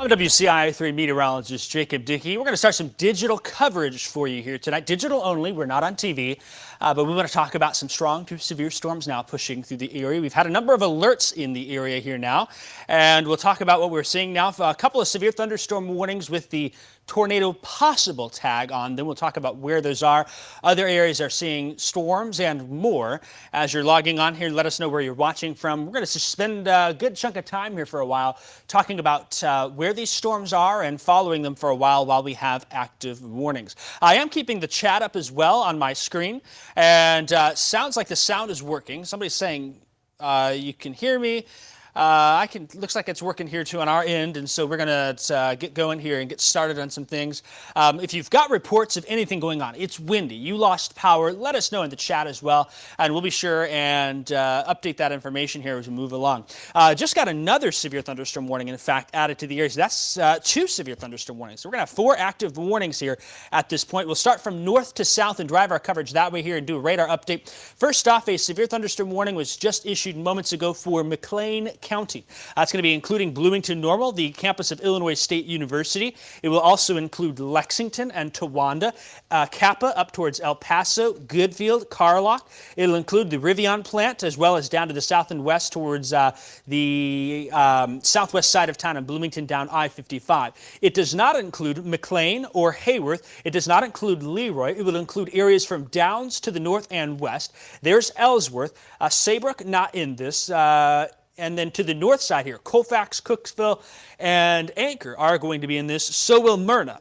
I'm WCIA3 meteorologist Jacob Dickey. We're going to start some digital coverage for you here tonight. Digital only. We're not on TV, but we want to talk about some strong to severe storms now pushing through the area. We've had a number of alerts in the area here now, and we'll talk about what we're seeing now. A couple of severe thunderstorm warnings with the tornado possible tag on them. We'll talk about where those are. Other areas are seeing storms and more. As you're logging on here, let us know where you're watching from. We're going to spend a good chunk of time here for a while talking about where these storms are and following them for a while we have active warnings. I am keeping the chat up as well on my screen, and sounds like the sound is working. Somebody's saying you can hear me. Looks like it's working here too on our end, and so we're going to get going here and get started on some things. If you've got reports of anything going on, it's windy, you lost power, let us know in the chat as well, and we'll be sure and update that information here as we move along. Just got another severe thunderstorm warning, in fact, added to the area. So that's 2 severe thunderstorm warnings. So we're going to have 4 active warnings here at this point. We'll start from north to south and drive our coverage that way here and do a radar update. First off, a severe thunderstorm warning was just issued moments ago for Mclean County. That's going to be including Bloomington Normal, the campus of Illinois State University. It will also include Lexington and Towanda, Kappa up towards El Paso, Goodfield, Carlock. It'll include the Rivian plant as well as down to the south and west towards the southwest side of town in Bloomington down I-55. It does not include Mclean or Hayworth. It does not include Leroy. It will include areas from Downs to the north and west. There's Ellsworth. Saybrook not in this. And then to the north side here, Colfax, Cooksville, and Anchor are going to be in this. So will Myrna.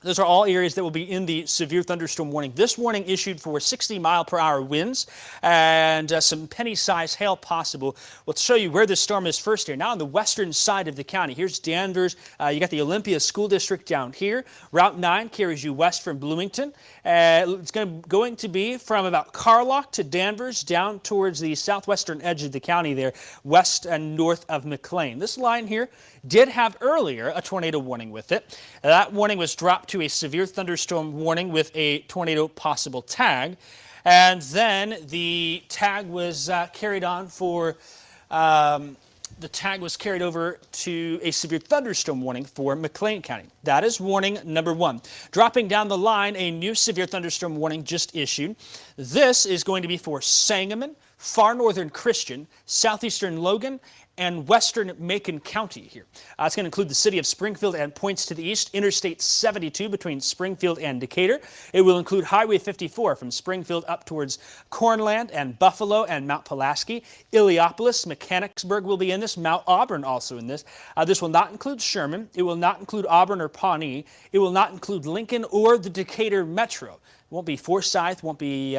Those are all areas that will be in the severe thunderstorm warning. This warning issued for 60-mile-per-hour winds and some penny-sized hail possible. We'll show you where this storm is first here. Now on the western side of the county, here's Danvers. You got the Olympia School District down here. Route 9 carries you west from Bloomington. It's going to be from about Carlock to Danvers down towards the southwestern edge of the county there, west and north of Mclean. This line here did have earlier a tornado warning with it. That warning was dropped to a severe thunderstorm warning with a tornado possible tag. And then the tag was carried on for, the tag was carried over to a severe thunderstorm warning for Mclean County. That is warning number 1. Dropping down the line, a new severe thunderstorm warning just issued. This is going to be for Sangamon, far northern Christian, southeastern Logan, and western Macon County here. It's going to include the city of Springfield and points to the east, Interstate 72 between Springfield and Decatur. It will include Highway 54 from Springfield up towards Cornland and Buffalo and Mount Pulaski. Illiopolis, Mechanicsburg will be in this. Mount Auburn also in this. This will not include Sherman. It will not include Auburn or Pawnee. It will not include Lincoln or the Decatur Metro. Won't be Forsyth, won't be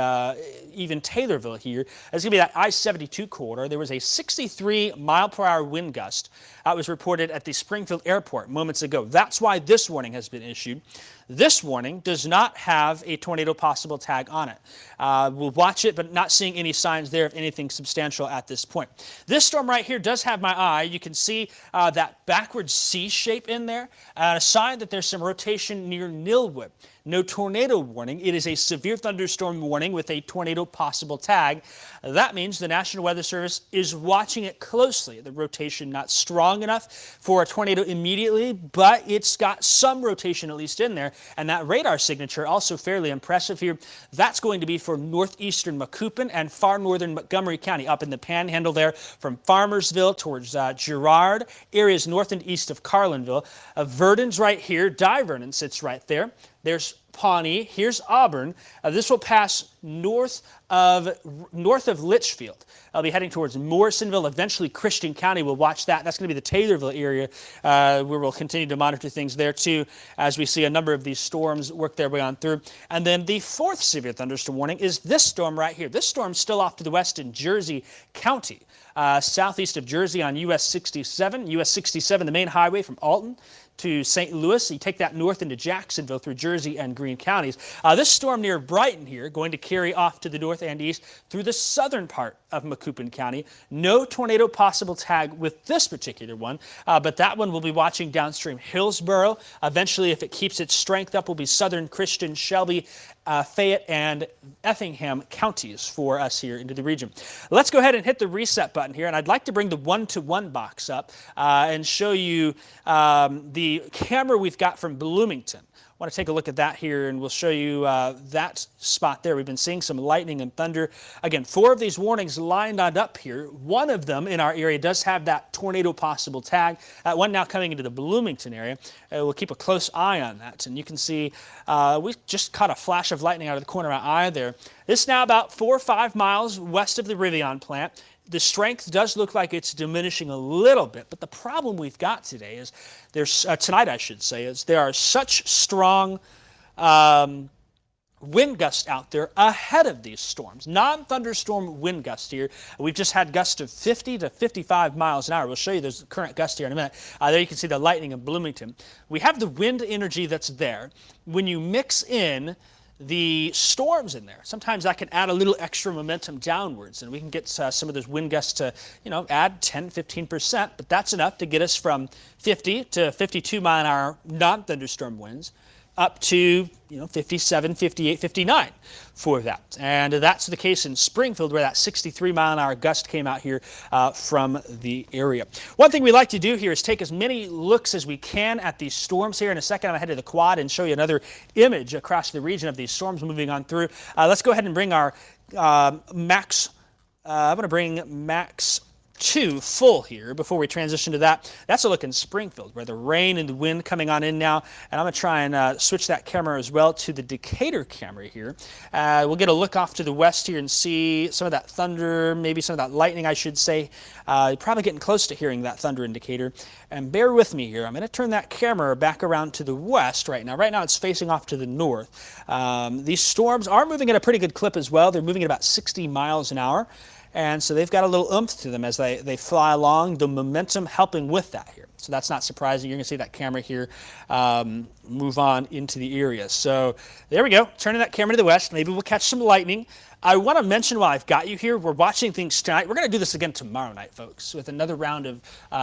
even Taylorville here. It's going to be that I-72 corridor. There was a 63-mile-per-hour wind gust that was reported at the Springfield Airport moments ago. That's why this warning has been issued. This warning does not have a tornado possible tag on it. We'll watch it, but not seeing any signs there of anything substantial at this point. This storm right here does have my eye. You can see that backward C shape in there, a sign that there's some rotation near Nilwood. No tornado warning. It is a severe thunderstorm warning with a tornado possible tag. That means the National Weather Service is watching it closely. The rotation not strong enough for a tornado immediately, but it's got some rotation at least in there. And that radar signature also fairly impressive here. That's going to be for northeastern Macoupin and far northern Montgomery County, up in the panhandle there from Farmersville towards Girard, areas north and east of Carlinville. Verdon's right here. Vernon sits right there. There's Pawnee. Here's Auburn. This will pass north of Litchfield. I'll be heading towards Morrisonville. Eventually, Christian County will watch that. That's going to be the Taylorville area where we'll continue to monitor things there, too, as we see a number of these storms work their way on through. And then the 4th severe thunderstorm warning is this storm right here. This storm's still off to the west in Jersey County, southeast of Jersey on US 67. US 67, the main highway from Alton to St. Louis. You take that north into Jacksonville through Jersey and Greene counties. This storm near Brighton here going to carry off to the north and east through the southern part of Macoupin County. No tornado possible tag with this particular one, but that one we'll be watching downstream Hillsboro. Eventually, if it keeps its strength up, will be southern Christian, Shelby, Fayette and Effingham counties for us here into the region. Let's go ahead and hit the reset button here, and I'd like to bring the 1-to-1 box up and show you the camera we've got from Bloomington. I want to take a look at that here, and we'll show you that spot there. We've been seeing some lightning and thunder. Again, 4 of these warnings lined on up here. One of them in our area does have that tornado possible tag. One now coming into the Bloomington area. We'll keep a close eye on that. And you can see we just caught a flash of lightning out of the corner of our eye there. This is now about 4 or 5 miles west of the Vermillion plant. The strength does look like it's diminishing a little bit, but the problem we've got today is tonight I should say, is there are such strong wind gusts out there ahead of these storms. Non-thunderstorm wind gusts here. We've just had gusts of 50 to 55 miles an hour. We'll show you the current gust here in a minute. There you can see the lightning in Bloomington. We have the wind energy that's there. When you mix in the storms in there, sometimes that can add a little extra momentum downwards, and we can get some of those wind gusts to, add 10-15%, but that's enough to get us from 50 to 52 mile an hour non-thunderstorm winds up to 57, 58, 59 for that. And that's the case in Springfield, where that 63 mile an hour gust came out here from the area. One thing we like to do here is take as many looks as we can at these storms here. In a second, I'm going to head to the quad and show you another image across the region of these storms moving on through. Let's go ahead and bring our Max. I'm going to bring Max 2 full here before we transition to that. That's a look in Springfield, where the rain and the wind coming on in now. And I'm going to try and switch that camera as well to the Decatur camera here. We'll get a look off to the west here and see some of that thunder, maybe some of that lightning, I should say. You're probably getting close to hearing that thunder indicator. And bear with me here. I'm going to turn that camera back around to the west right now. Right now it's facing off to the north. These storms are moving at a pretty good clip as well. They're moving at about 60 miles an hour. And so they've got a little oomph to them as they fly along, the momentum helping with that here. So that's not surprising. You're going to see that camera here move on into the area. So there we go, turning that camera to the west. Maybe we'll catch some lightning. I want to mention while I've got you here, we're watching things tonight. We're going to do this again tomorrow night, folks, with another round of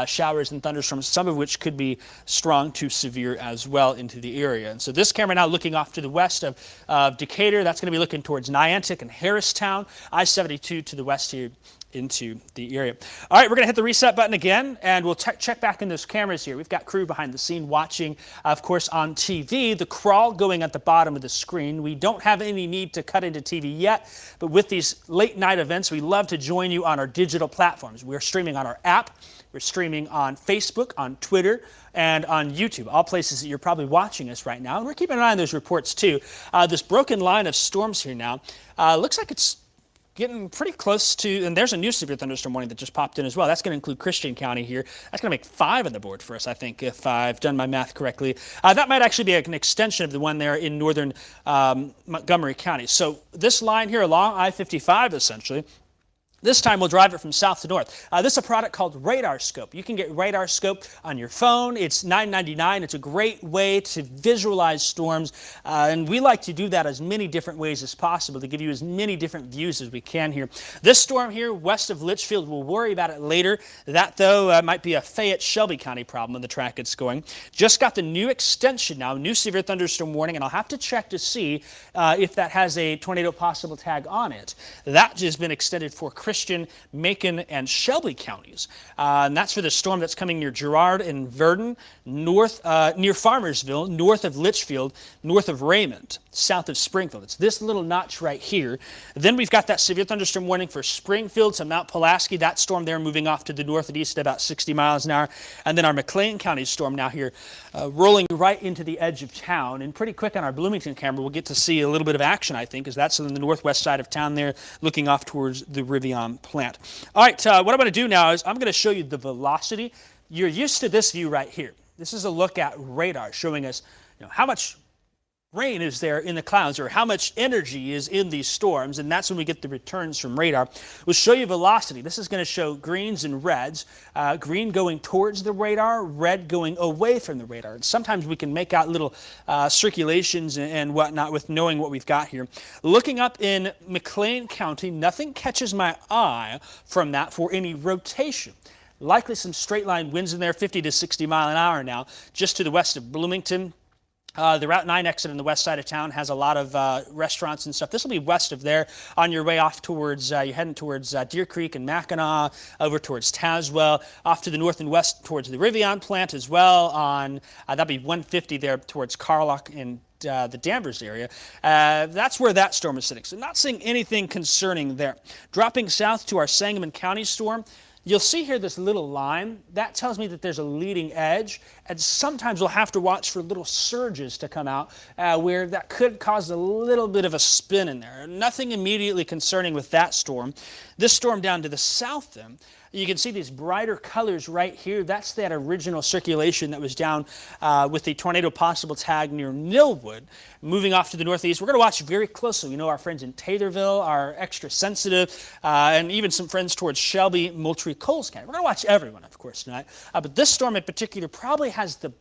showers and thunderstorms, some of which could be strong to severe as well into the area. And so this camera now looking off to the west of Decatur. That's going to be looking towards Niantic and Harristown, I-72 to the west here into the area. All right, we're going to hit the reset button again, and we'll check back in those cameras here. We've got crew behind the scene watching, of course, on TV, the crawl going at the bottom of the screen. We don't have any need to cut into TV yet, but with these late night events, we love to join you on our digital platforms. We're streaming on our app. We're streaming on Facebook, on Twitter, and on YouTube, all places that you're probably watching us right now. And we're keeping an eye on those reports, too. This broken line of storms here now looks like it's getting pretty close to, and there's a new severe thunderstorm warning that just popped in as well. That's going to include Christian County here. That's going to make 5 on the board for us, I think, if I've done my math correctly. That might actually be an extension of the one there in northern Montgomery County. So this line here along I-55, essentially, this time we'll drive it from south to north. This is a product called Radar Scope. You can get Radar Scope on your phone. It's $9.99. It's a great way to visualize storms, and we like to do that as many different ways as possible to give you as many different views as we can here. This storm here west of Litchfield, we'll worry about it later. That, though, might be a Fayette Shelby County problem when the track gets going. Just got the new extension now, new severe thunderstorm warning, and I'll have to check to see if that has a tornado possible tag on it. That has been extended for Christian, Macon, and Shelby counties. And that's for the storm that's coming near Girard and Verdon, north near Farmersville, north of Litchfield, north of Raymond, south of Springfield. It's this little notch right here. Then we've got that severe thunderstorm warning for Springfield to Mount Pulaski. That storm there moving off to the north and east at about 60 miles an hour. And then our Mclean County storm now here rolling right into the edge of town. And pretty quick on our Bloomington camera, we'll get to see a little bit of action, I think, because that's on the northwest side of town there, looking off towards the Vermillion plant. All right, what I'm going to do now is I'm going to show you the velocity. You're used to this view right here. This is a look at radar showing us how much rain is there in the clouds, or how much energy is in these storms, and that's when we get the returns from radar. We'll show you velocity. This is going to show greens and reds, green going towards the radar, red going away from the radar. And sometimes we can make out little circulations and whatnot with knowing what we've got here. Looking up in Mclean County, nothing catches my eye from that for any rotation. Likely some straight line winds in there, 50 to 60 mile an hour now, just to the west of Bloomington. The Route 9 exit on the west side of town has a lot of restaurants and stuff. This will be west of there on your way off towards, you're heading towards Deer Creek and Mackinac, over towards Tazewell, off to the north and west towards the Rivian plant as well on, that'll be 150 there towards Carlock and the Danvers area. That's where that storm is sitting. So not seeing anything concerning there. Dropping south to our Sangamon County storm, you'll see here this little line. That tells me that there's a leading edge, and sometimes we'll have to watch for little surges to come out where that could cause a little bit of a spin in there. Nothing immediately concerning with that storm. This storm down to the south then, you can see these brighter colors right here. That's that original circulation that was down with the tornado possible tag near Millwood. Moving off to the northeast, we're going to watch very closely. We know our friends in Taylorville are extra sensitive, and even some friends towards Shelby, Moultrie, Coles County. We're going to watch everyone, of course, tonight. But this storm in particular probably has the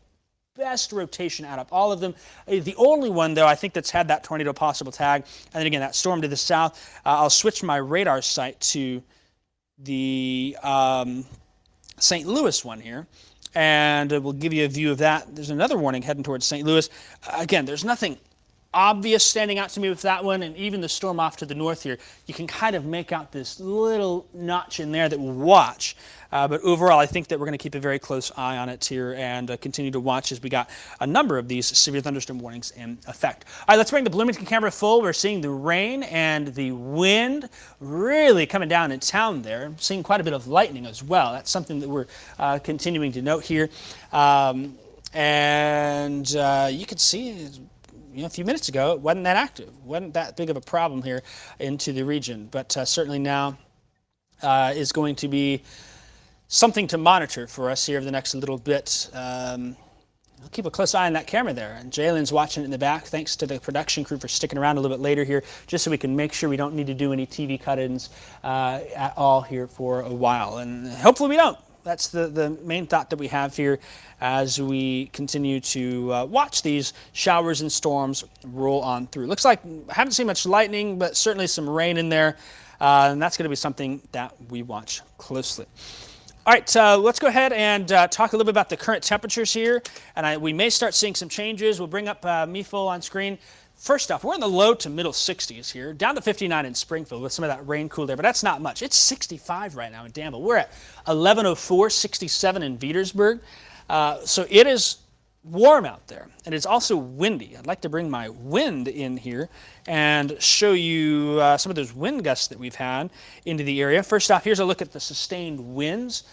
best rotation out of all of them. The only one, though, I think that's had that tornado possible tag, and then again, that storm to the south. I'll switch my radar site to the St. Louis one here, and we'll give you a view of that. There's another warning heading towards St. Louis. Again, there's nothing obvious standing out to me with that one, and even the storm off to the north here, you can kind of make out this little notch in there that we'll watch. But overall, I think that we're going to keep a very close eye on it here and continue to watch as we got a number of these severe thunderstorm warnings in effect. All right, let's bring the Bloomington camera full. We're seeing the rain and the wind really coming down in town there. I'm seeing quite a bit of lightning as well. That's something that we're continuing to note here. You can see, a few minutes ago, it wasn't that active. Wasn't that big of a problem here into the region. But certainly now is going to be something to monitor for us here over the next little bit. I'll keep a close eye on that camera there. And Jalen's watching it in the back. Thanks to the production crew for sticking around a little bit later here, just so we can make sure we don't need to do any TV cut-ins at all here for a while. And hopefully we don't. That's the main thought that we have here as we continue to watch these showers and storms roll on through. Looks like I haven't seen much lightning, but certainly some rain in there. And that's going to be something that we watch closely. All right, let's go ahead and talk a little bit about the current temperatures here. And we may start seeing some changes. We'll bring up MeFull on screen. First off, we're in the low to middle 60s here, down to 59 in Springfield with some of that rain cool there, but that's not much. It's 65 right now in Danville. We're at 1104, 67 in Petersburg. So it is warm out there, and it's also windy. I'd like to bring my wind in here and show you some of those wind gusts that we've had into the area. First off, here's a look at the sustained winds.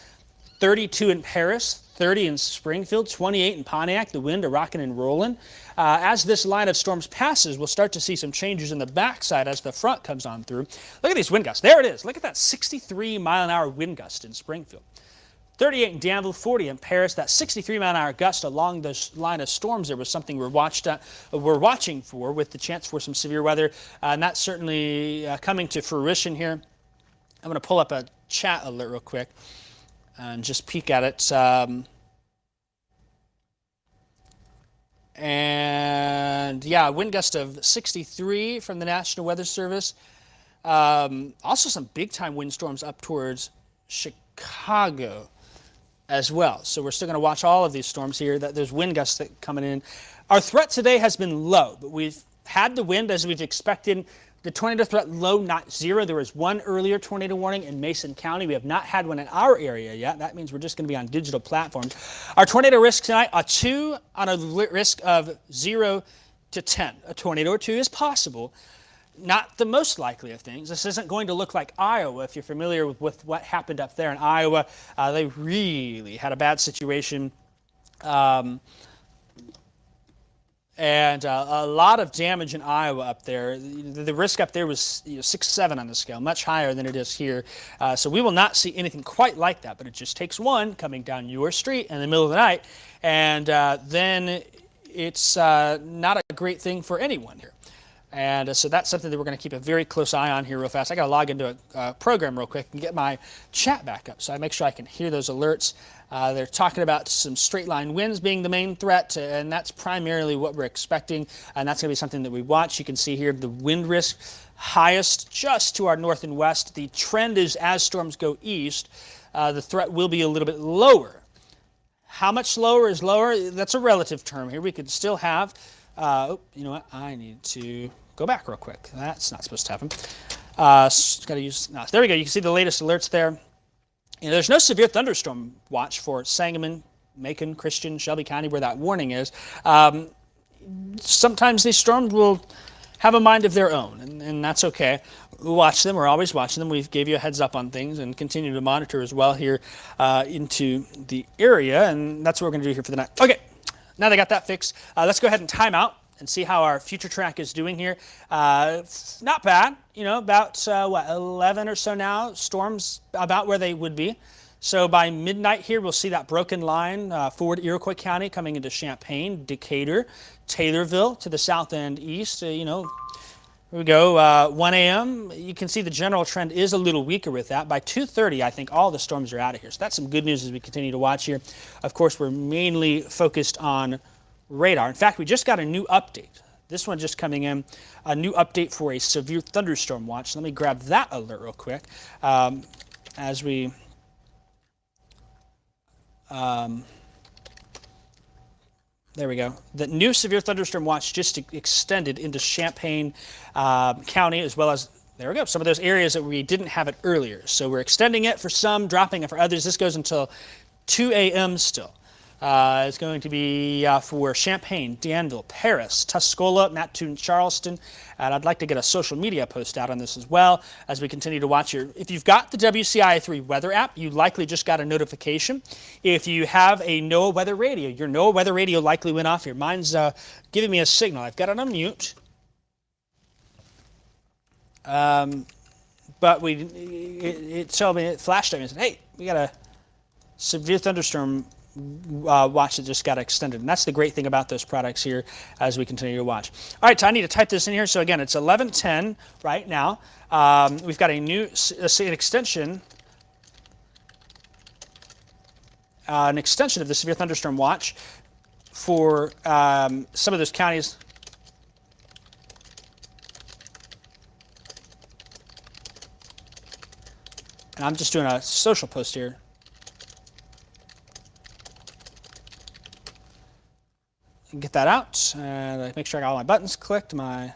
32 in Paris, 30 in Springfield, 28 in Pontiac. The wind are rocking and rolling. As this line of storms passes, we'll start to see some changes in the backside as the front comes on through. Look at these wind gusts. There it is. Look at that 63-mile-an-hour wind gust in Springfield. 38 in Danville, 40 in Paris. That 63-mile-an-hour gust along this line of storms there was something we're watching for with the chance for some severe weather. And that's certainly coming to fruition here. I'm going to pull up a chat alert real quick and just peek at it. And yeah, wind gust of 63 from the National Weather Service. Also some big-time windstorms up towards Chicago as well. So we're still going to watch all of these storms here. There's wind gusts that coming in. Our threat today has been low, but we've had the wind as we've expected. The tornado threat low, not zero. There was one earlier tornado warning in Mason County. We have not had one in our area yet. That means we're just going to be on digital platforms. Our tornado risk tonight, a 2 on a risk of 0 to 10. A tornado or two is possible. Not the most likely of things. This isn't going to look like Iowa. If you're familiar with what happened up there in Iowa, they really had a bad situation. And a lot of damage in Iowa up there. The risk up there was 6-7 on the scale, much higher than it is here. So we will not see anything quite like that, but it just takes one coming down your street in the middle of the night, and then it's not a great thing for anyone here. And so that's something that we're going to keep a very close eye on here real fast. I got to log into a program real quick and get my chat back up so I make sure I can hear those alerts. They're talking about some straight line winds being the main threat, and that's primarily what we're expecting, and that's going to be something that we watch. You can see here the wind risk highest just to our north and west. The trend is as storms go east, the threat will be a little bit lower. How much lower is lower? That's a relative term here. We could still have, oh, you know what? I need to go back real quick. That's not supposed to happen. Got to use, no, there we go. You can see the latest alerts there. You know, there's no severe thunderstorm watch for Sangamon, Macon, Christian, Shelby County, where that warning is. Sometimes these storms will have a mind of their own, and that's okay. We'll watch them. We're always watching them. We gave you a heads up on things and continue to monitor as well here into the area, and that's what we're going to do here for the night. Okay, now they got that fixed. Let's go ahead and time out and see how our future track is doing here. Not bad, you know, about, 11 or so now. Storms about where they would be. So by midnight here, we'll see that broken line forward Iroquois County coming into Champaign, Decatur, Taylorville to the south and east. You know, here we go, 1 a.m. You can see the general trend is a little weaker with that. By 2:30, I think all the storms are out of here. So that's some good news as we continue to watch here. Of course, we're mainly focused on radar. In fact, we just got a new update. This one just coming in, a new update for a severe thunderstorm watch. Let me grab that alert real quick as we... there we go. The new severe thunderstorm watch just extended into Champaign County, as well as, there we go, some of those areas that we didn't have it earlier. So we're extending it for some, dropping it for others. This goes until 2 a.m. still. It's going to be for Champaign, Danville, Paris, Tuscola, Mattoon, Charleston. And I'd like to get a social media post out on this as well as we continue to watch here. If you've got the WCIA3 weather app, you likely just got a notification. If you have a NOAA weather radio, your NOAA weather radio likely went off here. Mine's giving me a signal. I've got it on mute. But it told me, it flashed at me and said, hey, we got a severe thunderstorm watch that just got extended. And that's the great thing about those products here as we continue to watch. All right, so I need to type this in here. So again, it's 11:10 right now. We've got a new an extension of the severe thunderstorm watch for some of those counties. And I'm just doing a social post here. Get that out, and make sure I got all my buttons clicked, my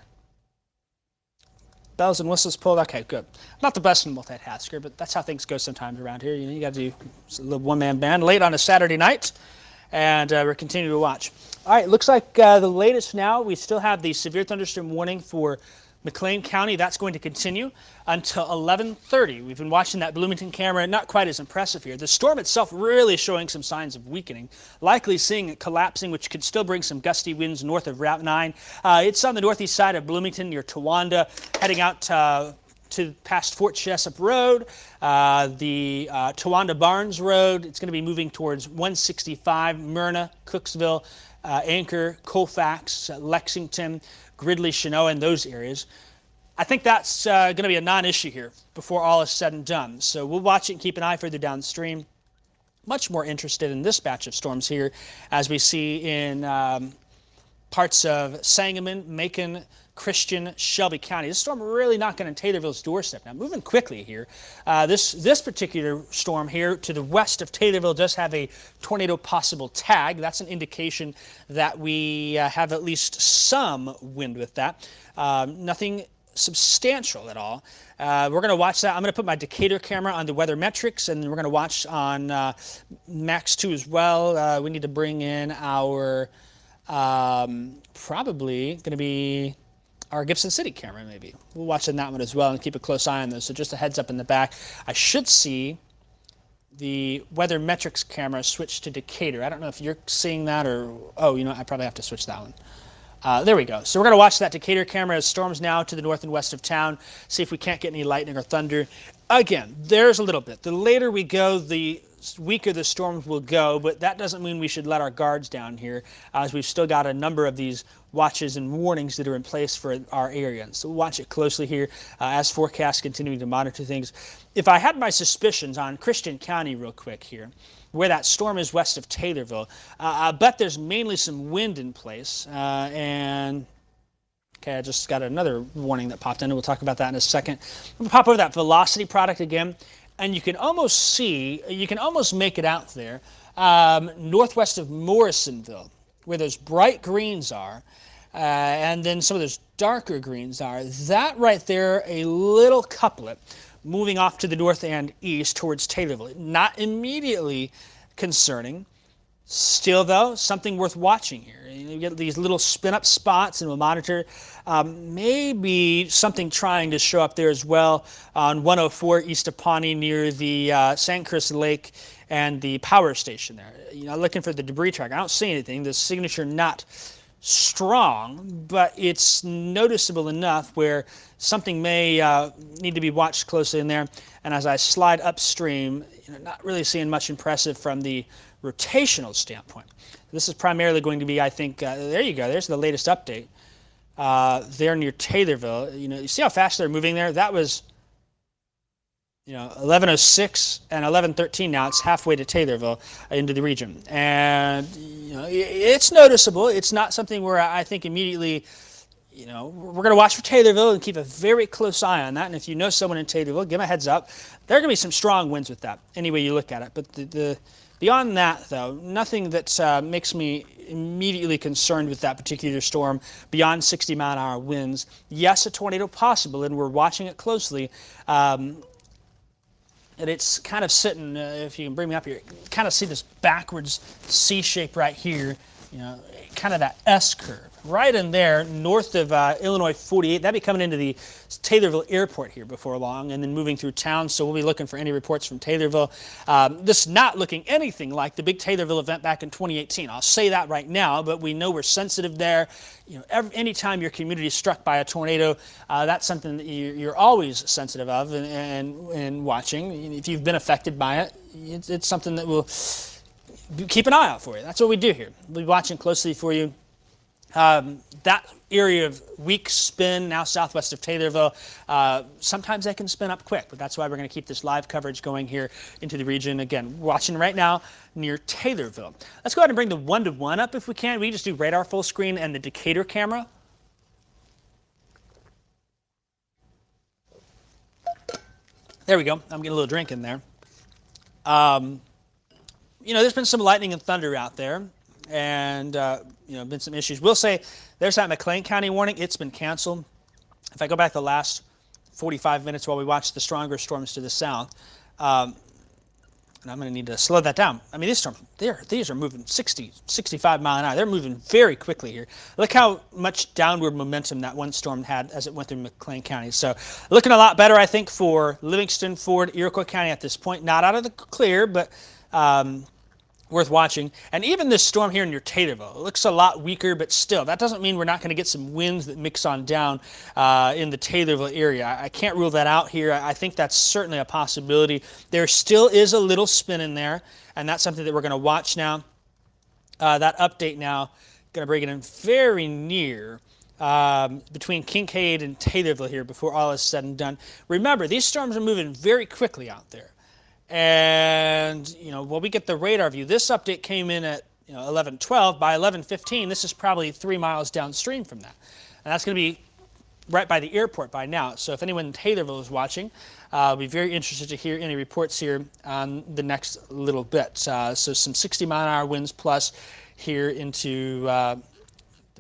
bells and whistles pulled. Okay, good. Not the best in multitasker, but that's how things go sometimes around here. You know, you got to do a little one-man band late on a Saturday night, and we're continuing to watch. All right, looks like the latest now, we still have the severe thunderstorm warning for Mclean County. That's going to continue until 11:30. We've been watching that Bloomington camera, not quite as impressive here. The storm itself really showing some signs of weakening, likely seeing it collapsing, which could still bring some gusty winds north of Route 9. It's on the northeast side of Bloomington near Towanda, heading out to past Fort Jessup Road, the Towanda Barnes Road. It's going to be moving towards 165, Myrna, Cooksville, Anchor, Colfax, Lexington, Gridley, Chenoa, and those areas. I think that's going to be a non-issue here before all is said and done. So we'll watch it and keep an eye further downstream. Much more interested in this batch of storms here, as we see in parts of Sangamon, Macon, Christian, Shelby County. This storm really knocking on Taylorville's doorstep. Now, moving quickly here, this particular storm here to the west of Taylorville does have a tornado possible tag. That's an indication that we have at least some wind with that. Nothing substantial at all. We're going to watch that. I'm going to put my Decatur camera on the weather metrics, and we're going to watch on Max 2 as well. We need to bring in our probably going to be our Gibson City camera, maybe. We'll watch on that one as well and keep a close eye on those. So just a heads up in the back. I should see the weather metrics camera switch to Decatur. I don't know if you're seeing that or, oh, you know, I probably have to switch that one. There we go. So we're going to watch that Decatur camera as storms now to the north and west of town, see if we can't get any lightning or thunder. Again, there's a little bit. The later we go, the weaker the storms will go, but that doesn't mean we should let our guards down here, as we've still got a number of these watches and warnings that are in place for our area. So we'll watch it closely here as forecasts continuing to monitor things. If I had my suspicions on Christian County real quick here, where that storm is west of Taylorville, I bet there's mainly some wind in place. And okay, I just got another warning that popped in, and we'll talk about that in a second. We'll pop over that velocity product again, and you can almost see, you can almost make it out there. northwest of Morrisonville, where those bright greens are, and then some of those darker greens are. That right there, a little couplet moving off to the north and east towards Taylorville. Not immediately concerning. Still, though, something worth watching here. You get these little spin-up spots, and we'll monitor. Maybe something trying to show up there as well on 104 east of Pawnee near the San Chris Lake and the power station there. Looking for the debris track. I don't see anything. The signature not strong, but it's noticeable enough where something may need to be watched closely in there. And as I slide upstream, not really seeing much impressive from the rotational standpoint. This is primarily going to be, I think, there you go. There's the latest update. There near Taylorville. You see how fast they're moving there? That was 11:06 and 11:13 now. It's halfway to Taylorville into the region. And, it's noticeable. It's not something where I think immediately, we're going to watch for Taylorville and keep a very close eye on that. And if you know someone in Taylorville, give them a heads up. There are going to be some strong winds with that, any way you look at it. But beyond that, though, nothing that makes me immediately concerned with that particular storm beyond 60-mile-an-hour winds. Yes, a tornado possible, and we're watching it closely. And it's kind of sitting, if you can bring me up here, kind of see this backwards C shape right here, kind of that S curve. Right in there, north of Illinois 48. That'll be coming into the Taylorville airport here before long, and then moving through town, so we'll be looking for any reports from Taylorville. This is not looking anything like the big Taylorville event back in 2018. I'll say that right now, but we know we're sensitive there. Anytime your community is struck by a tornado, that's something that you're always sensitive of and watching. If you've been affected by it, it's something that we'll keep an eye out for you. That's what we do here. We'll be watching closely for you. That area of weak spin now southwest of Taylorville, sometimes they can spin up quick, but that's why we're going to keep this live coverage going here into the region. Again, watching right now near Taylorville. Let's go ahead and bring the 1-to-1 up if we can. We just do radar full screen and the Decatur camera. There we go. I'm getting a little drink in there. There's been some lightning and thunder out there. And, been some issues. We'll say there's that Mclean County warning. It's been canceled. If I go back the last 45 minutes while we watch the stronger storms to the south, and I'm going to need to slow that down. I mean, these storms, these are moving 60, 65 mile an hour. They're moving very quickly here. Look how much downward momentum that one storm had as it went through Mclean County. So looking a lot better, I think, for Livingston, Ford, Iroquois County at this point. Not out of the clear, but worth watching. And even this storm here near Taylorville, it looks a lot weaker, but still, that doesn't mean we're not going to get some winds that mix on down in the Taylorville area. I can't rule that out here. I think that's certainly a possibility. There still is a little spin in there, and that's something that we're going to watch now. That update now, going to bring it in very near between Kincaid and Taylorville here before all is said and done. Remember, these storms are moving very quickly out there. And, when we get the radar view, this update came in at 11:12. By 11:15, this is probably 3 miles downstream from that. And that's going to be right by the airport by now. So if anyone in Taylorville is watching, I'll be very interested to hear any reports here on the next little bit. So some 60-mile-an-hour winds plus here into the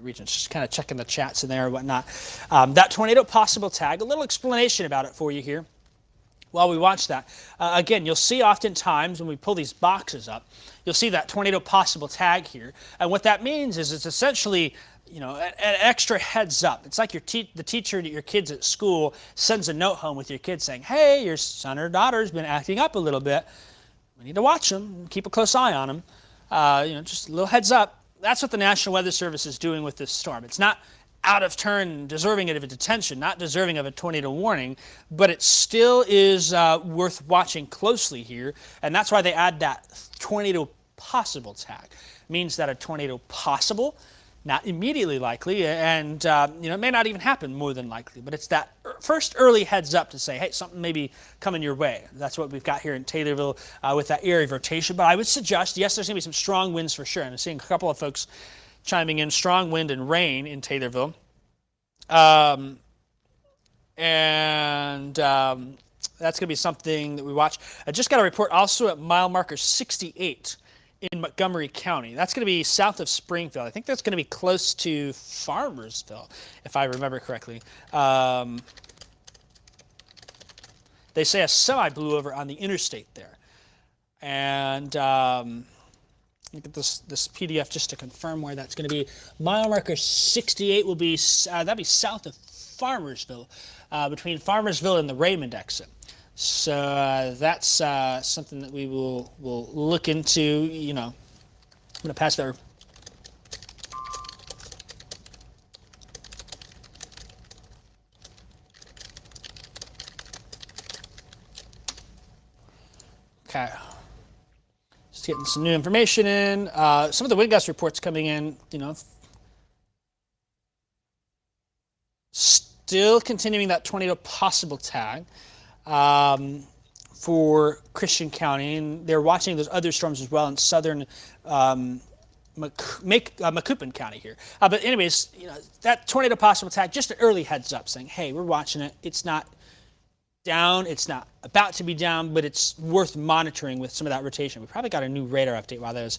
region. Just kind of checking the chats in there and whatnot. That tornado possible tag, a little explanation about it for you here while we watch that. Again, you'll see oftentimes when we pull these boxes up, you'll see that tornado possible tag here. And what that means is it's essentially, an extra heads up. It's like the teacher to your kids at school sends a note home with your kids saying, hey, your son or daughter's been acting up a little bit. We need to watch them and keep a close eye on them. Just a little heads up. That's what the National Weather Service is doing with this storm. It's not out of turn, deserving of a detention, not deserving of a tornado warning, but it still is worth watching closely here, and that's why they add that tornado possible tag. It means that a tornado possible, not immediately likely, and it may not even happen more than likely, but it's that first early heads up to say, hey, something may be coming your way. That's what we've got here in Taylorville with that area of rotation, but I would suggest, yes, there's going to be some strong winds for sure, and I'm seeing a couple of folks chiming in, strong wind and rain in Taylorville. That's going to be something that we watch. I just got a report also at mile marker 68 in Montgomery County. That's going to be south of Springfield. I think that's going to be close to Farmersville, if I remember correctly. They say a semi blew over on the interstate there. And look at this PDF just to confirm where that's going to be. Mile marker 68 will be, that'd be south of Farmersville, between Farmersville and the Raymond exit. So that's something that we will look into. You know, I'm going to pass there. Okay. Just getting some new information in. Some of the wind gust reports coming in, you know, still continuing that tornado possible tag for Christian County, and they're watching those other storms as well in southern Macoupin County here. But anyways, you know, that tornado possible tag, just an early heads up saying, hey, we're watching it. It's not down, it's not about to be down, but it's worth monitoring with some of that rotation. We probably got a new radar update while I was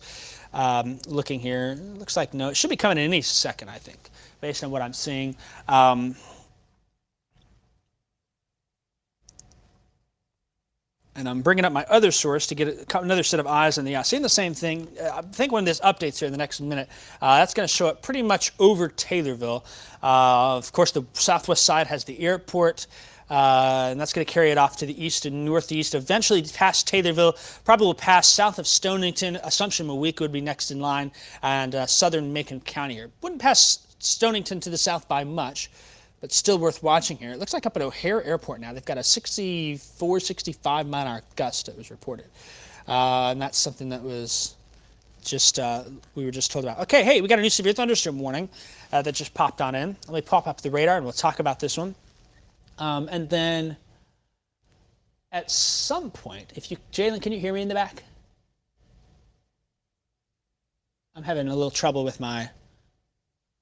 looking here. It looks like no, it should be coming in any second, I think, based on what I'm seeing. And I'm bringing up my other source to get another set of eyes on the eye. Seeing the same thing. I think when this updates here in the next minute, that's going to show up pretty much over Taylorville. Of course, the southwest side has the airport. And that's going to carry it off to the east and northeast, eventually past Taylorville, probably will pass south of Stonington. Assumption Moweek would be next in line, and southern Macon County here. Wouldn't pass Stonington to the south by much, but still worth watching here. It looks like up at O'Hare Airport now, they've got a 64, 65 mile an hour gust that was reported. And that's something that was just, we were just told about. Okay, hey, we got a new severe thunderstorm warning that just popped on in. Let me pop up the radar and we'll talk about this one. And then at some point, if you, Jalen, can you hear me in the back? I'm having a little trouble with my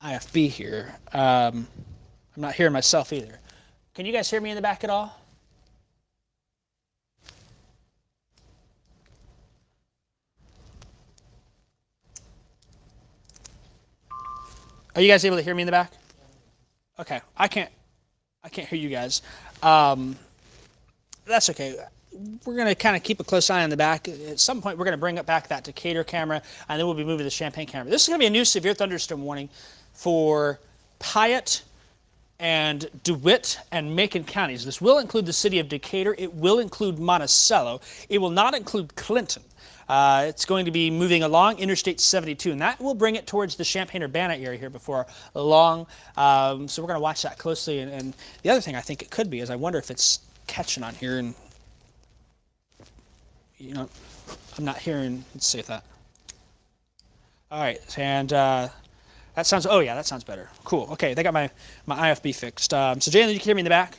IFB here. I'm not hearing myself either. Can you guys hear me in the back at all? Are you guys able to hear me in the back? Okay, I can't hear you guys. That's okay. We're going to kind of keep a close eye on the back. At some point, we're going to bring back that Decatur camera, and then we'll be moving the Champaign camera. This is going to be a new severe thunderstorm warning for Piatt and DeWitt and Macon counties. This will include the city of Decatur. It will include Monticello. It will not include Clinton. It's going to be moving along Interstate 72, and that will bring it towards the Champaign-Urbana area here before long. So we're going to watch that closely. And the other thing I think it could be is I wonder if it's catching on here. And, you know, I'm not hearing. Let's see if that. All right. And that sounds, oh, yeah, that sounds better. Cool. Okay, they got my IFB fixed. So, Jalen, you can hear me in the back?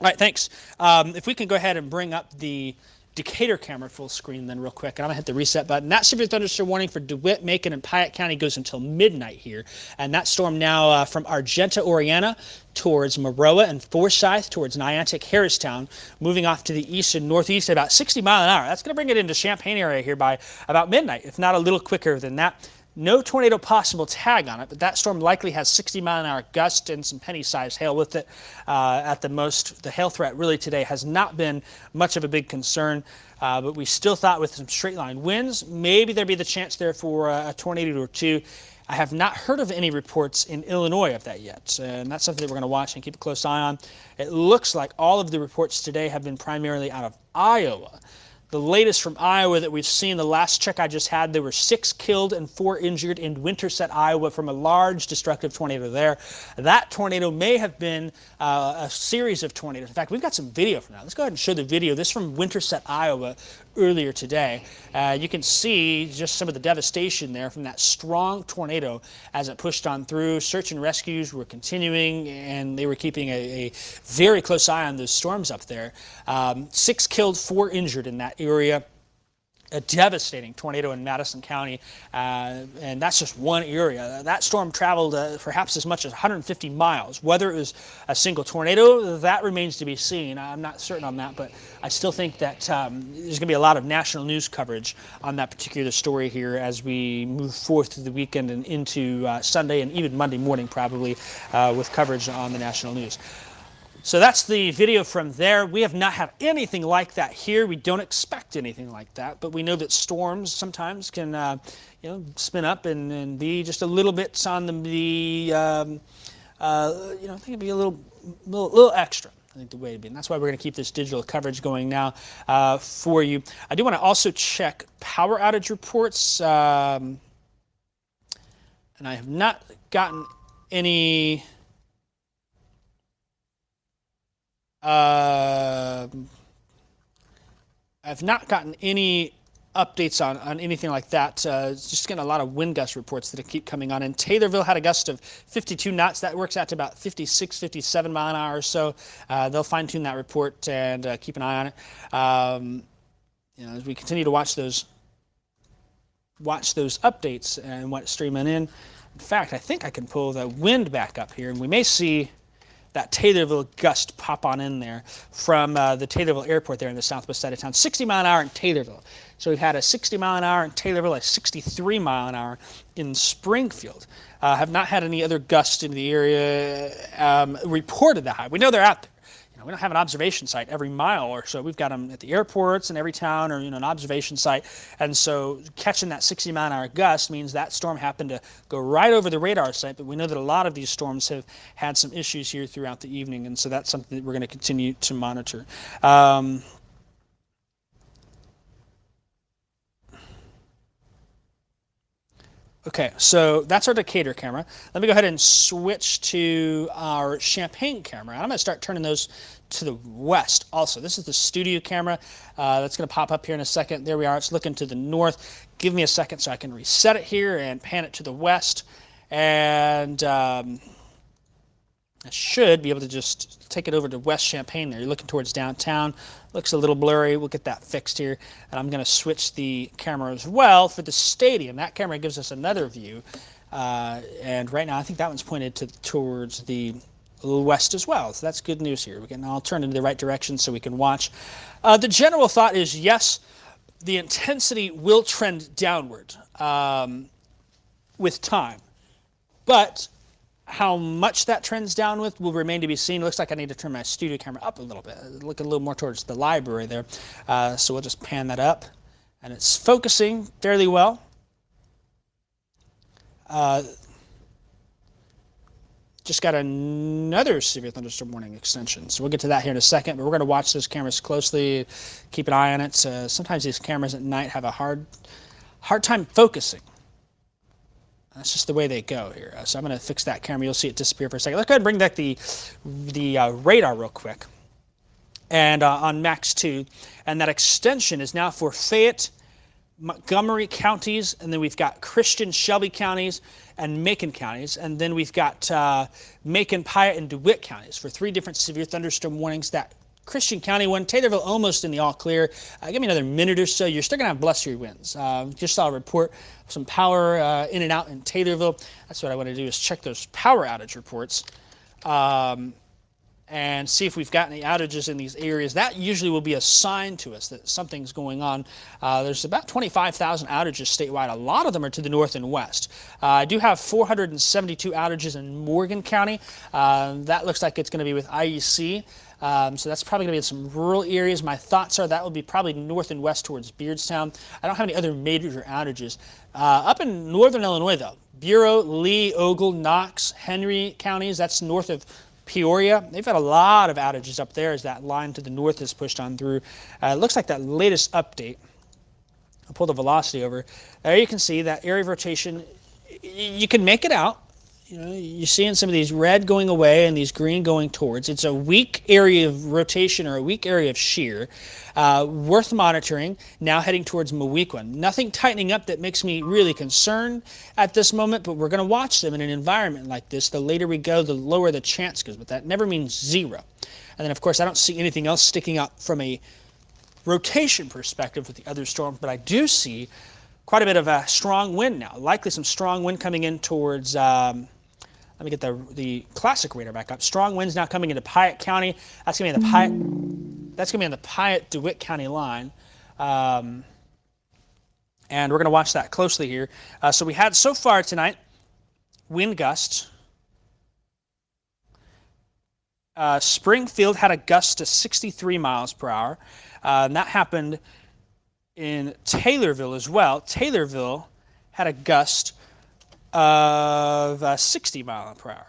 All right, thanks. If we can go ahead and bring up the Decatur camera full screen then real quick, and I'm going to hit the reset button. That severe thunderstorm warning for DeWitt, Macon, and Piatt County goes until midnight here. And that storm now from Argenta, Oriana, towards Maroa and Forsyth, towards Niantic, Harristown, moving off to the east and northeast at about 60 miles an hour. That's going to bring it into Champaign area here by about midnight, if not a little quicker than that. No tornado possible tag on it, but that storm likely has 60 mile an hour gust and some penny-sized hail with it at the most. The hail threat really today has not been much of a big concern, but we still thought with some straight-line winds, maybe there'd be the chance there for a tornado or two. I have not heard of any reports in Illinois of that yet, and that's something that we're going to watch and keep a close eye on. It looks like all of the reports today have been primarily out of Iowa. The latest from Iowa that we've seen, the last check I just had, there were 6 killed and 4 injured in Winterset, Iowa from a large destructive tornado there. That tornado may have been a series of tornadoes. In fact, we've got some video from that. Let's go ahead and show the video. This is from Winterset, Iowa earlier today. You can see just some of the devastation there from that strong tornado as it pushed on through. Search and rescues were continuing, and they were keeping a very close eye on those storms up there. 6 killed, 4 injured in that area. a devastating tornado in Madison County, and that's just one area. That storm traveled perhaps as much as 150 miles. Whether it was a single tornado, that remains to be seen. I'm not certain on that, but I still think that there's going to be a lot of national news coverage on that particular story here as we move forth through the weekend and into Sunday and even Monday morning probably with coverage on the national news. So that's the video from there. We have not had anything like that here. We don't expect anything like that, but we know that storms sometimes can, spin up and be just a little bit on I think it'd be a little extra. I think the way to be, and that's why we're going to keep this digital coverage going now for you. I do want to also check power outage reports, and I have not gotten any. I've not gotten any updates on anything like that. Just getting a lot of wind gust reports that keep coming on. And Taylorville had a gust of 52 knots. That works out to about 56, 57 mile an hour or so. They'll fine-tune that report and keep an eye on it. As we continue to watch those updates and what's streaming in. In fact, I think I can pull the wind back up here, and we may see that Taylorville gust pop on in there from the Taylorville airport there in the southwest side of town. 60 mile an hour in Taylorville. So we've had a 60 mile an hour in Taylorville, a 63 mile an hour in Springfield. Have not had any other gusts in the area reported that high. We know they're out there. We don't have an observation site every mile or so. We've got them at the airports and every town, or an observation site. And so catching that 60 mile an hour gust means that storm happened to go right over the radar site. But we know that a lot of these storms have had some issues here throughout the evening, and so that's something that we're going to continue to monitor. Okay, so that's our Decatur camera. Let me go ahead and switch to our Champaign camera. I'm going to start turning those to the west also. This is the studio camera. That's going to pop up here in a second. There we are. It's looking to the north. Give me a second so I can reset it here and pan it to the west. And I should be able to just take it over to West Champaign there. You're looking towards downtown. Looks a little blurry. We'll get that fixed here. And I'm going to switch the camera as well for the stadium. That camera gives us another view. And right now, I think that one's pointed towards the west as well. So that's good news here. We can all turn in the right direction so we can watch. The general thought is, yes, the intensity will trend downward with time. But how much that trends down with will remain to be seen. Looks like I need to turn my studio camera up a little bit, looking a little more towards the library there. So we'll just pan that up, and it's focusing fairly well. Just got another severe thunderstorm warning extension, so we'll get to that here in a second, but we're going to watch those cameras closely, keep an eye on it. Sometimes these cameras at night have a hard time focusing. That's just the way they go here. So I'm going to fix that camera. You'll see it disappear for a second. Let's go ahead and bring back the radar real quick. And on Max 2. And that extension is now for Fayette, Montgomery counties, and then we've got Christian, Shelby counties, and Macon counties. And then we've got Macon, Piatt, and DeWitt counties for 3 different severe thunderstorm warnings. That Christian County one, Taylorville almost in the all clear. Give me another minute or so. You're still going to have blustery winds. Just saw a report of some power in and out in Taylorville. That's what I want to do, is check those power outage reports and see if we've got any outages in these areas. That usually will be a sign to us that something's going on. There's about 25,000 outages statewide. A lot of them are to the north and west. I do have 472 outages in Morgan County. That looks like it's going to be with IEC. So that's probably going to be in some rural areas. My thoughts are that will be probably north and west towards Beardstown. I don't have any other major outages. Up in northern Illinois, though, Bureau, Lee, Ogle, Knox, Henry counties, that's north of Peoria. They've had a lot of outages up there as that line to the north has pushed on through. It looks like that latest update, I'll pull the velocity over. There you can see that area of rotation. You can make it out. You're seeing some of these red going away and these green going towards. It's a weak area of rotation or a weak area of shear. Worth monitoring. Now heading towards Moweaqua. Nothing tightening up that makes me really concerned at this moment, but we're going to watch them in an environment like this. The later we go, the lower the chance goes, but that never means zero. And then, of course, I don't see anything else sticking out from a rotation perspective with the other storms, but I do see quite a bit of a strong wind now. Likely some strong wind coming in towards, let me get the classic radar back up. Strong winds now coming into Piatt County. That's going to be on the Piatt-DeWitt County line. And we're going to watch that closely here. So we had so far tonight wind gusts. Springfield had a gust to 63 miles per hour. And that happened in Taylorville as well. Taylorville had a gust of 60 miles per hour.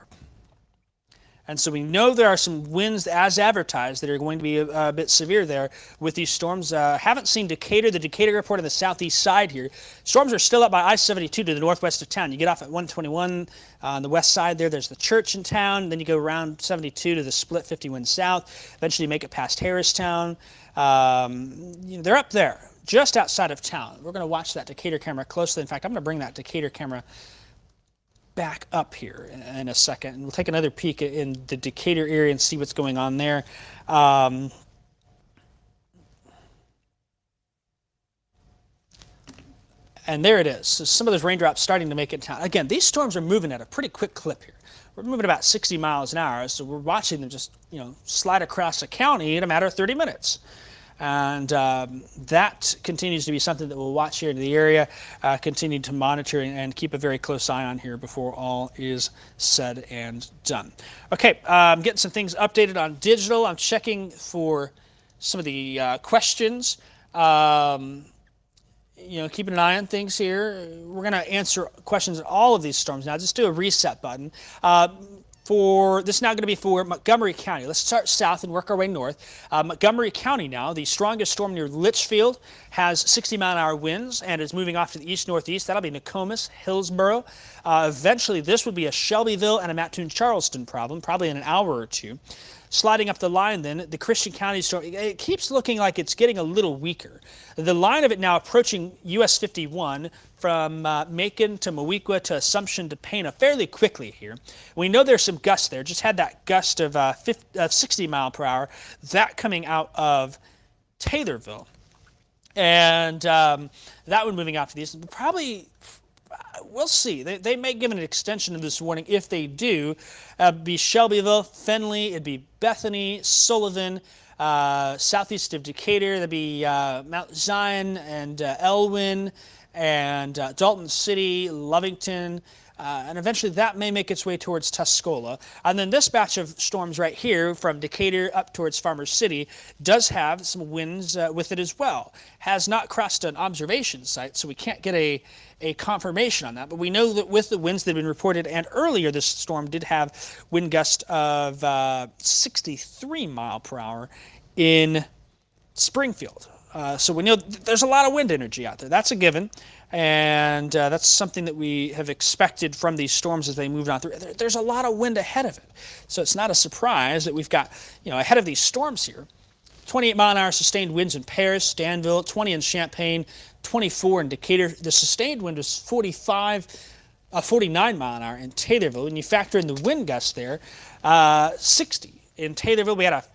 And so we know there are some winds as advertised that are going to be a bit severe there with these storms. Haven't seen Decatur, the Decatur report on the southeast side here. Storms are still up by I-72 to the northwest of town. You get off at 121 on the west side there. There's the church in town. Then you go around 72 to the split 51 south. Eventually you make it past Harristown. They're up there, just outside of town. We're going to watch that Decatur camera closely. In fact, I'm going to bring that Decatur camera back up here in a second, and we'll take another peek in the Decatur area and see what's going on there. And there it is. So some of those raindrops starting to make it down. Again, these storms are moving at a pretty quick clip here. We're moving about 60 miles an hour, so we're watching them just slide across the county in a matter of 30 minutes. And that continues to be something that we'll watch here in the area, continue to monitor and keep a very close eye on here before all is said and done. Okay, I'm getting some things updated on digital. I'm checking for some of the questions. Keeping an eye on things here. We're going to answer questions on all of these storms now. Just do a reset button. This is now going to be for Montgomery County. Let's start south and work our way north. Montgomery County now, the strongest storm near Litchfield, has 60-mile-an-hour winds and is moving off to the east-northeast. That'll be Nokomis, Hillsboro. Eventually, this would be a Shelbyville and a Mattoon-Charleston problem, probably in an hour or two. Sliding up the line then, the Christian County storm, it keeps looking like it's getting a little weaker. The line of it now approaching US 51 from Macon to Moweaqua to Assumption to Pana fairly quickly here. We know there's some gusts there. Just had that gust of 60 mile per hour, that coming out of Taylorville. And that one moving out to the east. Probably, we'll see. They may give an extension of this warning. If they do, it'd be Shelbyville, Fenley, it'd be Bethany, Sullivan, southeast of Decatur. That'd be Mount Zion and Elwyn and Dalton City, Lovington, and eventually that may make its way towards Tuscola. And then this batch of storms right here from Decatur up towards Farmers City does have some winds with it as well. Has not crossed an observation site, so we can't get a confirmation on that. But we know that with the winds that have been reported, and earlier this storm did have wind gust of 63 mile per hour in Springfield. So we know there's a lot of wind energy out there. That's a given. And that's something that we have expected from these storms as they move on through. There's a lot of wind ahead of it. So it's not a surprise that we've got, ahead of these storms here, 28-mile-an-hour sustained winds in Paris, Danville, 20 in Champaign, 24 in Decatur. The sustained wind was 49 mile an hour in Taylorville. When you factor in the wind gusts there, 60 in Taylorville. We had a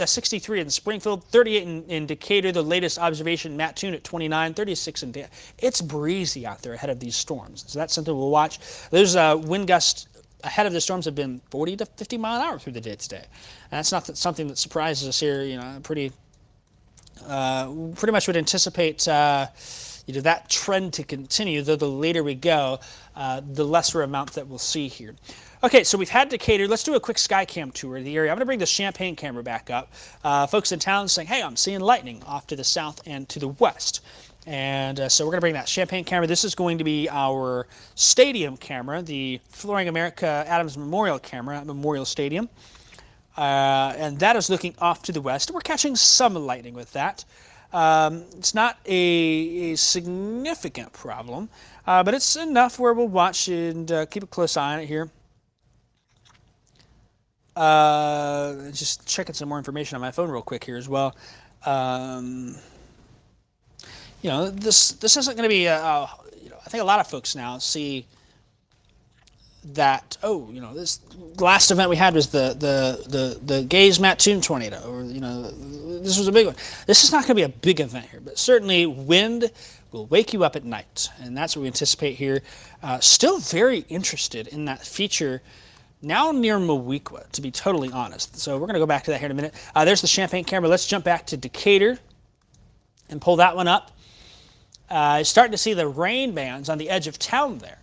63 in Springfield, 38 in Decatur, the latest observation, Mattoon at 29, 36 in Danville. It's breezy out there ahead of these storms. So that's something we'll watch. There's wind gusts ahead of the storms have been 40 to 50 mile an hour through the day today. And that's not something that surprises us here. Pretty much would anticipate that trend to continue, though the later we go, the lesser amount that we'll see here. Okay, so we've had Decatur. Let's do a quick Skycam tour of the area. I'm going to bring the Champaign camera back up. Folks in town saying, hey, I'm seeing lightning off to the south and to the west. And so we're going to bring that Champaign camera. This is going to be our stadium camera, the Flooring America Adams Memorial camera at Memorial Stadium. And that is looking off to the west. We're catching some lightning with that. It's not a significant problem, but it's enough where we'll watch and keep a close eye on it here. Just checking some more information on my phone real quick here as well. This isn't going to be I think a lot of folks now see that, this last event we had was the Gaze Mattoon tornado, or this was a big one. This is not going to be a big event here, but certainly wind will wake you up at night, and that's what we anticipate here. Still very interested in that feature now near Moweaqua, to be totally honest. So we're going to go back to that here in a minute. There's the Champaign camera. Let's jump back to Decatur and pull that one up. Starting to see the rain bands on the edge of town there.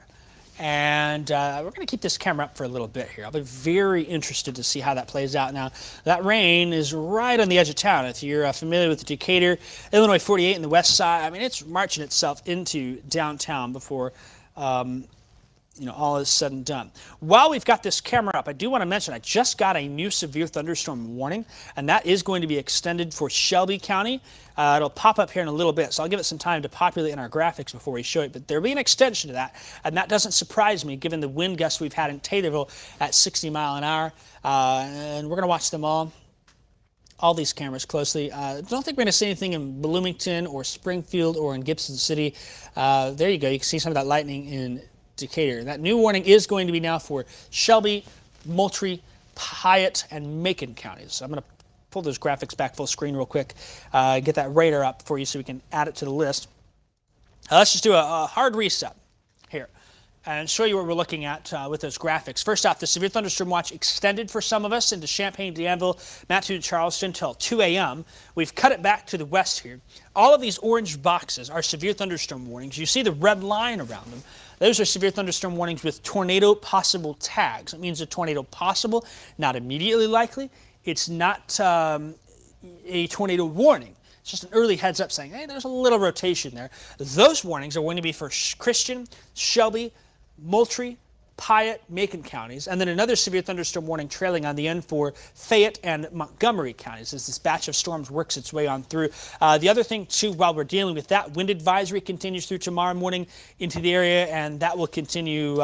And we're going to keep this camera up for a little bit here. I'll be very interested to see how that plays out. Now, that rain is right on the edge of town. If you're familiar with the Decatur, Illinois 48 and the west side, I mean, it's marching itself into downtown before all is said and done. While we've got this camera up, I do want to mention I just got a new severe thunderstorm warning, and that is going to be extended for Shelby County. It'll pop up here in a little bit, so I'll give it some time to populate in our graphics before we show it, but there'll be an extension to that, and that doesn't surprise me given the wind gusts we've had in Taylorville at 60 miles an hour, and we're going to watch them all these cameras closely. Don't think we're going to see anything in Bloomington or Springfield or in Gibson City. There you go. You can see some of that lightning in Decatur. That new warning is going to be now for Shelby, Moultrie, Piatt, and Macon counties. So I'm going to pull those graphics back full screen real quick, get that radar up for you so we can add it to the list. Let's just do a hard reset here and show you what we're looking at with those graphics. First off, the severe thunderstorm watch extended for some of us into Champaign, Danville, Mattoon, Charleston until 2 a.m. We've cut it back to the west here. All of these orange boxes are severe thunderstorm warnings. You see the red line around them. Those are severe thunderstorm warnings with tornado possible tags. It means a tornado possible, not immediately likely. It's not a tornado warning. It's just an early heads up saying, hey, there's a little rotation there. Those warnings are going to be for Christian, Shelby, Moultrie, Piatt, Macon counties, and then another severe thunderstorm warning trailing on the end for Fayette and Montgomery counties as this batch of storms works its way on through. The other thing, too, while we're dealing with that, wind advisory continues through tomorrow morning into the area, and that will continue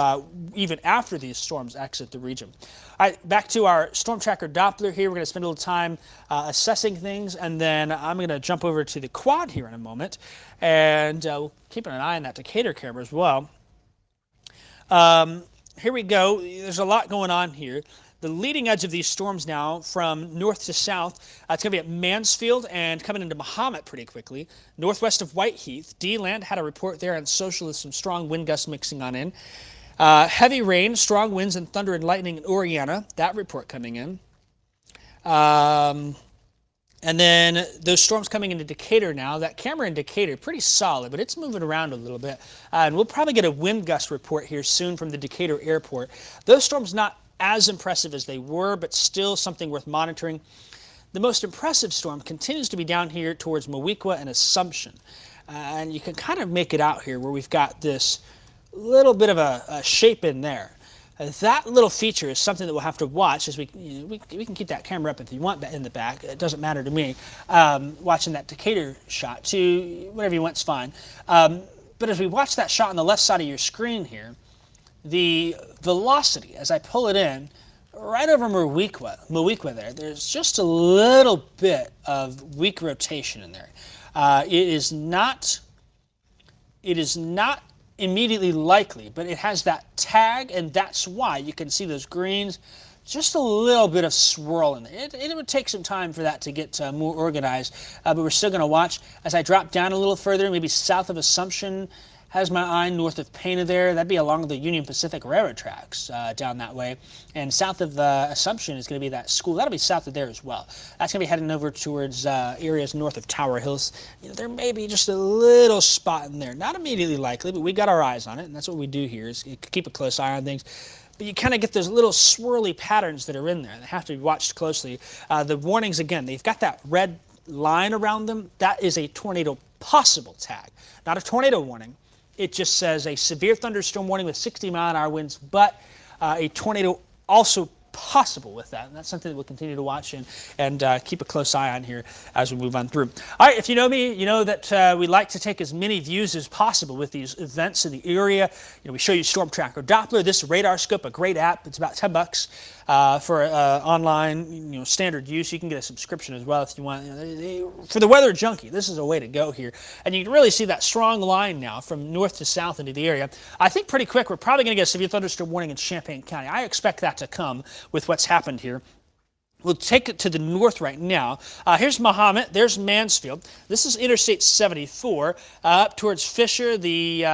even after these storms exit the region. All right, back to our storm tracker Doppler here. We're going to spend a little time assessing things, and then I'm going to jump over to the quad here in a moment, and we'll keep an eye on that Decatur camera as well. Here we go. There's a lot going on here. The leading edge of these storms now from north to south, it's going to be at Mansfield and coming into Mahomet pretty quickly. Northwest of Whiteheath, D-Land had a report there on social with some strong wind gusts mixing on in. Heavy rain, strong winds and thunder and lightning in Oriana, that report coming in. And then those storms coming into Decatur now. That camera in Decatur, pretty solid, but it's moving around a little bit. And we'll probably get a wind gust report here soon from the Decatur airport. Those storms not as impressive as they were, but still something worth monitoring. The most impressive storm continues to be down here towards Moweaqua and Assumption. And you can kind of make it out here where we've got this little bit of a shape in there. That little feature is something that we'll have to watch as we can keep that camera up if you want in the back. It doesn't matter to me. Watching that Decatur shot too, whatever you want's fine. But as we watch that shot on the left side of your screen here, the velocity as I pull it in right over Moweaqua there's just a little bit of weak rotation in there. It is not immediately likely, but it has that tag, and that's why you can see those greens, just a little bit of swirl in there. It would take some time for that to get more organized, but we're still going to watch. As I drop down a little further, maybe south of Assumption, has my eye north of Pana there. That'd be along the Union Pacific Railroad tracks down that way. And south of Assumption is going to be that school. That'll be south of there as well. That's going to be heading over towards areas north of Tower Hills. There may be just a little spot in there. Not immediately likely, but we got our eyes on it, and that's what we do here is keep a close eye on things. But you kind of get those little swirly patterns that are in there. They have to be watched closely. The warnings, again, they've got that red line around them. That is a tornado possible tag, not a tornado warning. It just says a severe thunderstorm warning with 60-mile-an-hour winds, but a tornado also possible with that. And that's something that we'll continue to watch and keep a close eye on here as we move on through. All right, if you know me, you know that we like to take as many views as possible with these events in the area. We show you Storm Tracker Doppler, this radar scope, a great app. It's about $10 for online, standard use. You can get a subscription as well if you want. For the weather junkie, this is a way to go here. And you can really see that strong line now from north to south into the area. I think pretty quick, we're probably going to get a severe thunderstorm warning in Champaign County. I expect that to come with what's happened here We'll take it to the north right now. Here's Mahomet. There's Mansfield. This is Interstate 74 up towards Fisher. The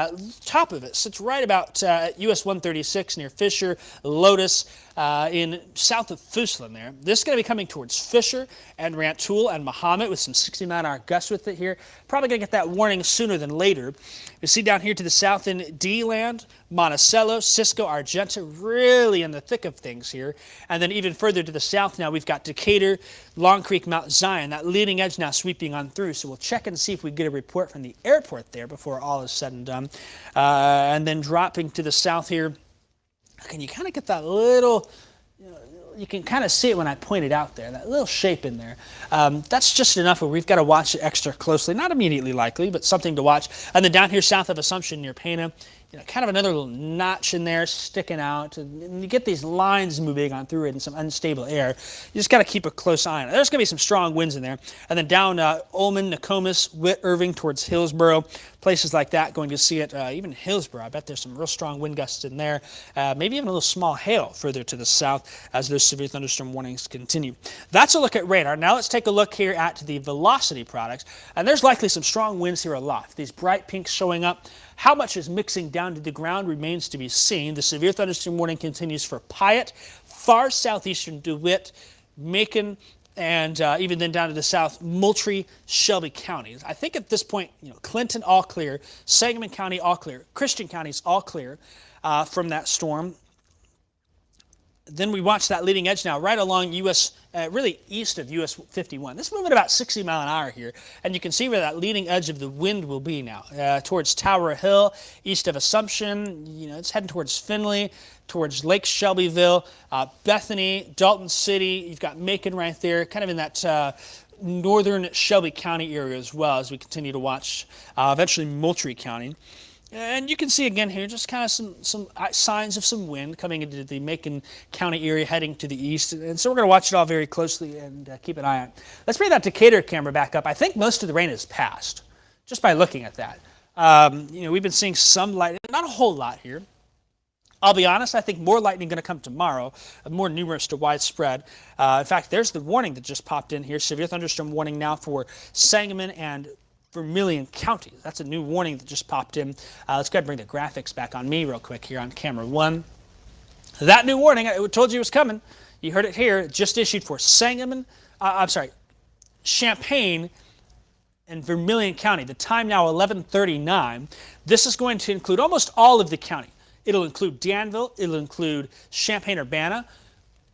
top of it sits right about US 136 near Fisher, Lotus, in south of Fuslan there. This is going to be coming towards Fisher and Rantoul and Mahomet with some 60-mile-an-hour gusts with it here. Probably going to get that warning sooner than later. You see down here to the south in D-Land, Monticello, Cisco, Argenta, really in the thick of things here. And then even further to the south now, we've got Decatur, Long Creek, Mount Zion, that leading edge now sweeping on through. So we'll check and see if we get a report from the airport there before all is said and done. And then dropping to the south here, can you kind of get that little, you can kind of see it when I point it out there, that little shape in there. That's just enough where we've got to watch it extra closely. Not immediately likely, but something to watch. And then down here south of Assumption near Pana, kind of another little notch in there sticking out. And you get these lines moving on through it in some unstable air. You just got to keep a close eye on it. There's going to be some strong winds in there. And then down Ullman, Nokomis, Witt, Irving towards Hillsboro, places like that, going to see it. Even Hillsboro, I bet there's some real strong wind gusts in there. Maybe even a little small hail further to the south as those severe thunderstorm warnings continue. That's a look at radar. Now let's take a look here at the velocity products. And there's likely some strong winds here aloft. These bright pinks showing up. How much is mixing down to the ground remains to be seen. The severe thunderstorm warning continues for Piatt, far southeastern DeWitt, Macon, and even then down to the south, Moultrie, Shelby counties. I think at this point, Clinton all clear, Sangamon County all clear, Christian counties all clear from that storm. Then we watch that leading edge now right along US, really east of US 51. This is moving about 60 mile an hour here, and you can see where that leading edge of the wind will be now. Towards Tower Hill, east of Assumption, it's heading towards Findlay, towards Lake Shelbyville, Bethany, Dalton City. You've got Macon right there, kind of in that northern Shelby County area as well as we continue to watch eventually Moultrie County. And you can see again here just kind of some signs of some wind coming into the Macon County area heading to the east. And so we're going to watch it all very closely and keep an eye on it. Let's bring that Decatur camera back up. I think most of the rain is past just by looking at that. We've been seeing some lightning, not a whole lot here. I'll be honest, I think more lightning going to come tomorrow, more numerous to widespread. In fact, there's the warning that just popped in here. Severe thunderstorm warning now for Sangamon and Vermillion counties. That's a new warning that just popped in. Let's go ahead and bring the graphics back on me real quick here on camera 1. That new warning, I told you it was coming. You heard it here, just issued for Champaign and Vermillion County. The time now 11:39. This is going to include almost all of the county. It'll include Danville, it'll include Champaign-Urbana,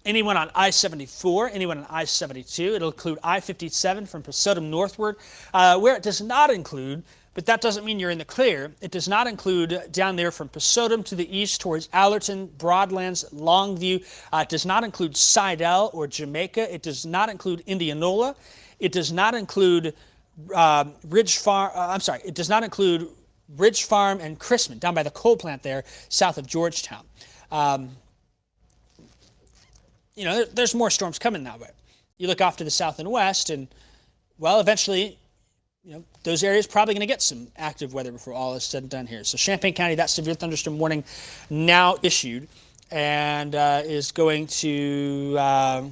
anyone on I-74, anyone on I-72. It'll include I-57 from Posodum northward. Where it does not include, but that doesn't mean you're in the clear, it does not include down there from Posodum to the east towards Allerton, Broadlands, Longview. It does not include Sidell or Jamaica. It does not include Indianola. It does not include it does not include Ridge Farm and Chrisman down by the coal plant there south of Georgetown. There's more storms coming that way. You look off to the south and west, and, well, eventually, those areas probably going to get some active weather before all is said and done here. So Champaign County, that severe thunderstorm warning now issued, and is going to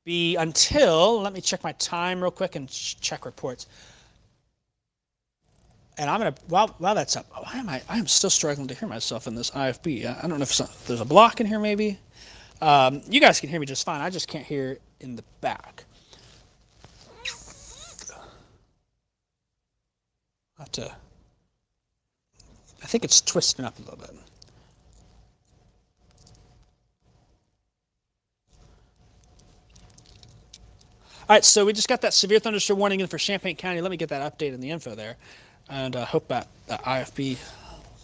be until, let me check my time real quick and check reports. And I'm going to, while that's up, I am still struggling to hear myself in this IFB. I don't know if there's a block in here maybe. You guys can hear me just fine. I just can't hear in the back. I think it's twisting up a little bit. All right, so we just got that severe thunderstorm warning in for Champaign County. Let me get that update in the info there. And I hope that IFB.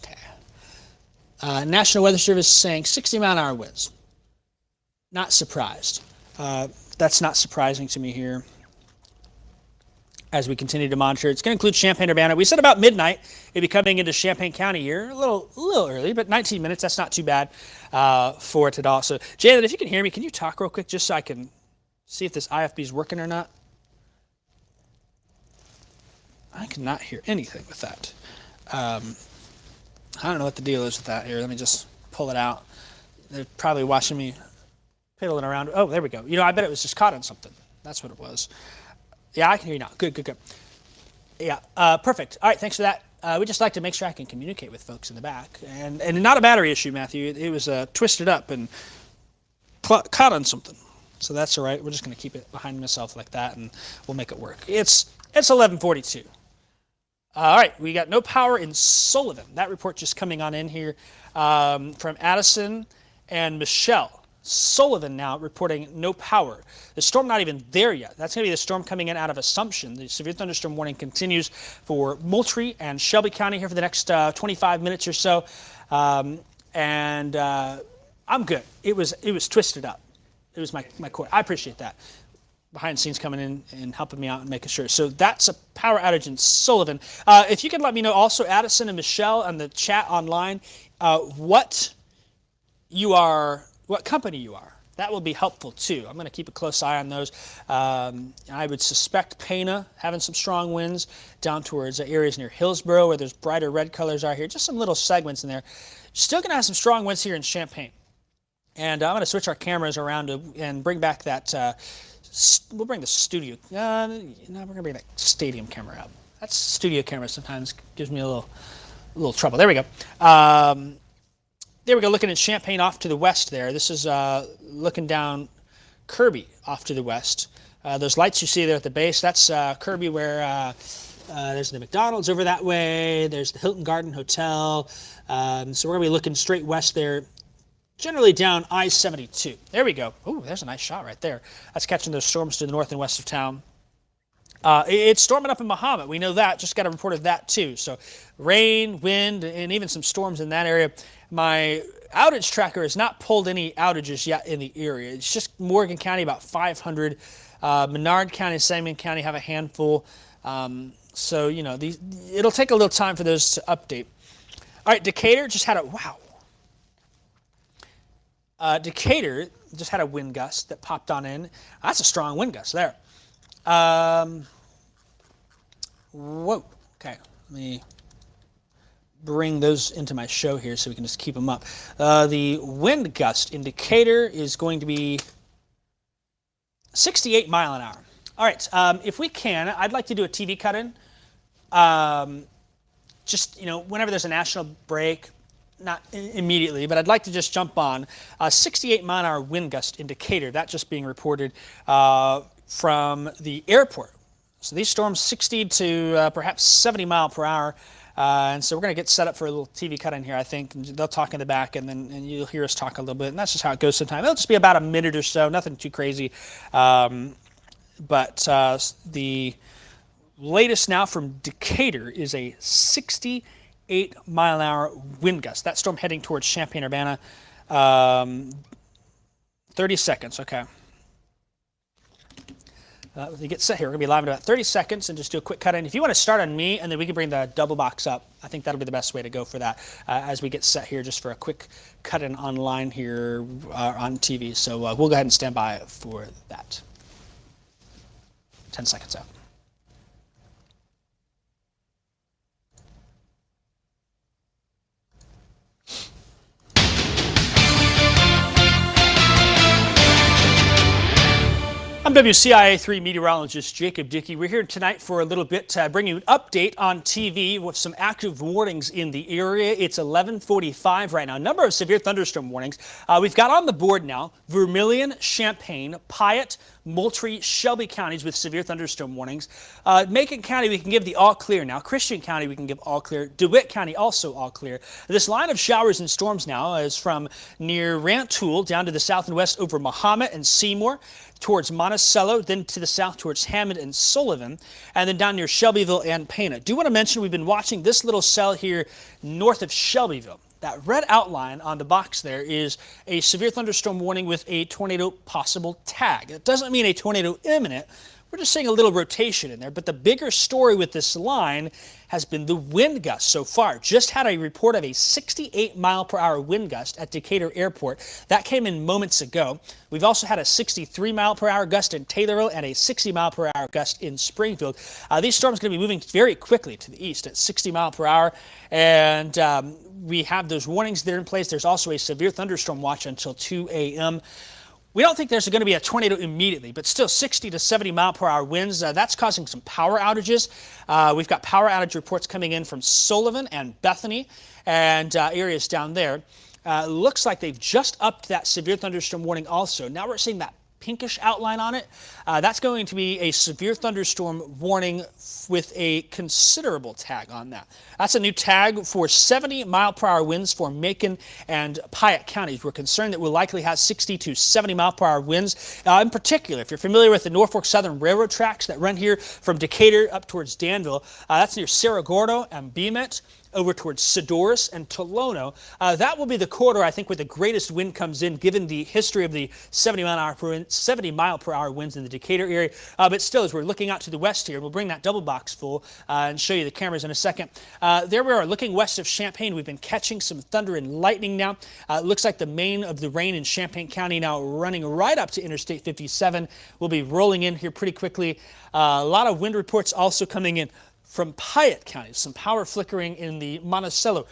Okay. National Weather Service saying 60-mile-an-hour winds. Not surprised. That's not surprising to me here as we continue to monitor. It's going to include Champaign-Urbana. We said about midnight it'd be coming into Champaign County here. A little early, but 19 minutes. That's not too bad for it at all. So, Jalen, if you can hear me, can you talk real quick just so I can see if this IFB is working or not? I cannot hear anything with that. I don't know what the deal is with that here. Let me just pull it out. They're probably watching me piddling around. Oh, there we go. I bet it was just caught on something. That's what it was. Yeah, I can hear you now. Good, good, good. Yeah, perfect. All right, thanks for that. We just like to make sure I can communicate with folks in the back. And not a battery issue, Matthew. It was twisted up and caught on something. So that's all right. We're just going to keep it behind myself like that, and we'll make it work. It's 11:42. All right, we got no power in Sullivan. That report just coming on in here from Addison and Michelle. Sullivan now reporting no power. The storm not even there yet. That's going to be the storm coming in out of Assumption. The severe thunderstorm warning continues for Moultrie and Shelby County here for the next 25 minutes or so. I'm good. It was twisted up. It was my cord. I appreciate that. Behind the scenes coming in and helping me out and making sure. So that's a power outage in Sullivan. If you could let me know also, Addison and Michelle on the chat online, what company you are. That will be helpful too. I'm going to keep a close eye on those. I would suspect Pana having some strong winds down towards areas near Hillsborough where there's brighter red colors out here. Just some little segments in there. Still going to have some strong winds here in Champaign. And I'm going to switch our cameras around and bring back that, we'll bring the studio, no, we're going to bring that stadium camera up. That studio camera sometimes gives me a little trouble. There we go. There we go, looking at Champaign off to the west there. This is looking down Kirby off to the west. Those lights you see there at the base, that's Kirby where there's the McDonald's over that way. There's the Hilton Garden Hotel. So we're going to be looking straight west there, generally down I-72. There we go. Oh, there's a nice shot right there. That's catching those storms to the north and west of town. It's storming up in Mahomet. We know that. Just got a report of that too. So rain, wind, and even some storms in that area. My outage tracker has not pulled any outages yet in the area. It's just Morgan County, about 500. Menard County, Sangamon County have a handful. So, it'll take a little time for those to update. All right, Decatur just had Decatur just had a wind gust that popped on in. That's a strong wind gust there. Whoa. Okay, let me bring those into my show here so we can just keep them up. The wind gust in Decatur is going to be 68 mile an hour. All right, if we can, I'd like to do a TV cut-in. Just, whenever there's a national break, not immediately, but I'd like to just jump on. 68 mile an hour wind gust in Decatur, that just being reported from the airport. So these storms 60 to perhaps 70 mile per hour. And so we're going to get set up for a little TV cut in here, I think. And they'll talk in the back, and then you'll hear us talk a little bit. And that's just how it goes sometimes. It'll just be about a minute or so, nothing too crazy. But the latest now from Decatur is a 68 mile an hour wind gust. That storm heading towards Champaign-Urbana. 30 seconds, okay. You get set here. We're going to be live in about 30 seconds and just do a quick cut in. If you want to start on me, and then we can bring the double box up, I think that'll be the best way to go for that as we get set here just for a quick cut in online here on TV. So we'll go ahead and stand by for that. 10 seconds out. I'm WCIA3 meteorologist Jacob Dickey. We're here tonight for a little bit to bring you an update on TV with some active warnings in the area. It's 11:45 right now. A number of severe thunderstorm warnings. We've got on the board now Vermillion, Champaign, Piatt, Moultrie, Shelby counties with severe thunderstorm warnings. Macon County, we can give the all clear now. Christian County, we can give all clear. DeWitt County, also all clear. This line of showers and storms now is from near Rantoul down to the south and west over Mahomet and Seymour, towards Monticello, then to the south towards Hammond and Sullivan, and then down near Shelbyville and Pana. Do want to mention we've been watching this little cell here north of Shelbyville. That red outline on the box there is a severe thunderstorm warning with a tornado possible tag. It doesn't mean a tornado imminent. We're just seeing a little rotation in there. But the bigger story with this line has been the wind gust so far. Just had a report of a 68 mile per hour wind gust at Decatur Airport. That came in moments ago. We've also had a 63 mile per hour gust in Taylorville and a 60 mile per hour gust in Springfield. These storms are going to be moving very quickly to the east at 60 mile per hour. And we have those warnings there in place. There's also a severe thunderstorm watch until 2 a.m. We don't think there's going to be a tornado immediately, but still 60 to 70 mile per hour winds. That's causing some power outages. We've got power outage reports coming in from Sullivan and Bethany and areas down there. Looks like they've just upped that severe thunderstorm warning also. Now we're seeing that pinkish outline on it. That's going to be a severe thunderstorm warning with a considerable tag on that. That's a new tag for 70 mile per hour winds for Macon and Piatt counties. We're concerned that we'll likely have 60 to 70 mile per hour winds. In particular, if you're familiar with the Norfolk Southern Railroad tracks that run here from Decatur up towards Danville, that's near Cerro Gordo and Beamet, over towards Sodorus and Tolono. That will be the corridor, I think, where the greatest wind comes in, given the history of the 70 mile per hour winds in the Decatur area. But still, as we're looking out to the west here, we'll bring that double box full and show you the cameras in a second. There we are, looking west of Champaign. We've been catching some thunder and lightning now. It looks like the main of the rain in Champaign County now running right up to Interstate 57. We'll be rolling in here pretty quickly. A lot of wind reports also coming in from Piatt County, some power flickering in the Monticello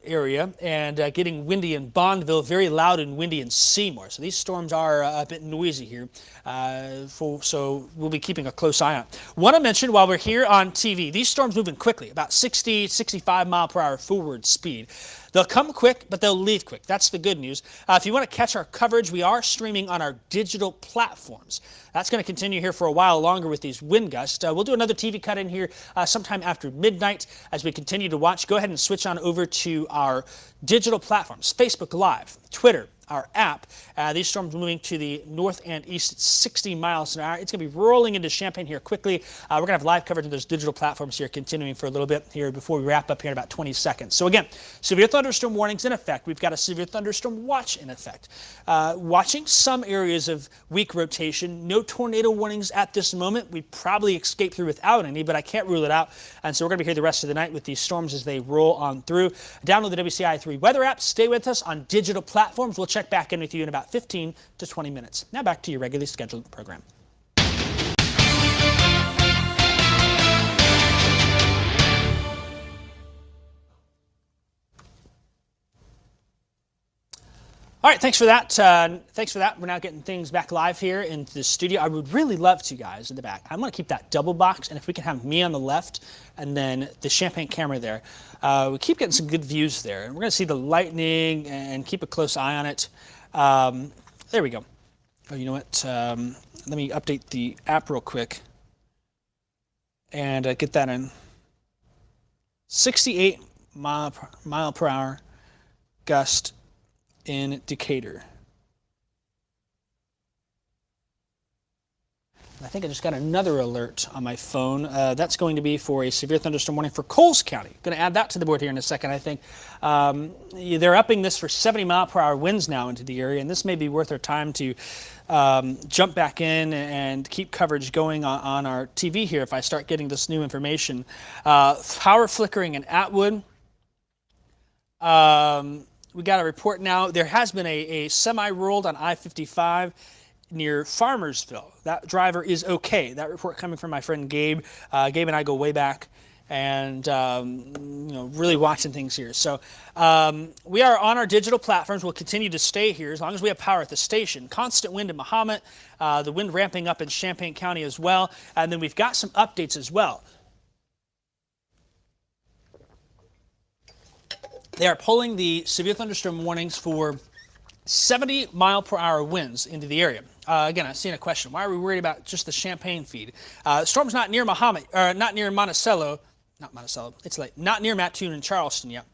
area and getting windy in Bondville, very loud and windy in Seymour. So these storms are a bit noisy here, so we'll be keeping a close eye on. Want to mention while we're here on TV, these storms moving quickly, about 60, 65 mile per hour forward speed. They'll come quick, but they'll leave quick. That's the good news. If you want to catch our coverage, we are streaming on our digital platforms. That's going to continue here for a while longer with these wind gusts. We'll do another TV cut in here sometime after midnight as we continue to watch. Go ahead and switch on over to our digital platforms, Facebook Live, Twitter, our app. These storms moving to the north and east at 60 miles an hour. It's going to be rolling into Champaign here quickly. We're going to have live coverage of those digital platforms here continuing for a little bit here before we wrap up here in about 20 seconds. So again, severe thunderstorm warnings in effect. We've got a severe thunderstorm watch in effect. Watching some areas of weak rotation. No tornado warnings at this moment. We probably escape through without any, but I can't rule it out. And so we're going to be here the rest of the night with these storms as they roll on through. Download the WCI 3 weather app. Stay with us on digital platforms. We'll check back in with you in about 15 to 20 minutes. Now back to your regularly scheduled program. All right, thanks for that. We're now getting things back live here into the studio. I would really love to, guys, in the back. I'm going to keep that double box, and if we can have me on the left and then the Champaign camera there, we keep getting some good views there. And we're going to see the lightning and keep a close eye on it. There we go. Oh, you know what? Let me update the app real quick and get that in. 68 mile per hour gust in Decatur. I think I just got another alert on my phone. That's going to be for a severe thunderstorm warning for Coles County. Going to add that to the board here in a second, I think. They're upping this for 70 mile per hour winds now into the area, and this may be worth our time to jump back in and keep coverage going on our TV here if I start getting this new information. Power flickering in Atwood. We got a report now. There has been a semi rolled on I-55 near Farmersville. That driver is okay. That report coming from my friend Gabe. Gabe and I go way back, and really watching things here. So we are on our digital platforms. We'll continue to stay here as long as we have power at the station. Constant wind in Mahomet. The wind ramping up in Champaign County as well. And then we've got some updates as well. They are pulling the severe thunderstorm warnings for 70 mile per hour winds into the area. Again, I've seen a question. Why are we worried about just the Champaign feed? The storm's not near not near Monticello. Not Monticello. It's late. Not near Mattoon and Charleston yet.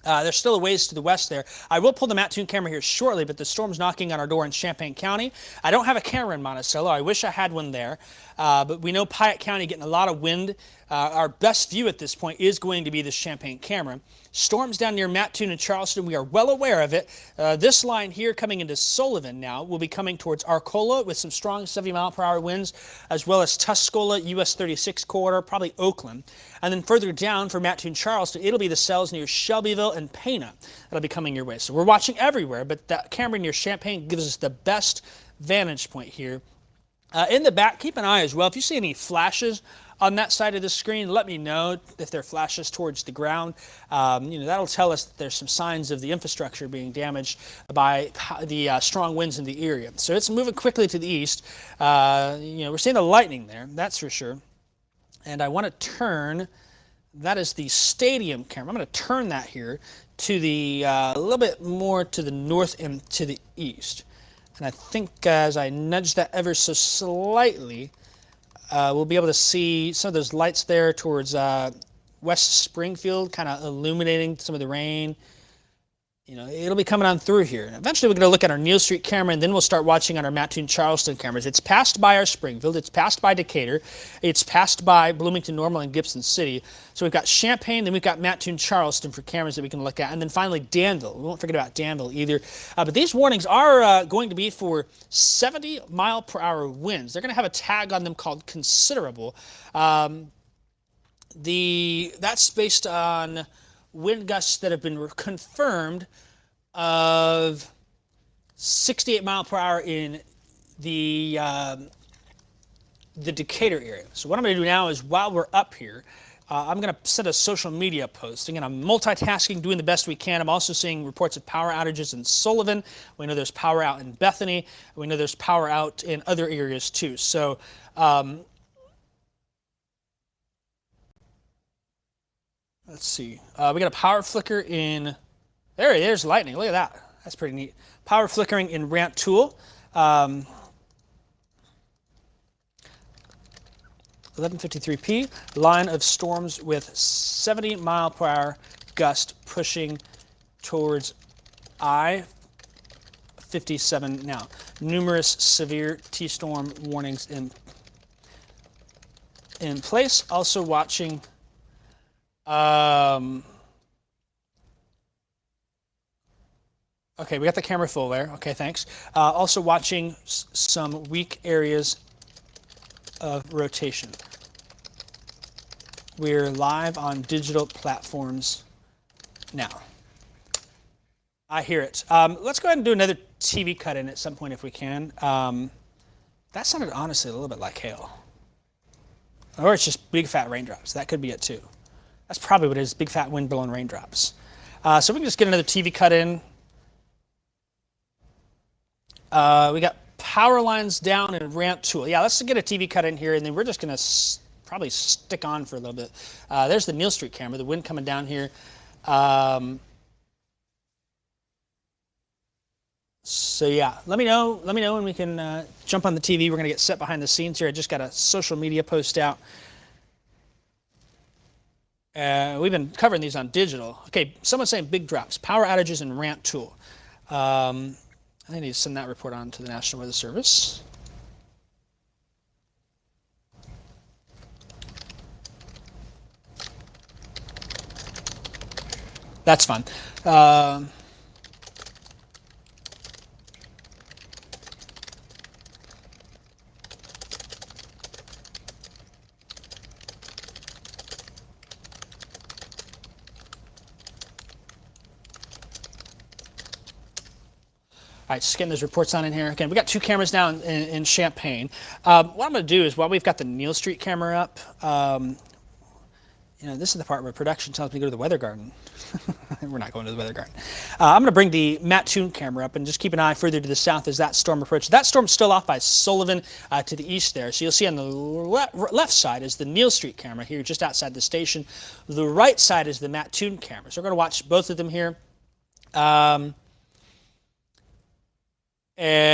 There's still a ways to the west there. I will pull the Mattoon camera here shortly, but the storm's knocking on our door in Champaign County. I don't have a camera in Monticello. I wish I had one there. But we know Piatt County getting a lot of wind. Our best view at this point is going to be the Champaign camera. Storms down near Mattoon and Charleston, we are well aware of it. This line here coming into Sullivan now will be coming towards Arcola with some strong 70 mile per hour winds, as well as Tuscola, US 36 corridor, probably Oakland. And then further down for Mattoon, Charleston, it'll be the cells near Shelbyville and Pana that'll be coming your way. So we're watching everywhere, but that camera near Champaign gives us the best vantage point here In the back, keep an eye as well. If you see any flashes on that side of the screen, let me know if they're flashes towards the ground. That'll tell us that there's some signs of the infrastructure being damaged by the strong winds in the area. So it's moving quickly to the east. We're seeing the lightning there, that's for sure. And I want to turn, that is the stadium camera. I'm going to turn that here to the a little bit more to the north and to the east. And I think as I nudge that ever so slightly, we'll be able to see some of those lights there towards West Springfield, kind of illuminating some of the rain. It'll be coming on through here. Eventually we're going to look at our Neal Street camera, and then we'll start watching on our Mattoon Charleston cameras. It's passed by our Springfield, it's passed by Decatur, it's passed by Bloomington Normal and Gibson City. So we've got Champaign, then we've got Mattoon Charleston for cameras that we can look at, and then finally Danville. We won't forget about Danville either. But these warnings are going to be for 70-mile-per-hour winds. They're going to have a tag on them called considerable. That's based on wind gusts that have been confirmed of 68 mile per hour in the Decatur area. So what I'm going to do now is, while we're up here, I'm going to send a social media post. Again, I'm multitasking, doing the best we can. I'm also seeing reports of power outages in Sullivan. We know there's power out in Bethany. We know there's power out in other areas too. So let's see. We got a power flicker in, there's lightning. Look at that. That's pretty neat. Power flickering in Rantoul. 11:53 p. Line of storms with 70 mile per hour gust pushing towards I-57 now. Numerous severe T-storm warnings in place. Also watching okay, we got the camera full there. Okay, thanks. Also watching some weak areas of rotation. We're live on digital platforms now. I hear it. Let's go ahead and do another TV cut-in at some point if we can. That sounded honestly a little bit like hail. Or it's just big fat raindrops. That could be it too. That's probably what it is, big fat wind-blown raindrops. So we can just get another TV cut in. We got power lines down in Rantoul. Yeah, let's get a TV cut in here, and then we're just going to probably stick on for a little bit. There's the Neal Street camera, the wind coming down here. So yeah, let me know when we can jump on the TV. We're going to get set behind the scenes here. I just got a social media post out. We've been covering these on digital. Okay, someone's saying big drops, power outages in Rantoul. I need to send that report on to the National Weather Service. That's fun. All right, just getting those reports on in here. Again, we got two cameras now in Champaign. What I'm going to do is, while we've got the Neal Street camera up, this is the part where production tells me to go to the weather garden. We're not going to the weather garden. I'm going to bring the Mattoon camera up and just keep an eye further to the south as that storm approaches. That storm's still off by Sullivan to the east there. So you'll see on the left side is the Neal Street camera here just outside the station. The right side is the Mattoon camera. So we're going to watch both of them here. Yeah,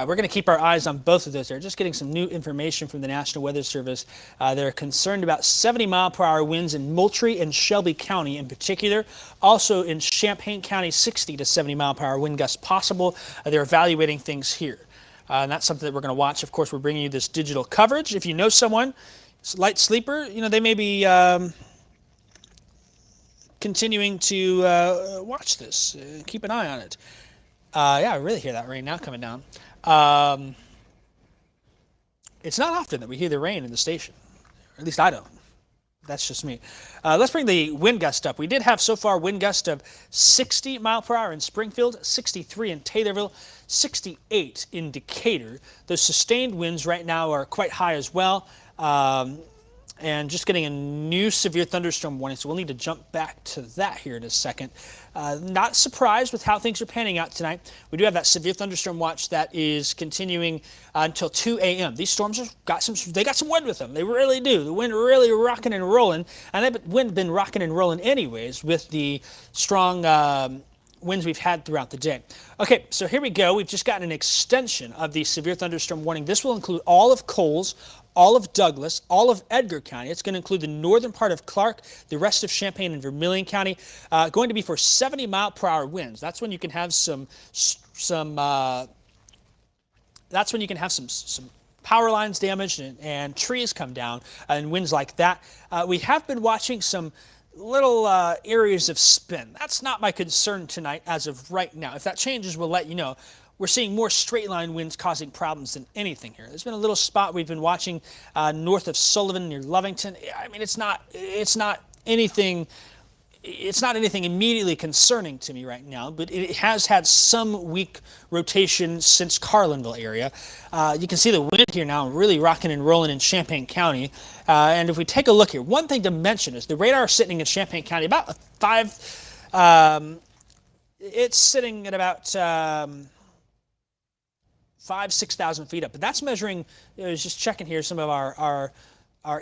we're going to keep our eyes on both of those there. Just getting some new information from the National Weather Service. They're concerned about 70 mile per hour winds in Moultrie and Shelby County in particular. Also in Champaign County, 60 to 70 mile per hour wind gusts possible. They're evaluating things here. And that's something that we're going to watch. Of course, we're bringing you this digital coverage. If you know someone, light sleeper, they may be continuing to watch this. Keep an eye on it. Yeah, I really hear that rain now coming down. It's not often that we hear the rain in the station. Or at least I don't. That's just me. Let's bring the wind gust up. We did have so far wind gust of 60 mile per hour in Springfield, 63 in Taylorville, 68 in Decatur. Those sustained winds right now are quite high as well. And just getting a new severe thunderstorm warning, so we'll need to jump back to that here in a second. Not surprised with how things are panning out tonight. We do have that severe thunderstorm watch that is continuing until 2 a.m. These storms have got some wind with them. They really do. The wind really rocking and rolling, and the wind been rocking and rolling anyways with the strong winds we've had throughout the day. Okay, so here we go. We've just gotten an extension of the severe thunderstorm warning. This will include all of Coles, all of Douglas, all of Edgar County. It's going to include the northern part of Clark, the rest of Champaign and Vermillion County. Going to be for 70 mile per hour winds. That's when you can have some power lines damaged and trees come down and winds like that. We have been watching some little areas of spin. That's not my concern tonight as of right now. If that changes, we'll let you know. We're seeing more straight line winds causing problems than anything here. There's been a little spot we've been watching north of Sullivan near Lovington. I mean, it's not anything immediately concerning to me right now, but it has had some weak rotation since Carlinville area. You can see the wind here now really rocking and rolling in Champaign County. And if we take a look here, one thing to mention is the radar sitting in Champaign County about it's sitting at about 6,000 feet up, but that's measuring. I was just checking here some of our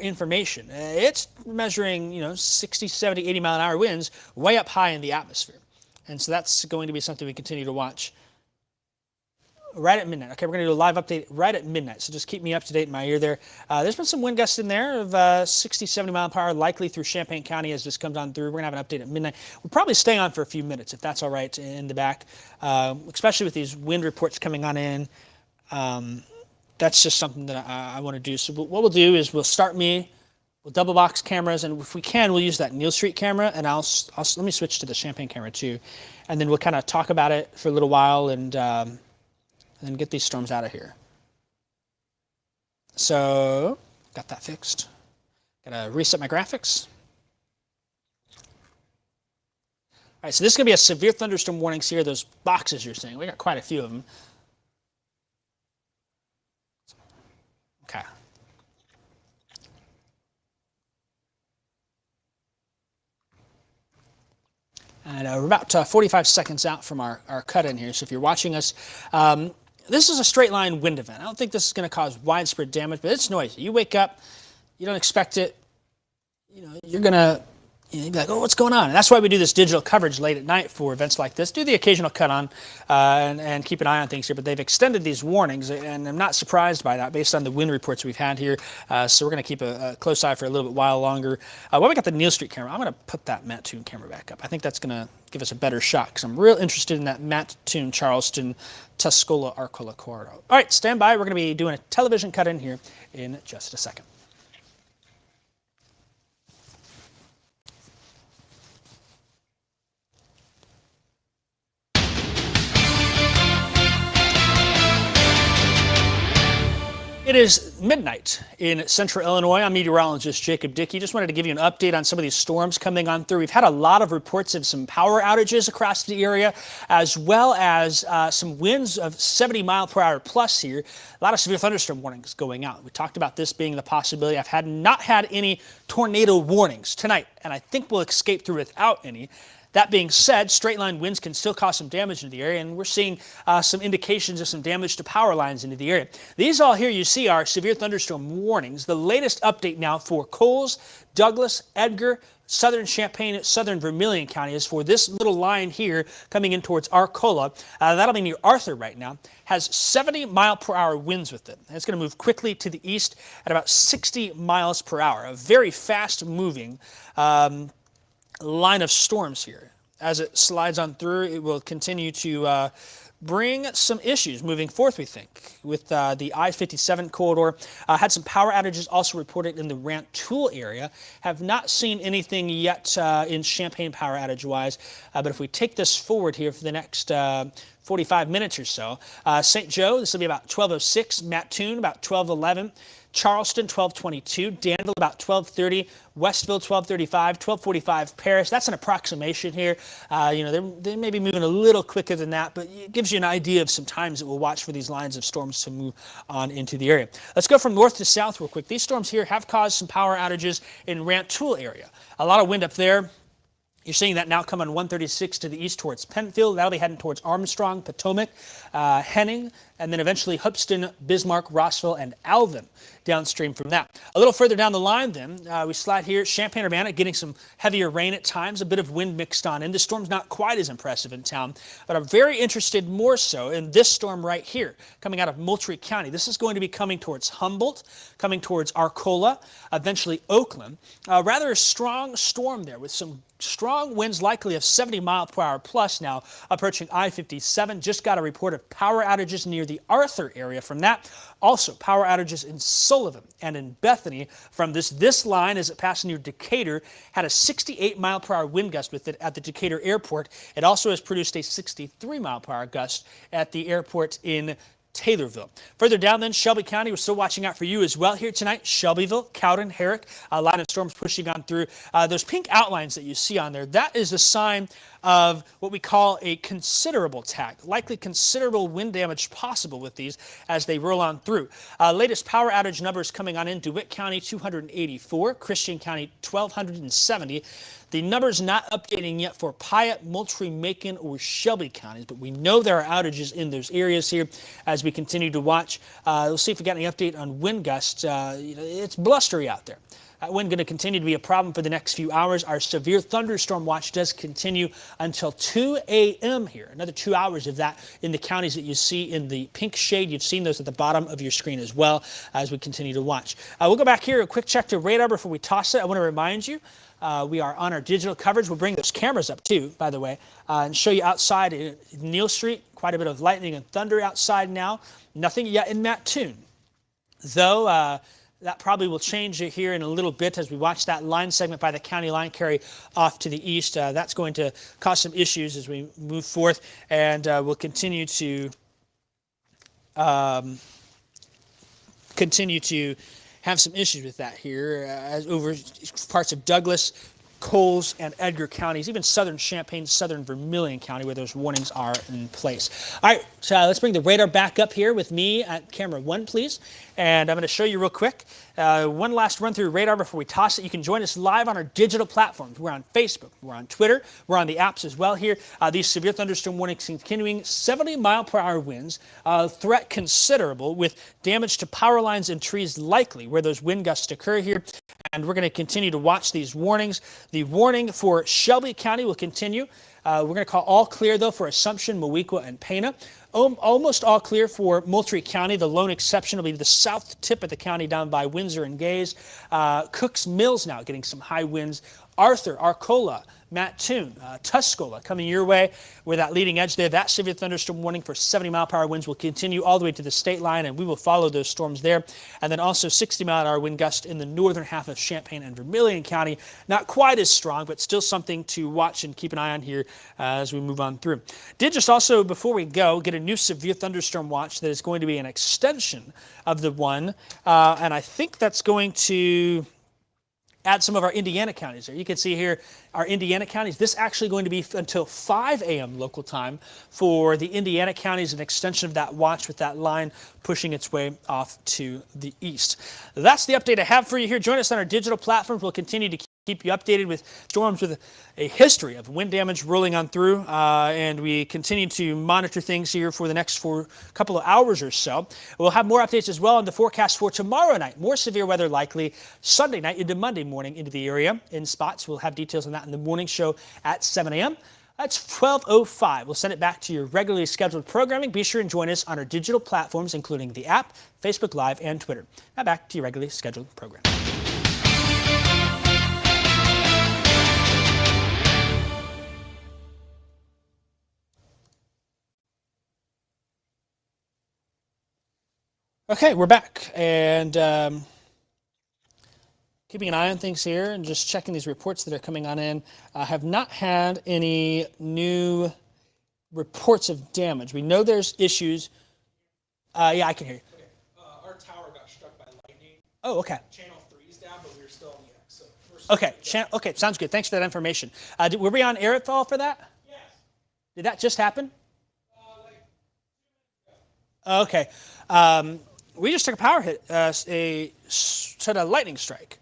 information. It's measuring 60, 70, 80 mile an hour winds way up high in the atmosphere, and so that's going to be something we continue to watch right at midnight. Okay, we're going to do a live update right at midnight, so just keep me up to date in my ear there. There's been some wind gusts in there of 60, 70 mile per hour, likely through Champaign County as this comes on through. We're going to have an update at midnight. We'll probably stay on for a few minutes if that's all right in the back, especially with these wind reports coming on in. That's just something that I want to do. So what we'll do is we'll double box cameras, and if we can, we'll use that Neal Street camera, and let me switch to the Champaign camera too, and then we'll kind of talk about it for a little while and then get these storms out of here. So got that fixed. Gotta reset my graphics. All right, so this is gonna be a severe thunderstorm warnings here. Those boxes you're seeing, we got quite a few of them. Okay. And we're about 45 seconds out from our cut-in here. So if you're watching us, this is a straight line wind event. I don't think this is going to cause widespread damage, but it's noisy. You wake up, you don't expect it. You're going to be like, oh, what's going on? And that's why we do this digital coverage late at night for events like this. Do the occasional cut on and keep an eye on things here. But they've extended these warnings, and I'm not surprised by that based on the wind reports we've had here. So we're going to keep a close eye for a little bit while longer. While we got the Neal Street camera, I'm going to put that Matt Toon camera back up. I think that's going to give us a better shot because I'm real interested in that Matt Toon, Charleston, Tuscola, Arcola corridor. All right, stand by. We're going to be doing a television cut in here in just a second. It is midnight in central Illinois. I'm meteorologist Jacob Dickey. Just wanted to give you an update on some of these storms coming on through. We've had a lot of reports of some power outages across the area, as well as some winds of 70 mile per hour plus here. A lot of severe thunderstorm warnings going out. We talked about this being the possibility. I've not had any tornado warnings tonight, and I think we'll escape through without any. That being said, straight line winds can still cause some damage into the area, and we're seeing some indications of some damage to power lines into the area. These all here you see are severe thunderstorm warnings. The latest update now for Coles, Douglas, Edgar, southern Champaign, southern Vermillion County is for this little line here coming in towards Arcola. That'll be near Arthur right now. Has 70 mile per hour winds with it. It's going to move quickly to the east at about 60 miles per hour. A very fast moving line of storms here. As it slides on through, it will continue to bring some issues moving forth, we think, with the I-57 corridor. Had some power outages also reported in the Rantoul area. Have not seen anything yet in Champaign power outage-wise, but if we take this forward here for the next 45 minutes or so, St. Joe, this will be about 12:06, Mattoon about 12:11, Charleston 1222, Danville about 1230, Westville 1235, 1245 Paris. That's an approximation here. They may be moving a little quicker than that, but it gives you an idea of some times that we'll watch for these lines of storms to move on into the area. Let's go from north to south real quick. These storms here have caused some power outages in Rantoul area. A lot of wind up there. You're seeing that now come on 136 to the east towards Penfield. That'll be heading towards Armstrong, Potomac, Henning, and then eventually Hoopeston, Bismarck, Rossville, and Alvin downstream from that. A little further down the line then, we slide here, Champaign-Urbana getting some heavier rain at times, a bit of wind mixed on in. The storm's not quite as impressive in town, but I'm very interested more so in this storm right here, coming out of Moultrie County. This is going to be coming towards Humboldt, coming towards Arcola, eventually Oakland. Rather a strong storm there with some strong winds likely of 70 mile per hour plus now approaching I-57. Just got a report of power outages near the Arthur area from that. Also power outages in Sullivan and in Bethany from this line as it passed near Decatur had a 68 mile per hour wind gust with it at the Decatur airport. It also has produced a 63 mile per hour gust at the airport in Taylorville. Further down then, Shelby County, we're still watching out for you as well here tonight. Shelbyville, Cowden, Herrick, a line of storms pushing on through. Those pink outlines that you see on there, that is a sign of what we call a considerable attack. Likely considerable wind damage possible with these as they roll on through. Latest power outage numbers coming on in DeWitt County 284, Christian County 1270. The numbers not updating yet for Piatt, Moultrie, Macon, or Shelby counties, but we know there are outages in those areas here as we continue to watch. We'll see if we got any update on wind gusts. It's blustery out there. Wind going to continue to be a problem for the next few hours. Our severe thunderstorm watch does continue until 2 a.m. here. Another 2 hours of that in the counties that you see in the pink shade. You've seen those at the bottom of your screen as well as we continue to watch. We'll go back here, a quick check to radar before we toss it. I want to remind you, we are on our digital coverage. We'll bring those cameras up too, by the way, and show you outside in Neal Street. Quite a bit of lightning and thunder outside now. Nothing yet in Mattoon, though. That probably will change here in a little bit as we watch that line segment by the county line carry off to the east. That's going to cause some issues as we move forth, and we'll continue to have some issues with that here as over parts of Douglas, Coles, and Edgar counties, even southern Champaign, southern Vermillion County, where those warnings are in place. All right, so let's bring the radar back up here with me at camera 1, please. And I'm going to show you real quick. One last run through radar before we toss it. You can join us live on our digital platforms. We're on Facebook. We're on Twitter. We're on the apps as well here. These severe thunderstorm warnings continuing. 70 mile per hour winds. Threat considerable with damage to power lines and trees likely where those wind gusts occur here. And we're going to continue to watch these warnings. The warning for Shelby County will continue. We're going to call all clear, though, for Assumption, Moweaqua, and Pana. Almost all clear for Moultrie County. The lone exception will be the south tip of the county down by Windsor and Gaze. Cooks Mills now getting some high winds. Arthur, Arcola, Mattoon, Tuscola coming your way with that leading edge there. That severe thunderstorm warning for 70 mile per hour winds will continue all the way to the state line, and we will follow those storms there. And then also 60 mile per hour wind gust in the northern half of Champaign and Vermillion County. Not quite as strong, but still something to watch and keep an eye on here as we move on through. Did just also, before we go, get a new severe thunderstorm watch that is going to be an extension of the one, and I think that's going to add some of our Indiana counties there. You can see here our Indiana counties. This actually going to be until 5 a.m. local time for the Indiana counties, an extension of that watch with that line pushing its way off to the east. That's the update I have for you here. Join us on our digital platforms. We'll continue to keep you updated with storms with a history of wind damage rolling on through, and we continue to monitor things here for the next couple of hours or so. We'll have more updates as well on the forecast for tomorrow night. More severe weather likely Sunday night into Monday morning into the area in spots. We'll have details on that in the morning show at 7 a.m. That's 12:05. We'll send it back to your regularly scheduled programming. Be sure and join us on our digital platforms, including the app, Facebook Live, and Twitter. Now back to your regularly scheduled program. Okay, we're back, and keeping an eye on things here and just checking these reports that are coming on in. Have not had any new reports of damage. We know there's issues. Yeah, I can hear you. Okay. Our tower got struck by lightning Oh, okay. Channel 3's down, but we're still on the X. So Okay, okay, sounds good. Thanks for that information. Were we on air at all for that? yes. Did that just happen? Like, Okay. We just took a power hit, a lightning strike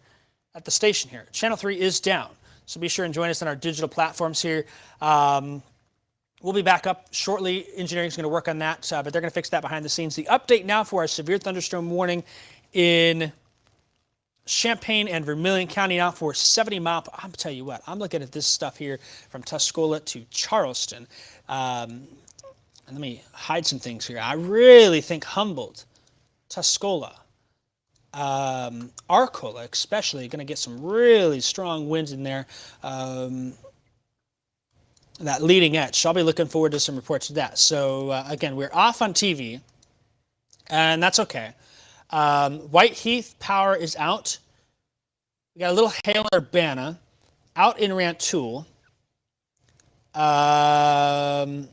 at the station here. Channel 3 is down, so be sure and join us on our digital platforms here. We'll be back up shortly. Engineering is going to work on that, but they're going to fix that behind the scenes. The update now for our severe thunderstorm warning in Champaign and Vermillion County now for 70 mile. I'm tell you what, I'm looking at this stuff here from Tuscola to Charleston. And let me hide some things here. I really think Humboldt, Tuscola, Arcola especially, going to get some really strong winds in there. That leading edge. So I'll be looking forward to some reports of that. So again, we're off on TV, and that's okay. Whiteheath power is out. We got a little hail in Urbana, out in Rantoul. Out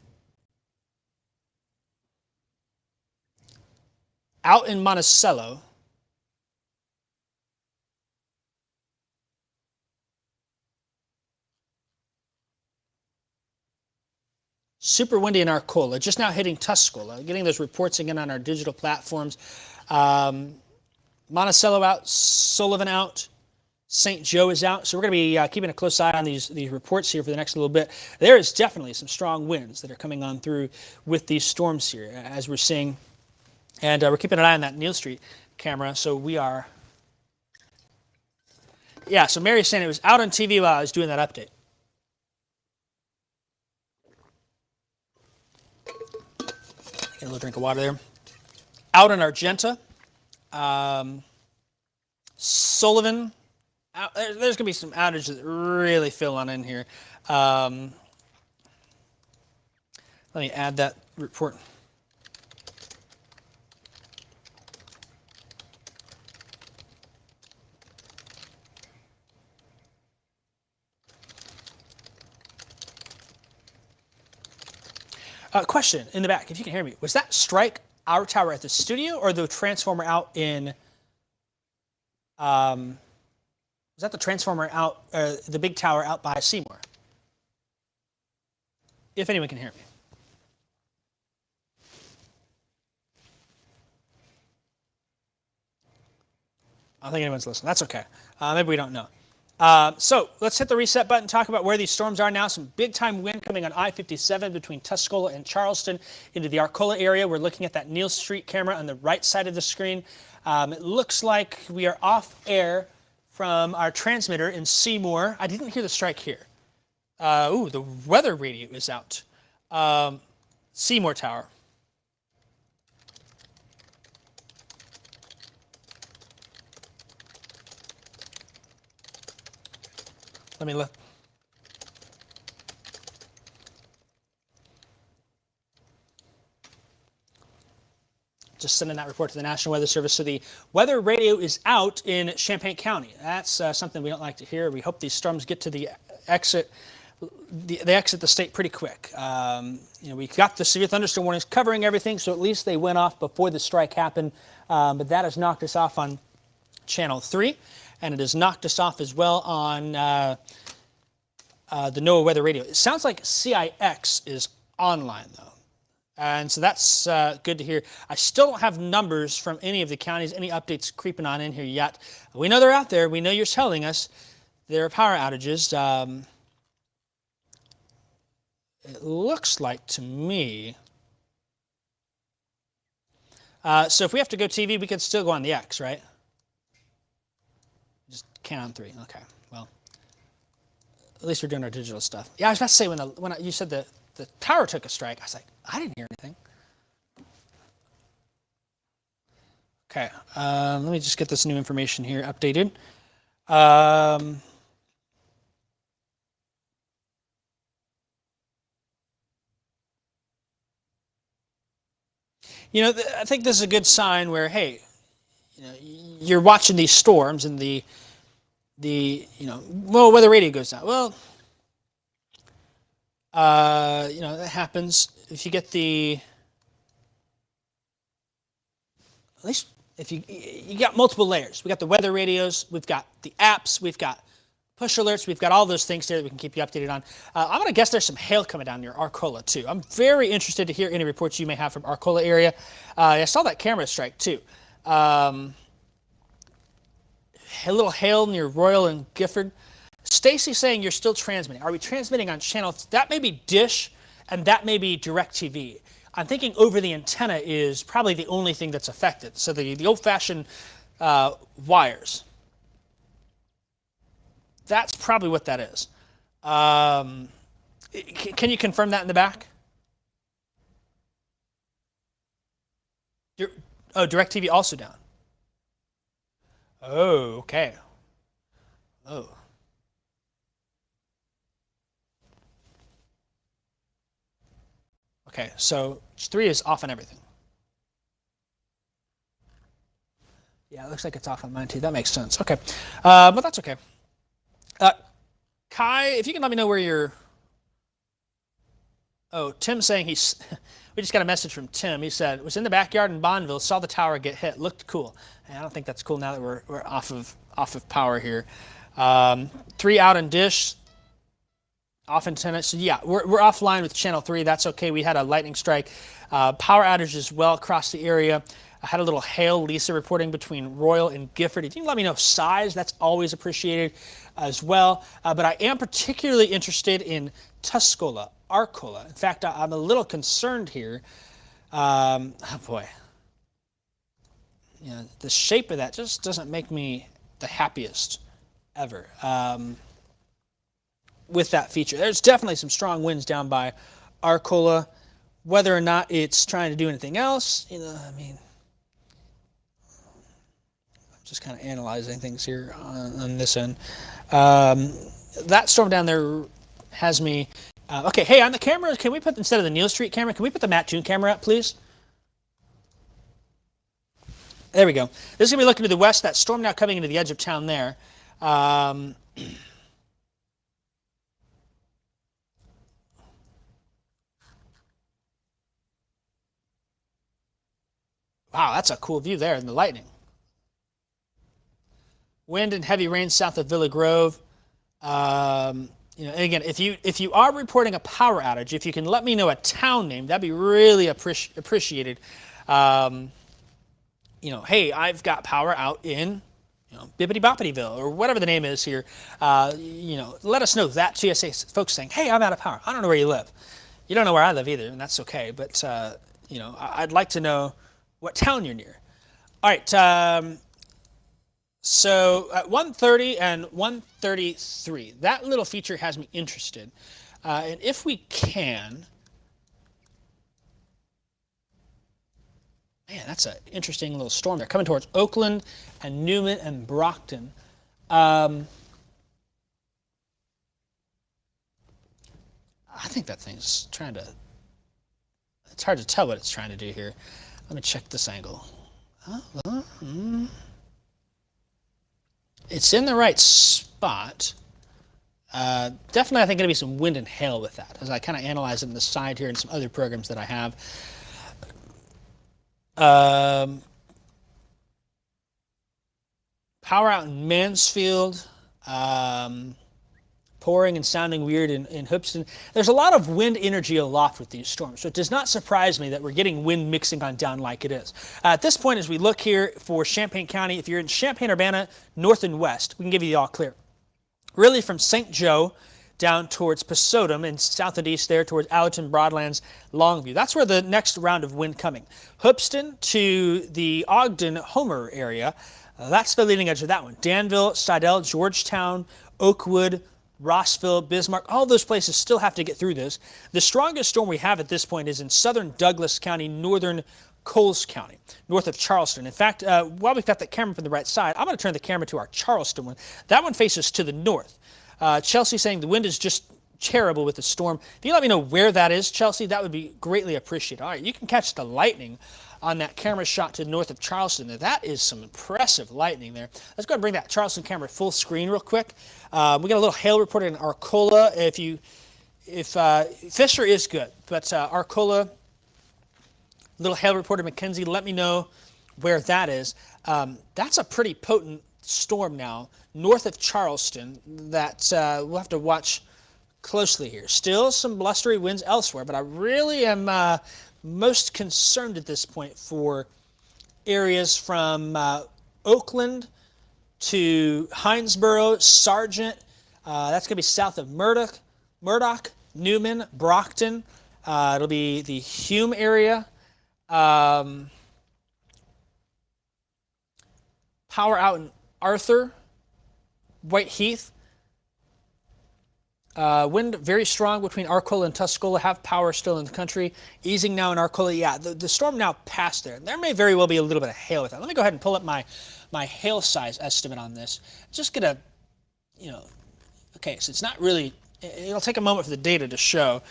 in Monticello. Super windy in Arcola, just now hitting Tuscola. Getting those reports again on our digital platforms. Monticello out, Sullivan out, St. Joe is out. So we're going to be keeping a close eye on these reports here for the next little bit. There is definitely some strong winds that are coming on through with these storms here, as we're seeing. And we're keeping an eye on that Neal Street camera. So we are... Yeah, so Mary's saying it was out on TV while I was doing that update. Get a little drink of water there. Out in Argenta. Sullivan. There's going to be some outages that really fill on in here. Let me add that report. Question in the back, if you can hear me. Was that strike our tower at the studio or the transformer out in... was that the transformer out, the big tower out by Seymour? If anyone can hear me. I don't think anyone's listening. That's okay. Maybe we don't know. So let's hit the reset button, talk about where these storms are now. Some big-time wind coming on I-57 between Tuscola and Charleston into the Arcola area. We're looking at that Neal Street camera on the right side of the screen. It looks like we are off air from our transmitter in Seymour. I didn't hear the strike here. The weather radio is out. Seymour Tower. Let me look. Just sending that report to the National Weather Service. So the weather radio is out in Champaign County. That's something we don't like to hear. We hope these storms get to the exit. They exit the state pretty quick. We got the severe thunderstorm warnings covering everything, so at least they went off before the strike happened. But that has knocked us off on Channel 3, and it has knocked us off as well on the NOAA Weather Radio. It sounds like CIX is online, though. And so that's good to hear. I still don't have numbers from any of the counties, any updates creeping on in here yet. We know they're out there. We know you're telling us there are power outages. It looks like to me. So if we have to go TV, we could still go on the X, right? Just can't on 3. Okay, well, at least we're doing our digital stuff. Yeah, I was about to say when you said the tower took a strike, I was like, I didn't hear anything. Okay, let me just get this new information here updated. I think this is a good sign where, hey, you're watching these storms and the weather radio goes down. Well, that happens if you get at least you got multiple layers. We got the weather radios, we've got the apps, we've got push alerts, we've got all those things there that we can keep you updated on. I'm going to guess there's some hail coming down near Arcola too. I'm very interested to hear any reports you may have from Arcola area. I saw that camera strike too. A little hail near Royal and Gifford. Stacy saying you're still transmitting. Are we transmitting on channel? That may be Dish, and that may be DirecTV. I'm thinking over the antenna is probably the only thing that's affected. So the old-fashioned wires. That's probably what that is. Can you confirm that in the back? Oh, DirecTV also down. Oh, okay. Oh. Okay, so 3 is off on everything. Yeah, it looks like it's off on mine too. That makes sense. Okay, but that's okay. Kai, if you can let me know where you're... Oh, Tim's saying he's... We just got a message from Tim. He said, was in the backyard in Bonneville, saw the tower get hit. Looked cool. And I don't think that's cool now that we're off of power here. 3 out in Dish. Off antenna. So yeah, we're offline with channel 3. That's okay. We had a lightning strike. Power outage as well across the area. I had a little hail. Lisa reporting between Royal and Gifford. If you can let me know size, that's always appreciated as well. But I am particularly interested in Tuscola, Arcola. In fact, I'm a little concerned here. Oh boy. You know, the shape of that just doesn't make me the happiest ever. With that feature. There's definitely some strong winds down by Arcola. Whether or not it's trying to do anything else, you know, I mean, I'm just kind of analyzing things here on this end. That storm down there has me... okay, hey, on the camera, can we put, instead of the Neal Street camera, can we put the Matt Toon camera up, please? There we go. This is going to be looking to the west. That storm now coming into the edge of town there. Wow, that's a cool view there in the lightning. Wind and heavy rain south of Villa Grove. You know, and again, if you are reporting a power outage, if you can let me know a town name, that'd be really appreciated. You know, hey, I've got power out in, you know, Bippity Boppityville or whatever the name is here. You know, let us know that TSA folks saying, hey, I'm out of power. I don't know where you live. You don't know where I live either, and that's okay. But you know, I'd like to know what town you're near. All right, so at 1:30 and 1:33, that little feature has me interested. And if we can, man, that's an interesting little storm there, coming towards Oakland and Newman and Brockton. I think that thing's trying to, it's hard to tell what it's trying to do here. Let me check this angle. It's in the right spot. Definitely, I think going to be some wind and hail with that, as I kind of analyze it on the side here and some other programs that I have. Power out in Mansfield. Pouring and sounding weird in Hoopeston. There's a lot of wind energy aloft with these storms, so it does not surprise me that we're getting wind mixing on down like it is. At this point, as we look here for Champaign County, if you're in Champaign-Urbana, north and west, we can give you the all clear. Really from St. Joe down towards Pasodum and south and east there towards Allerton, Broadlands, Longview. That's where the next round of wind coming. Hoopeston to the Ogden, Homer area, that's the leading edge of that one. Danville, Slidell, Georgetown, Oakwood, Rossville, Bismarck, all those places still have to get through this. The strongest storm we have at this point is in southern Douglas County, northern Coles County, north of Charleston. In fact, while we've got that camera from the right side, I'm going to turn the camera to our Charleston one. That one faces to the north. Chelsea saying the wind is just terrible with the storm. If you let me know where that is, Chelsea, that would be greatly appreciated. All right, you can catch the lightning on that camera shot to the north of Charleston. Now, that is some impressive lightning there. Let's go ahead and bring that Charleston camera full screen real quick. We got a little hail reported in Arcola. If Fisher is good, but Arcola, little hail reported. Mackenzie, let me know where that is, that's a pretty potent storm now north of Charleston that we'll have to watch closely here. Still some blustery winds elsewhere, but I really am most concerned at this point for areas from Oakland to Hinesboro, Sargent. That's going to be south of Murdoch, Newman, Brockton. It'll be the Hume area. Power out in Arthur, White Heath. Wind very strong between Arcola and Tuscola. Have power still in the country. Easing now in Arcola. Yeah, the storm now passed there. There may very well be a little bit of hail with that. Let me go ahead and pull up my hail size estimate on this. Just get a, okay, so it's not really, it'll take a moment for the data to show.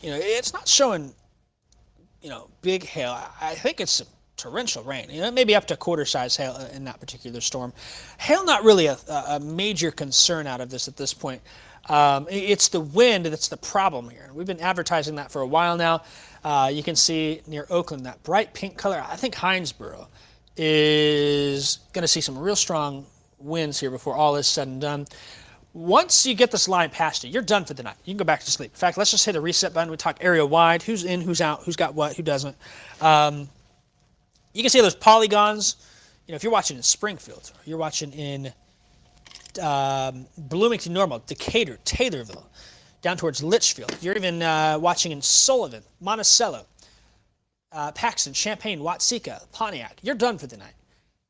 It's not showing, big hail. I think it's torrential rain. Maybe up to quarter-size hail in that particular storm. Hail not really a major concern out of this at this point. It's the wind that's the problem here. We've been advertising that for a while now. You can see near Oakland, that bright pink color. I think Hinesboro is going to see some real strong winds here before all is said and done. Once you get this line past you, you're done for the night. You can go back to sleep. In fact, let's just hit a reset button. We talk area-wide, who's in, who's out, who's got what, who doesn't. You can see those polygons. If you're watching in Springfield, or you're watching in Bloomington Normal, Decatur, Taylorville, down towards Litchfield. You're even watching in Sullivan, Monticello, Paxton, Champaign, Watseka, Pontiac. You're done for the night.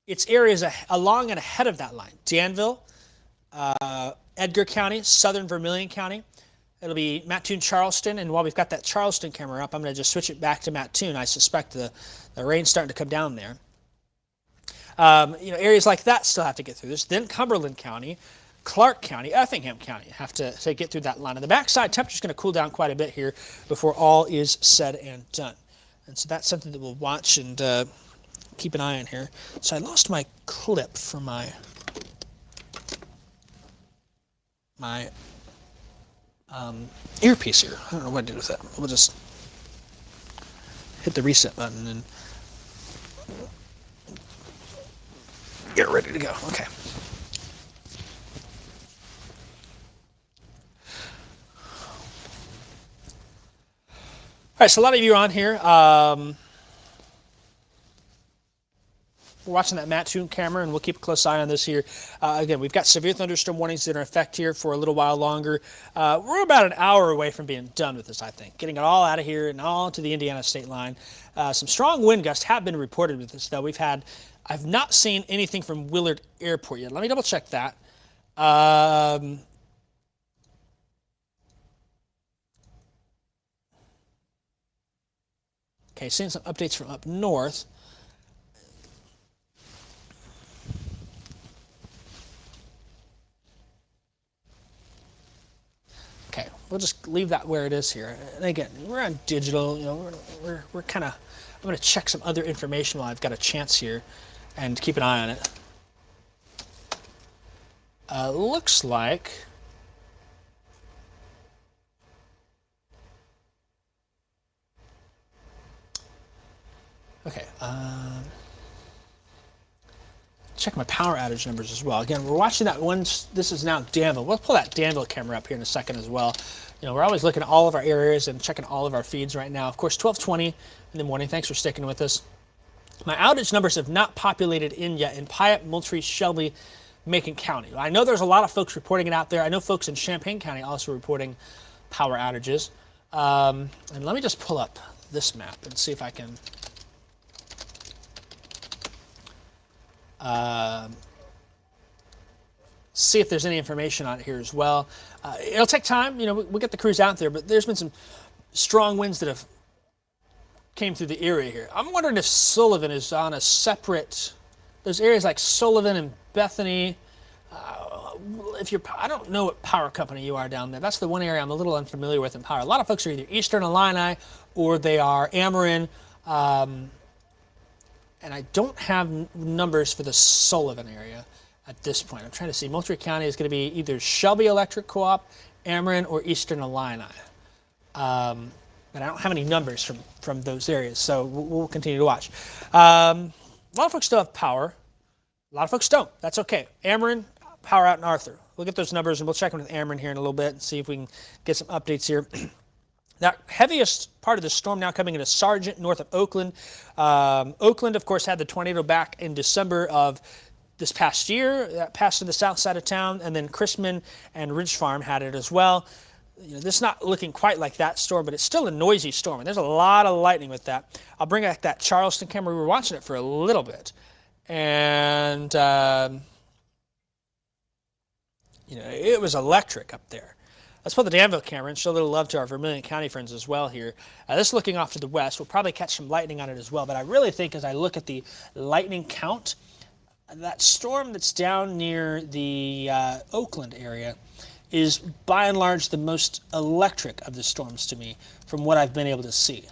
It's areas along and ahead of that line. Danville, Edgar County, southern Vermillion County. It'll be Mattoon, Charleston, and while we've got that Charleston camera up, I'm going to just switch it back to Mattoon. I suspect the rain's starting to come down there. Areas like that still have to get through this. Then Cumberland County, Clark County, Effingham County have to get through that line. On the backside, temperature's going to cool down quite a bit here before all is said and done. And so that's something that we'll watch and keep an eye on here. So I lost my clip for my earpiece here. I don't know what I did with that. We'll just hit the reset button and get ready to go. Okay. All right, so a lot of you are on here. We're watching that Mattoon camera, and we'll keep a close eye on this here. Again, we've got severe thunderstorm warnings that are in effect here for a little while longer. We're about an hour away from being done with this, I think. Getting it all out of here and all to the Indiana state line. Some strong wind gusts have been reported with this, though. I've not seen anything from Willard Airport yet. Let me double check that. Okay, seeing some updates from up north. Okay, we'll just leave that where it is here. And again, we're on digital. We're kind of. I'm going to check some other information while I've got a chance here, and keep an eye on it. Looks like. Okay. Check my power outage numbers as well. Again, we're watching that one. This is now Danville. We'll pull that Danville camera up here in a second as well. We're always looking at all of our areas and checking all of our feeds right now. Of course, 12:20 in the morning. Thanks for sticking with us. My outage numbers have not populated in yet in Piatt, Moultrie, Shelby, Macon County. I know there's a lot of folks reporting it out there. I know folks in Champaign County also reporting power outages. And let me just pull up this map and see if I can see if there's any information on it here as well. It'll take time. We'll get the crews out there, but there's been some strong winds that have came through the area here. I'm wondering if Sullivan is on a separate, those areas like Sullivan and Bethany. I don't know what power company you are down there. That's the one area I'm a little unfamiliar with in power. A lot of folks are either Eastern Illini or they are Ameren. And I don't have numbers for the Sullivan area at this point. I'm trying to see. Moultrie County is going to be either Shelby Electric Co-op, Ameren, or Eastern Illini. but I don't have any numbers from those areas, so we'll continue to watch. A lot of folks still have power. A lot of folks don't. That's okay. Ameren, power out in Arthur. We'll get those numbers, and we'll check in with Ameren here in a little bit and see if we can get some updates here. That heaviest part of the storm now coming into Sargent, north of Oakland. Oakland, of course, had the tornado back in December of this past year. That passed to the south side of town, and then Chrisman and Ridge Farm had it as well. This is not looking quite like that storm, but it's still a noisy storm, and there's a lot of lightning with that. I'll bring back that Charleston camera. We were watching it for a little bit, and it was electric up there. Let's pull the Danville camera and show a little love to our Vermillion County friends as well here. This is looking off to the west. We'll probably catch some lightning on it as well, but I really think as I look at the lightning count, that storm that's down near the Oakland area is by and large the most electric of the storms to me from what I've been able to see.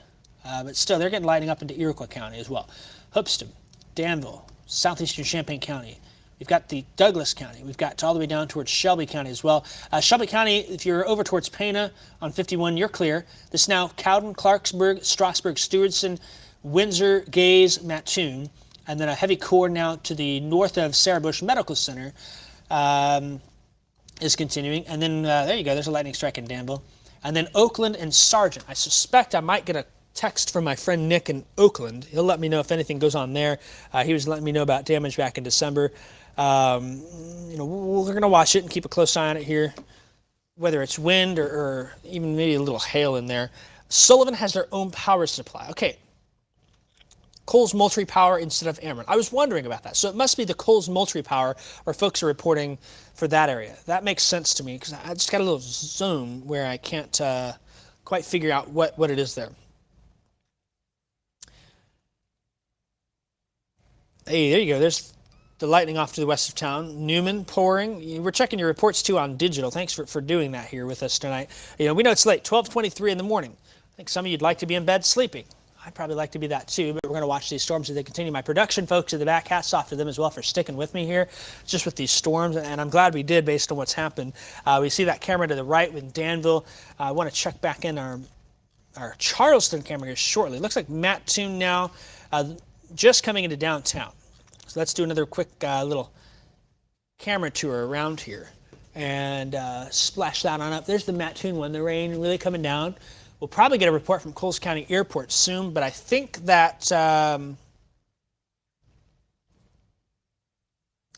But still, they're getting lightning up into Iroquois County as well. Hoopeston, Danville, southeastern Champaign County. We've got the Douglas County. We've got all the way down towards Shelby County as well. Shelby County, if you're over towards Pana on 51, you're clear. This is now Cowden, Clarksburg, Strasburg, Stewardson, Windsor, Gaze, Mattoon, and then a heavy core now to the north of Sarah Bush Medical Center is continuing. And then there you go. There's a lightning strike in Danville. And then Oakland and Sargent. I suspect I might get a text from my friend Nick in Oakland. He'll let me know if anything goes on there. He was letting me know about damage back in December. We're going to watch it and keep a close eye on it here, whether it's wind or even maybe a little hail in there. Sullivan has their own power supply. Okay, Coles-Moultrie Power instead of Ameren. I was wondering about that. So it must be the Coles-Moultrie Power where folks are reporting for that area. That makes sense to me because I just got a little zone where I can't quite figure out what it is there. Hey, there you go. There's the lightning off to the west of town. Newman pouring. We're checking your reports too on digital. Thanks for doing that here with us tonight. We know it's late, 12:23 in the morning. I think some of you'd like to be in bed sleeping. I'd probably like to be that too, but we're going to watch these storms as they continue. My production folks at the back, hats off to them as well for sticking with me here just with these storms, and I'm glad we did based on what's happened. We see that camera to the right with Danville. I want to check back in our Charleston camera here shortly. Looks like Mattoon now just coming into downtown. So let's do another quick little camera tour around here and splash that on up. There's the Mattoon one, the rain really coming down. We'll probably get a report from Coles County Airport soon, but I think that I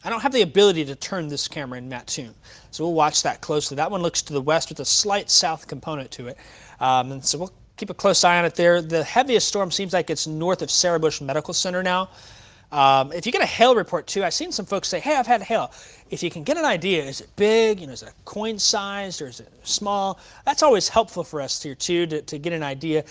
don't have the ability to turn this camera in Mattoon. So we'll watch that closely. That one looks to the west with a slight south component to it. And so we'll keep a close eye on it there. The heaviest storm seems like it's north of Sarah Bush Medical Center now. If you get a hail report too, I've seen some folks say, hey, I've had hail. If you can get an idea, is it big, is it coin-sized or is it small? That's always helpful for us here too, to get an idea.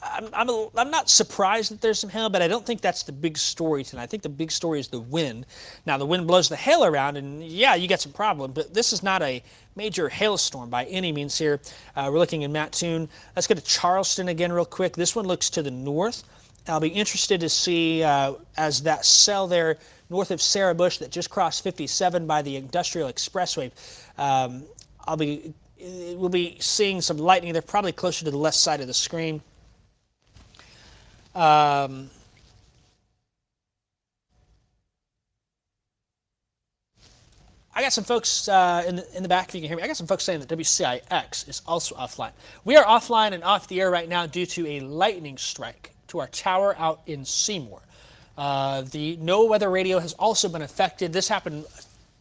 I'm not surprised that there's some hail, but I don't think that's the big story tonight. I think the big story is the wind. Now, the wind blows the hail around, and yeah, you get some problem, but this is not a major hailstorm by any means here. We're looking in Mattoon. Let's go to Charleston again real quick. This one looks to the north. I'll be interested to see as that cell there north of Sarah Bush that just crossed 57 by the Industrial Expressway. We'll be seeing some lightning. They're probably closer to the left side of the screen. I got some folks in the back, if you can hear me. I got some folks saying that WCIX is also offline. We are offline and off the air right now due to a lightning strike to our tower out in Seymour. The no weather radio has also been affected. This happened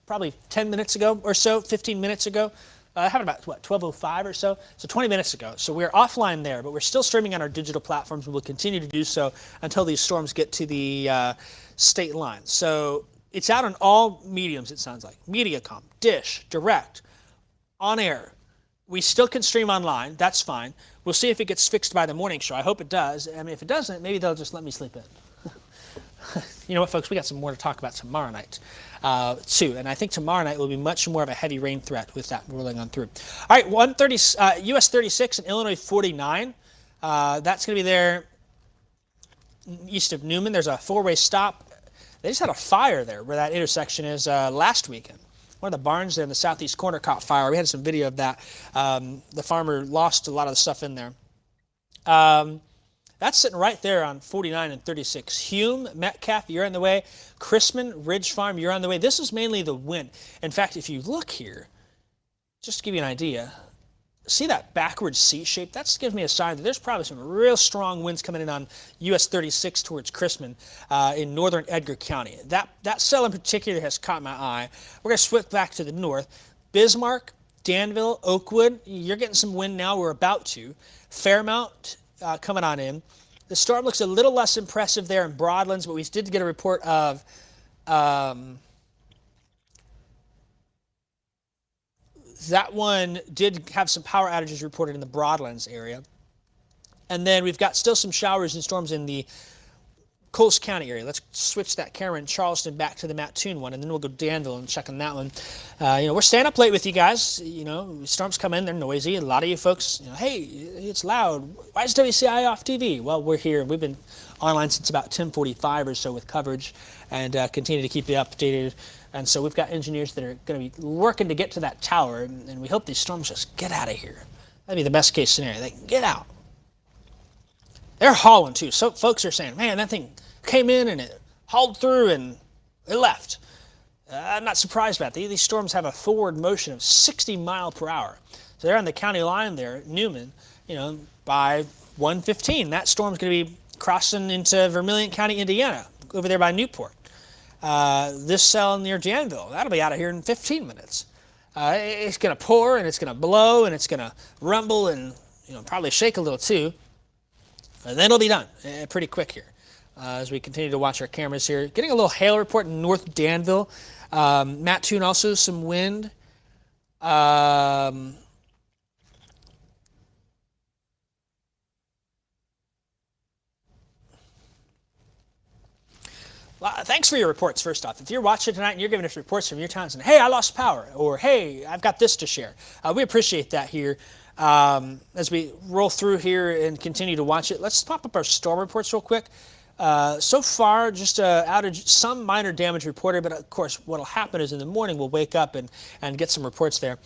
probably 10 minutes ago or so, 15 minutes ago. It happened about, 12:05 or so? So 20 minutes ago. So we're offline there, but we're still streaming on our digital platforms. We will continue to do so until these storms get to the state line. So it's out on all mediums, it sounds like. Mediacom, Dish, Direct, on air. We still can stream online. That's fine. We'll see if it gets fixed by the morning show. I hope it does. I mean, if it doesn't, maybe they'll just let me sleep in. You know what, folks? We got some more to talk about tomorrow night, too. And I think tomorrow night will be much more of a heavy rain threat with that rolling on through. All right, US 36 and Illinois 49. That's going to be there east of Newman. There's a four-way stop. They just had a fire there where that intersection is last weekend. One of the barns there in the southeast corner caught fire. We had some video of that. The farmer lost a lot of the stuff in there. That's sitting right there on 49 and 36. Hume, Metcalf, you're on the way. Chrisman, Ridge Farm, you're on the way. This is mainly the wind. In fact, if you look here, just to give you an idea, see that backward C shape? That gives me a sign that there's probably some real strong winds coming in on US 36 towards Chrisman in northern Edgar County. That cell in particular has caught my eye. We're going to switch back to the north. Bismarck, Danville, Oakwood, you're getting some wind now. We're about to. Fairmount coming on in. The storm looks a little less impressive there in Broadlands, but we did get a report of that one did have some power outages reported in the Broadlands area. And then we've got still some showers and storms in the Coles County area. Let's switch that camera in Charleston back to the Mattoon one, and then we'll go to Danville and check on that one. We're staying up late with you guys. Storms come in, they're noisy. A lot of you folks, hey, it's loud. Why is WCI off TV? Well, we're here. We've been online since about 10:45 or so with coverage, and continue to keep you updated. And so we've got engineers that are going to be working to get to that tower, and we hope these storms just get out of here. That'd be the best case scenario. They can get out. They're hauling too. So folks are saying, man, that thing came in and it hauled through and it left. I'm not surprised about that. These storms have a forward motion of 60 miles per hour. So they're on the county line there, Newman, by 1:15. That storm's going to be crossing into Vermillion County, Indiana, over there by Newport. This cell near Danville, that'll be out of here in 15 minutes. It's going to pour and it's going to blow and it's going to rumble and probably shake a little too. And then it'll be done pretty quick here as we continue to watch our cameras here. Getting a little hail report in North Danville. Mattoon also some wind. Thanks for your reports, first off. If you're watching tonight and you're giving us reports from your towns and, hey, I lost power, or, hey, I've got this to share, we appreciate that here. As we roll through here and continue to watch it, let's pop up our storm reports real quick. So far, just outage, some minor damage reported, but of course, what'll happen is in the morning we'll wake up and get some reports there.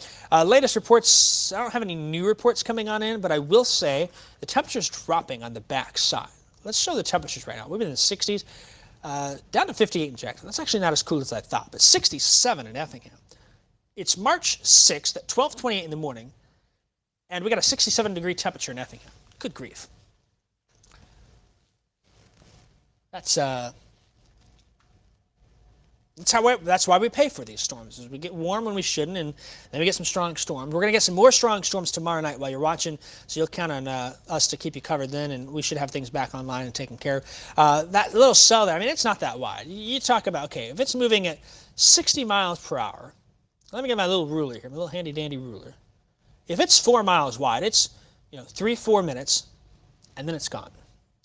Latest reports, I don't have any new reports coming on in, but I will say the temperature's dropping on the back side. Let's show the temperatures right now. We've been in the 60s. Down to 58 in Jackson. That's actually not as cool as I thought, but 67 in Effingham. It's March 6th at 12:28 in the morning, and we got a 67-degree temperature in Effingham. Good grief. That's why we pay for these storms, is we get warm when we shouldn't, and then we get some strong storms. We're going to get some more strong storms tomorrow night while you're watching, so you'll count on us to keep you covered then, and we should have things back online and taken care of. That little cell there, it's not that wide. You talk about, okay, if it's moving at 60 miles per hour, let me get my little ruler here, my little handy-dandy ruler. If it's 4 miles wide, it's 3-4 minutes, and then it's gone.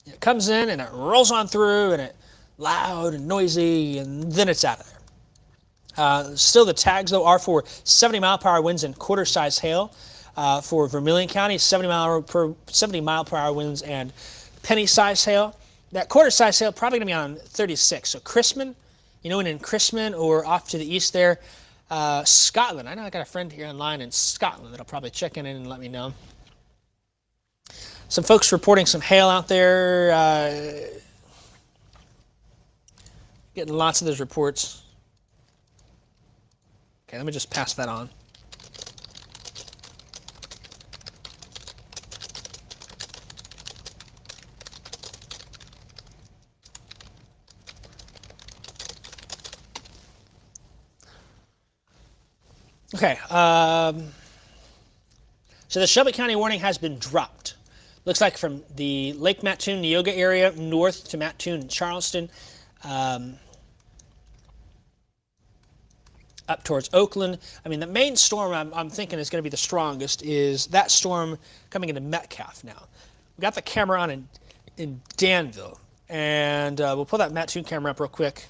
It comes in, and it rolls on through, and it's loud and noisy, and then it's out of there. Still, the tags, though, are for 70-mile-per-hour winds and quarter-size hail. For Vermillion County, 70-mile-per-hour winds and penny-size hail. That quarter-size hail probably going to be on 36. So Chrisman, and in Chrisman or off to the east there, Scotland. I know I got a friend here online in Scotland that'll probably check in and let me know. Some folks reporting some hail out there. Getting lots of those reports. Okay, let me just pass that on. Okay, so the Shelby County warning has been dropped. Looks like from the Lake Mattoon, Neoga area, north to Mattoon and Charleston, up towards Oakland. The main storm I'm thinking is going to be the strongest is that storm coming into Metcalf now. We got the camera on in Danville, and we'll pull that Mattoon camera up real quick.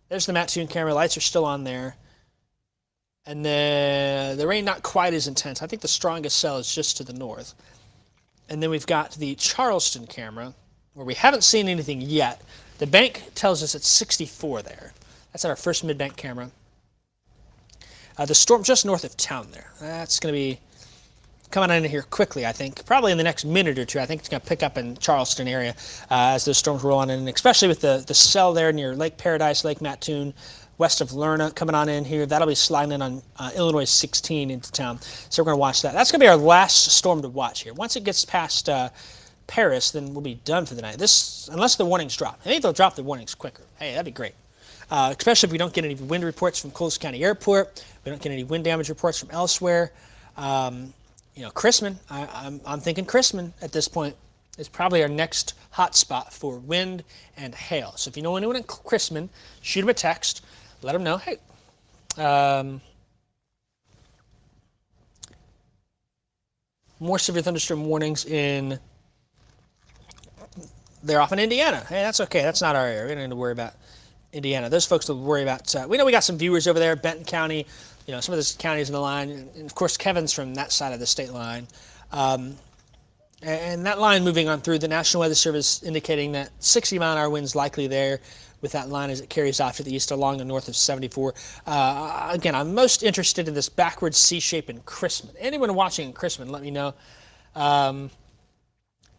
There's the Mattoon camera. Lights are still on there. And the rain not quite as intense. I think the strongest cell is just to the north. And then we've got the Charleston camera, where we haven't seen anything yet. The bank tells us it's 64 there. That's our first mid-bank camera. The storm just north of town there. That's going to be coming in here quickly, I think. Probably in the next minute or two. I think it's going to pick up in Charleston area as those storms roll on in, especially with the cell there near Lake Paradise, Lake Mattoon, west of Lerna coming on in here. That'll be sliding in on Illinois 16 into town. So we're going to watch that. That's going to be our last storm to watch here. Once it gets past Paris, then we'll be done for the night. This, unless the warnings drop. I think they'll drop the warnings quicker. Hey, that'd be great. Especially if we don't get any wind reports from Coles County Airport. We don't get any wind damage reports from elsewhere. You know, Chrisman, I'm thinking Chrisman at this point is probably our next hot spot for wind and hail. So if you know anyone in Chrisman, shoot them a text. Let them know, hey, more severe thunderstorm warnings they're off in Indiana. Hey, that's okay. That's not our area. We don't need to worry about Indiana. Those folks will worry about, we know we got some viewers over there, Benton County, you know, some of those counties in the line. And of course, Kevin's from that side of the state line. And that line moving on through, the National Weather Service indicating that 60-mile-an-hour winds likely there with that line as it carries off to the east along the north of 74. Again, I'm most interested in this backward C shape in Chrisman. Anyone watching in Chrisman, let me know.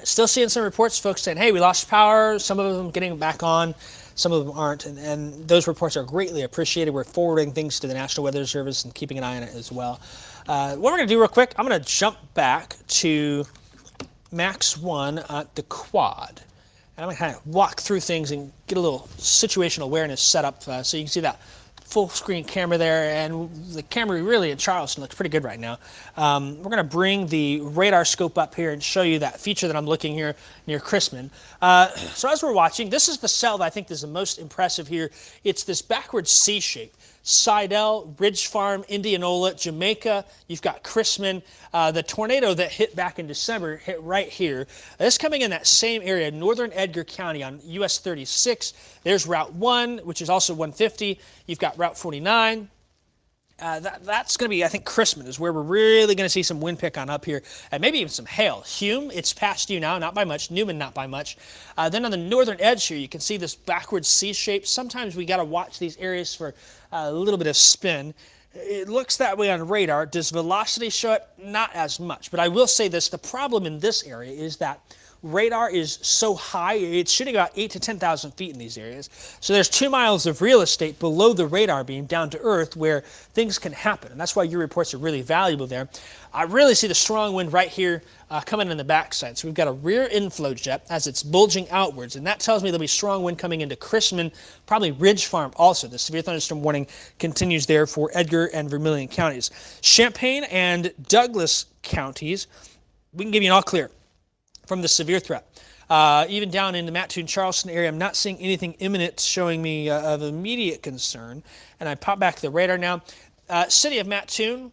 Still seeing some reports, folks saying, hey, we lost power. Some of them getting back on, some of them aren't. And those reports are greatly appreciated. We're forwarding things to the National Weather Service and keeping an eye on it as well. What we're going to do real quick, I'm going to jump back to Max 1 at the quad. And I'm going to kind of walk through things and get a little situational awareness set up so you can see that full screen camera there, and the camera really in Charleston looks pretty good right now. We're going to bring the radar scope up here and show you that feature that I'm looking here near Chrisman. So as we're watching, this is the cell that I think is the most impressive here. It's this backward C shape. Sidell, Ridge Farm, Indianola, Jamaica, you've got Chrisman. The tornado that hit back in December hit right here. This coming in that same area, northern Edgar County on US 36. There's Route 1, which is also 150. You've got Route 49. That's going to be, I think, Chrisman is where we're really going to see some wind pick on up here, and maybe even some hail. Hume, it's past you now, not by much. Newman, not by much. Then on the northern edge here, you can see this backward C shape. Sometimes we got to watch these areas for a little bit of spin. It looks that way on radar. Does velocity show it? Not as much. But I will say this, the problem in this area is that radar is so high, it's shooting about 8,000 to 10,000 feet in these areas. So there's 2 miles of real estate below the radar beam down to earth where things can happen. And that's why your reports are really valuable there. I really see the strong wind right here coming in the backside. So we've got a rear inflow jet as it's bulging outwards. And that tells me there'll be strong wind coming into Chrisman, probably Ridge Farm also. The severe thunderstorm warning continues there for Edgar and Vermillion counties. Champaign and Douglas counties, we can give you an all clear from the severe threat. Even down in the Mattoon, Charleston area, I'm not seeing anything imminent showing me of immediate concern. And I pop back the radar now. City of Mattoon,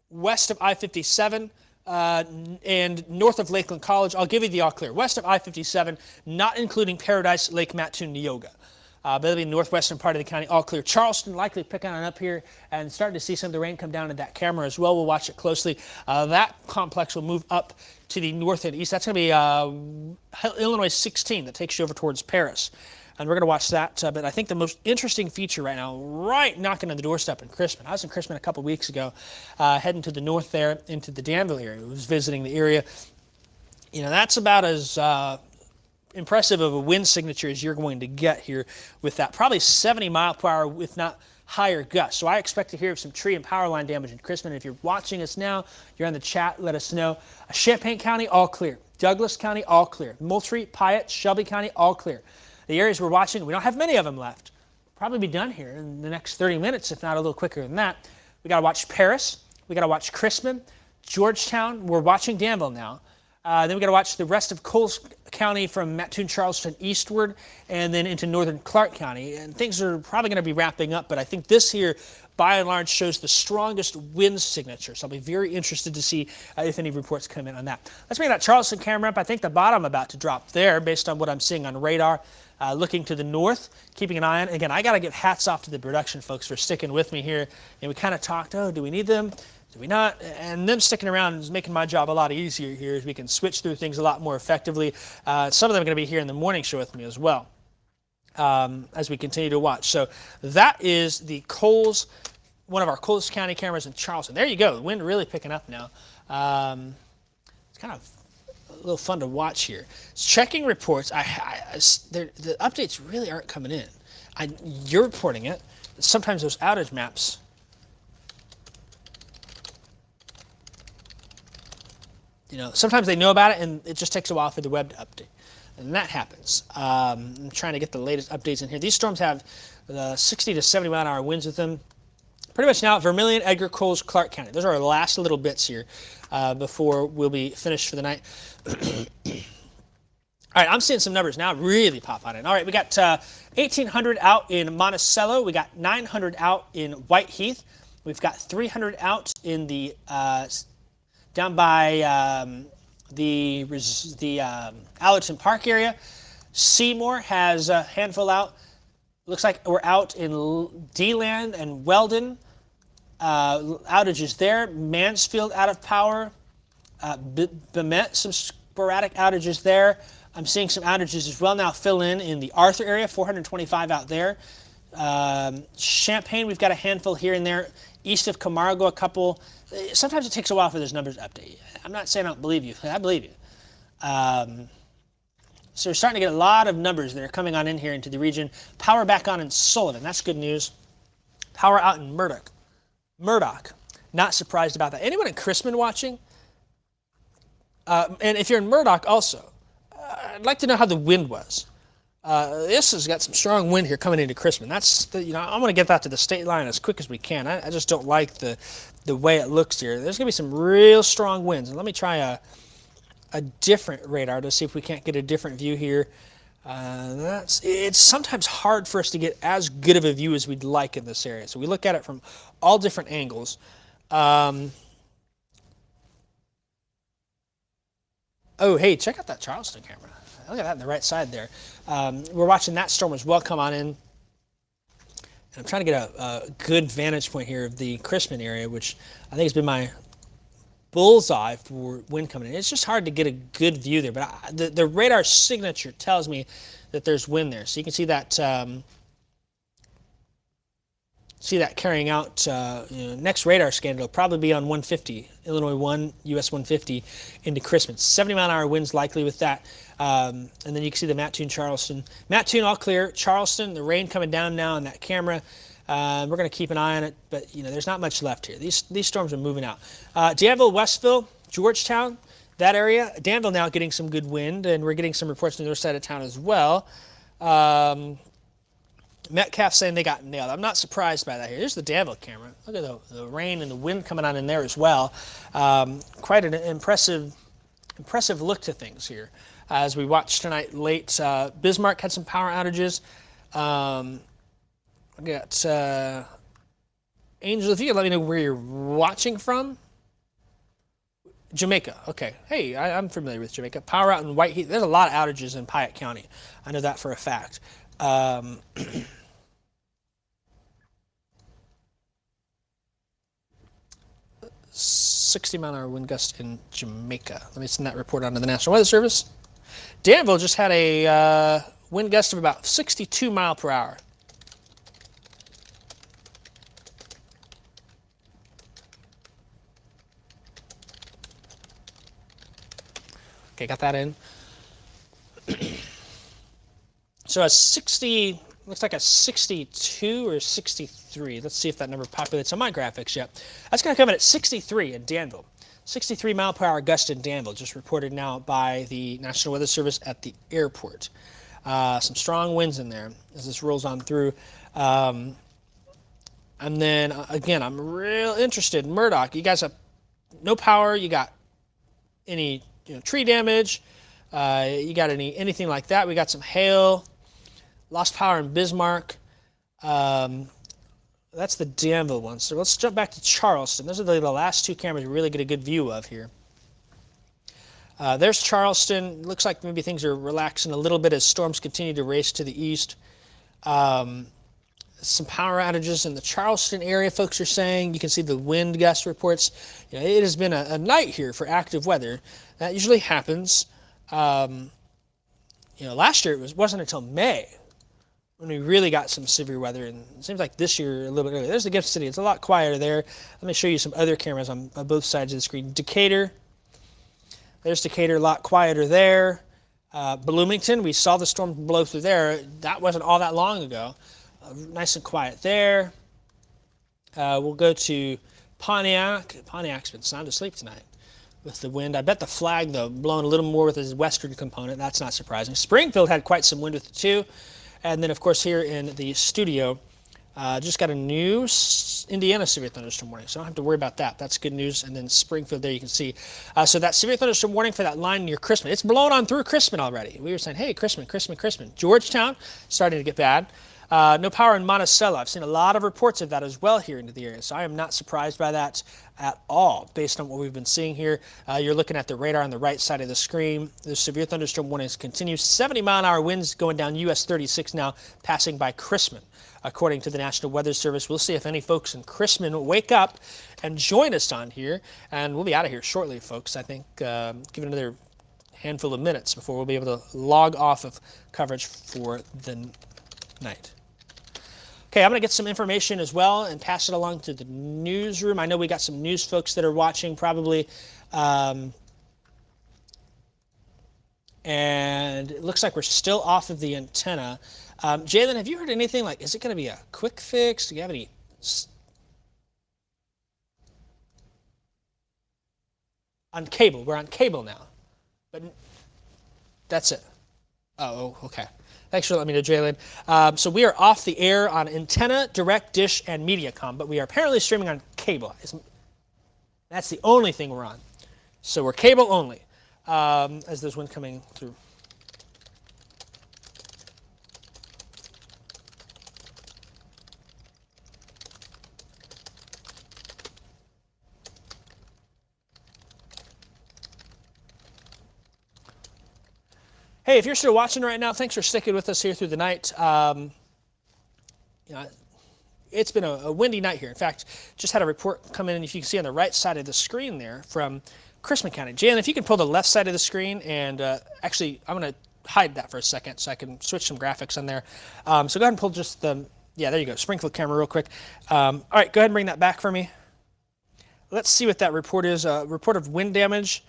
west of I-57, and north of Lakeland College. I'll give you the all clear. West of I-57, not including Paradise, Lake Mattoon, Neoga. But it'll be the northwestern part of the county, all clear. Charleston, likely picking on up here and starting to see some of the rain come down in that camera as well. We'll watch it closely. That complex will move up to the north and east. That's going to be Illinois 16 that takes you over towards Paris. And we're going to watch that. But I think the most interesting feature right now, right knocking on the doorstep in Chrisman. I was in Chrisman a couple weeks ago, heading to the north there into the Danville area. I was visiting the area. You know, that's about as impressive of a wind signature as you're going to get here with that. Probably 70 mile per hour, if not higher gusts. So I expect to hear some tree and power line damage in Chrisman. If you're watching us now, you're on the chat, let us know. Champaign County, all clear. Douglas County, all clear. Moultrie, Piatt, Shelby County, all clear. The areas we're watching, we don't have many of them left. Probably be done here in the next 30 minutes, if not a little quicker than that. We got to watch Paris. We got to watch Chrisman, Georgetown. We're watching Danville now. Then we got to watch the rest of Coles County from Mattoon, Charleston eastward, and then into northern Clark County. And things are probably going to be wrapping up, but I think this here, by and large, shows the strongest wind signature. So I'll be very interested to see if any reports come in on that. Let's bring that Charleston camera up. I think the bottom about to drop there based on what I'm seeing on radar. Looking to the north, keeping an eye on. Again, I got to give hats off to the production folks for sticking with me here. And we kind of talked, oh, do we need them? Do we not? And them sticking around is making my job a lot easier here as we can switch through things a lot more effectively. Some of them are going to be here in the morning show with me as well as we continue to watch. So that is the Coles, one of our Coles County cameras in Charleston. There you go. The wind really picking up now. It's kind of a little fun to watch here. Checking reports, the updates really aren't coming in. You're reporting it. Sometimes those outage maps, sometimes they know about it and it just takes a while for the web to update. And that happens. I'm trying to get the latest updates in here. These storms have 60 to 70 mile an hour winds with them. Pretty much now, Vermillion, Edgar, Coles, Clark County. Those are our last little bits here before we'll be finished for the night. All right, I'm seeing some numbers now really pop on in. All right, we got 1,800 out in Monticello. We got 900 out in Whiteheath. We've got 300 out in the down by the Allerton Park area. Seymour has a handful out. Looks like we're out in D-Land and Weldon. Outages there. Mansfield out of power. Bemet, some sporadic outages there. I'm seeing some outages as well now fill in the Arthur area, 425 out there. Champaign, we've got a handful here and there. East of Camargo, a couple. Sometimes it takes a while for those numbers to update. I'm not saying I don't believe you. I believe you. So we're starting to get a lot of numbers that are coming on in here into the region. Power back on in Sullivan. That's good news. Power out in Murdoch. Not surprised about that. Anyone in Chrisman watching? And if you're in Murdoch also, I'd like to know how the wind was. This has got some strong wind here coming into Chrisman. I want to get that to the state line as quick as we can. I just don't like the way it looks here. There's going to be some real strong winds. And let me try a different radar to see if we can't get a different view here. It's sometimes hard for us to get as good of a view as we'd like in this area. So we look at it from all different angles. Oh, hey, check out that Charleston camera. Look at that on the right side there. We're watching that storm as well come on in. And I'm trying to get a good vantage point here of the Chrisman area, which I think has been my bullseye for wind coming in. It's just hard to get a good view there, but the radar signature tells me that there's wind there. So you can see that carrying out. Next radar scan, it'll probably be on 150, Illinois 1, US 150 into Chrisman. 70 mile an hour winds likely with that. And then you can see the Mattoon, Charleston. Mattoon all clear. Charleston, the rain coming down now on that camera. We're going to keep an eye on it, but there's not much left here. These storms are moving out. Danville, Westville, Georgetown, that area. Danville now getting some good wind, and we're getting some reports on the north side of town as well. Metcalf saying they got nailed. I'm not surprised by that here. Here's the Danville camera. Look at the rain and the wind coming on in there as well. Quite an impressive look to things here. As we watch tonight late, Bismarck had some power outages. I got Angel, if you could let me know where you're watching from. Jamaica. Okay. Hey, I'm familiar with Jamaica. Power out in Whiteheath. There's a lot of outages in Piatt County. I know that for a fact. 60 mile an hour wind gust in Jamaica. Let me send that report on to the National Weather Service. Danville just had a wind gust of about 62 mile per hour. Okay, got that in. So a 60, looks like a 62 or 63. Let's see if that number populates on my graphics yet. That's going to come in at 63 in Danville. 63 mile per hour gust in Danville, just reported now by the National Weather Service at the airport. Some strong winds in there as this rolls on through. And then, again, I'm real interested in Murdoch. You guys have no power. You got any tree damage? You got anything like that? We got some hail. Lost power in Bismarck. That's the Danville one. So let's jump back to Charleston. Those are the last two cameras we really get a good view of here. There's Charleston. Looks like maybe things are relaxing a little bit as storms continue to race to the east. Some power outages in the Charleston area, folks are saying. You can see the wind gust reports. It has been a night here for active weather. That usually happens. Last year it wasn't until May when we really got some severe weather, and it seems like this year a little bit earlier. There's the Gift City. It's a lot quieter there. Let me show you some other cameras on both sides of the screen. Decatur. There's Decatur, a lot quieter there. Bloomington, we saw the storm blow through there. That wasn't all that long ago. Nice and quiet there. We'll go to Pontiac. Pontiac's been sound asleep tonight with the wind. I bet the flag, though, blowing a little more with its western component. That's not surprising. Springfield had quite some wind with it, too. And then, of course, here in the studio, just got a new Indiana severe thunderstorm warning, so I don't have to worry about that. That's good news. And then Springfield there you can see. So that severe thunderstorm warning for that line near Crispin, it's blown on through Crispin already. We were saying, hey, Crispin. Georgetown, starting to get bad. No power in Monticello. I've seen a lot of reports of that as well here into the area, so I am not surprised by that at all based on what we've been seeing here. You're looking at the radar on the right side of the screen. The severe thunderstorm warnings continue. 70-mile-an-hour winds going down US 36 now, passing by Crispin. According to the National Weather Service, we'll see if any folks in Crispin will wake up and join us on here, and we'll be out of here shortly, folks. I think give it another handful of minutes before we'll be able to log off of coverage for the night. Okay, I'm going to get some information as well and pass it along to the newsroom. I know we got some news folks that are watching probably. And it looks like we're still off of the antenna. Jalen, have you heard anything like, is it going to be a quick fix? Do you have any? On cable. We're on cable now. But that's it. Oh, okay. Thanks for letting me know, Jalen. So we are off the air on antenna, direct, dish, and Mediacom, but we are apparently streaming on cable. That's the only thing we're on. So we're cable only as there's wind coming through. Hey, if you're still watching right now, thanks for sticking with us here through the night. It's been a windy night here. In fact, just had a report come in, if you can see on the right side of the screen there, from Crispin County. Jan, if you can pull the left side of the screen, and actually, I'm going to hide that for a second so I can switch some graphics on there. So go ahead and pull just the, yeah, there you go, Springfield camera real quick. All right, go ahead and bring that back for me. Let's see what that report is. Report of wind damage.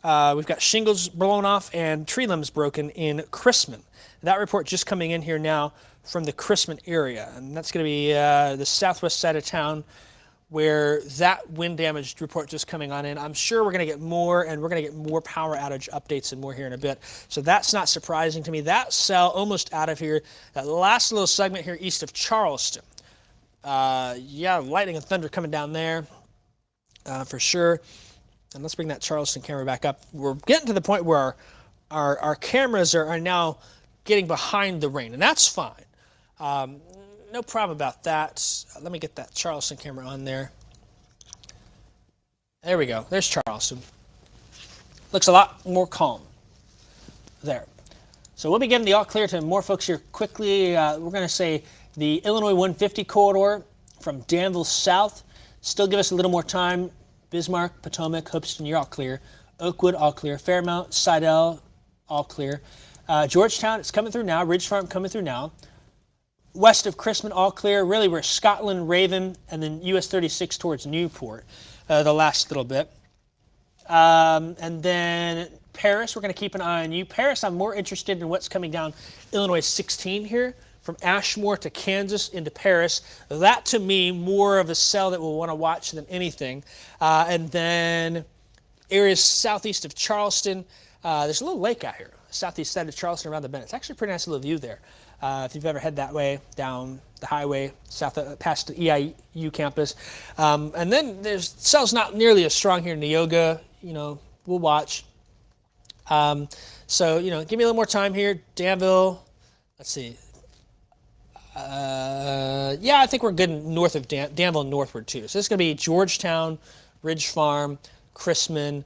We've got shingles blown off and tree limbs broken in Crispin. That report just coming in here now from the Crispin area. And that's going to be the southwest side of town where that wind damage report just coming on in. I'm sure we're going to get more, and we're going to get more power outage updates and more here in a bit. So that's not surprising to me. That cell almost out of here. That last little segment here east of Charleston. Yeah, lightning and thunder coming down there for sure. And let's bring that Charleston camera back up. We're getting to the point where our cameras are now getting behind the rain, and that's fine. No problem about that. Let me get that Charleston camera on there. There we go. There's Charleston. Looks a lot more calm there. So we'll be getting the all clear to more folks here quickly. We're going to say the Illinois 150 corridor from Danville south. Still give us a little more time. Bismarck, Potomac, Hoopeston, you're all clear. Oakwood, all clear. Fairmount, Sidell, all clear. Georgetown, it's coming through now. Ridge Farm, coming through now. West of Crispin, all clear. Really, we're Scotland, Raven, and then US 36 towards Newport, the last little bit. And then Paris, we're going to keep an eye on you. Paris, I'm more interested in what's coming down Illinois 16 here, from Ashmore to Kansas into Paris. That, to me, more of a cell that we'll want to watch than anything. And then areas southeast of Charleston. There's a little lake out here, southeast side of Charleston around the bend. It's actually a pretty nice little view there. If you've ever head that way, down the highway, south past the EIU campus. And then there's cells not nearly as strong here in Neoga. We'll watch. So, give me a little more time here. Danville, let's see. Yeah, I think we're good north of Danville northward too. So this is going to be Georgetown, Ridge Farm, Crispin,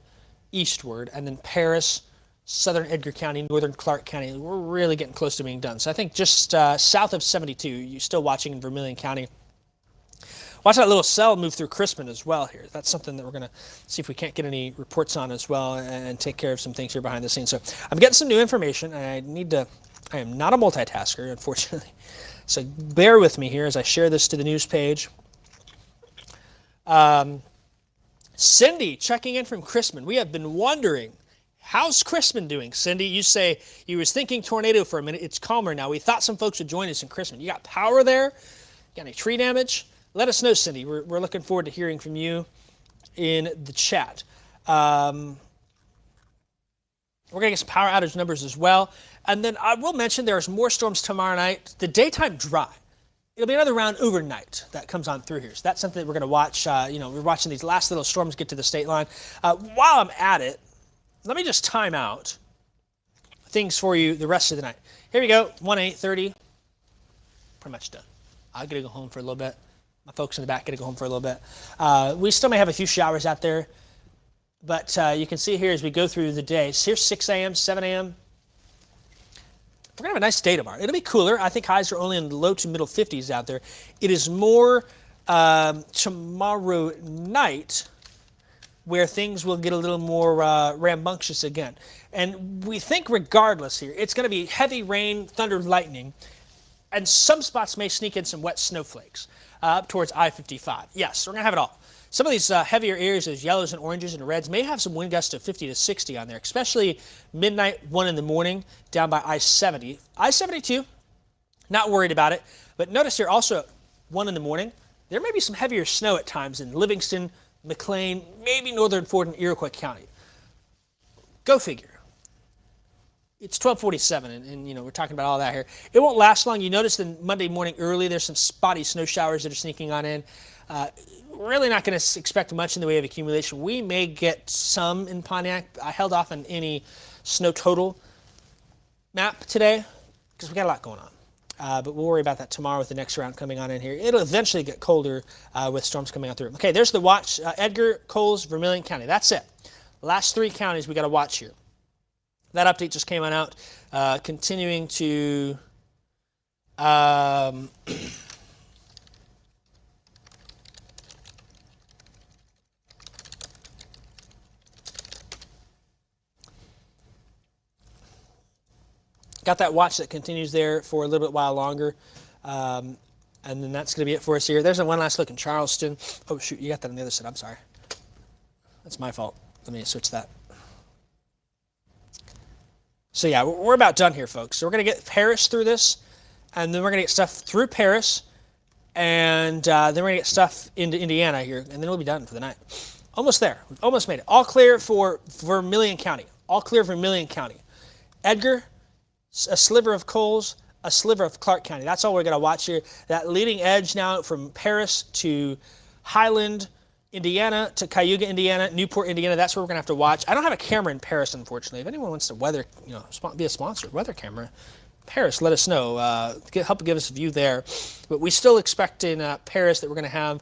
eastward, and then Paris, southern Edgar County, northern Clark County. We're really getting close to being done. So I think just south of 72, you're still watching in Vermillion County. Watch that little cell move through Crispin as well here. That's something that we're going to see if we can't get any reports on as well and take care of some things here behind the scenes. So I'm getting some new information. I need to I am not a multitasker, unfortunately. So bear with me here as I share this to the news page. Cindy checking in from Crispin. We have been wondering, how's Crispin doing? Cindy, you say you was thinking tornado for a minute. It's calmer now. We thought some folks would join us in Crispin. You got power there? Got any tree damage? Let us know, Cindy. We're looking forward to hearing from you in the chat. We're going to get some power outage numbers as well. And then I will mention there's more storms tomorrow night. The daytime dry. It'll be another round overnight that comes on through here. So that's something that we're going to watch. We're watching these last little storms get to the state line. While I'm at it, let me just time out things for you the rest of the night. Here we go, 1-8:30. Pretty much done. I'm going to go home for a little bit. My folks in the back going to go home for a little bit. We still may have a few showers out there. But you can see here as we go through the day. So here's 6 a.m., 7 a.m. We're going to have a nice day tomorrow. It'll be cooler. I think highs are only in the low to middle 50s out there. It is more tomorrow night where things will get a little more rambunctious again. And we think regardless here, it's going to be heavy rain, thunder, lightning, and some spots may sneak in some wet snowflakes up towards I-55. Yes, we're going to have it all. Some of these heavier areas, those yellows and oranges and reds, may have some wind gusts of 50 to 60 on there, especially midnight, 1 in the morning, down by I-70. I-72, not worried about it. But notice here also, 1 in the morning, there may be some heavier snow at times in Livingston, Mclean, maybe northern Ford and Iroquois County. Go figure. It's 12:47, and we're talking about all that here. It won't last long. You notice that Monday morning early, there's some spotty snow showers that are sneaking on in. Really not going to expect much in the way of accumulation. We may get some in Pontiac. I held off on any snow total map today because we got a lot going on. But we'll worry about that tomorrow with the next round coming on in here. It'll eventually get colder with storms coming out through. Okay, there's the watch. Edgar, Coles, Vermillion County. That's it. Last 3 counties we got to watch here. That update just came on out. Continuing to... Got that watch that continues there for a little bit while longer. And then that's going to be it for us here. There's one last look in Charleston. Oh, shoot, you got that on the other side. I'm sorry. That's my fault. Let me switch that. So, yeah, we're about done here, folks. So we're going to get Paris through this, and then we're going to get stuff through Paris, and then we're going to get stuff into Indiana here, and then we'll be done for the night. Almost there. We've almost made it. All clear for Vermillion County. All clear for Vermillion County. Edgar, a sliver of Coles, a sliver of Clark County. That's all we're going to watch here. That leading edge now from Paris to Highland, Indiana, to Cayuga, Indiana, Newport, Indiana. That's where we're going to have to watch. I don't have a camera in Paris, unfortunately. If anyone wants to be a sponsor, weather camera, Paris, let us know. Help give us a view there. But we still expect in Paris that we're going to have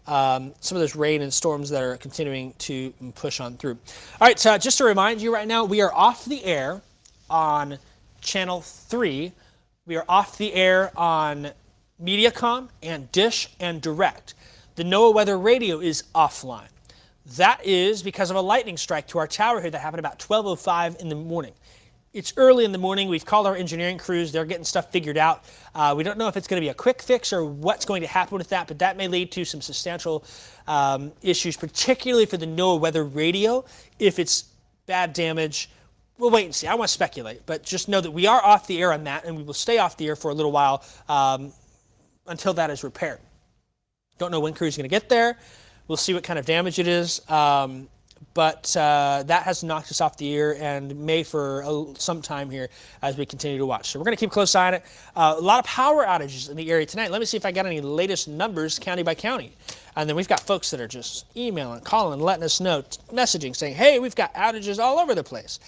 some of those rain and storms that are continuing to push on through. All right, so just to remind you right now, we are off the air on Channel 3. We are off the air on Mediacom and Dish and Direct. The NOAA Weather Radio is offline. That is because of a lightning strike to our tower here that happened about 12:05 in the morning. It's early in the morning. We've called our engineering crews. They're getting stuff figured out. We don't know if it's going to be a quick fix or what's going to happen with that, but that may lead to some substantial issues, particularly for the NOAA Weather Radio. If it's bad damage, we'll wait and see. I don't want to speculate, but just know that we are off the air on that, and we will stay off the air for a little while until that is repaired. Don't know when crew's going to get there. We'll see what kind of damage it is. But that has knocked us off the air and may for some time here as we continue to watch. So we're going to keep a close eye on it. A lot of power outages in the area tonight. Let me see if I got any latest numbers county by county. And then we've got folks that are just emailing, calling, letting us know, messaging, saying, hey, we've got outages all over the place.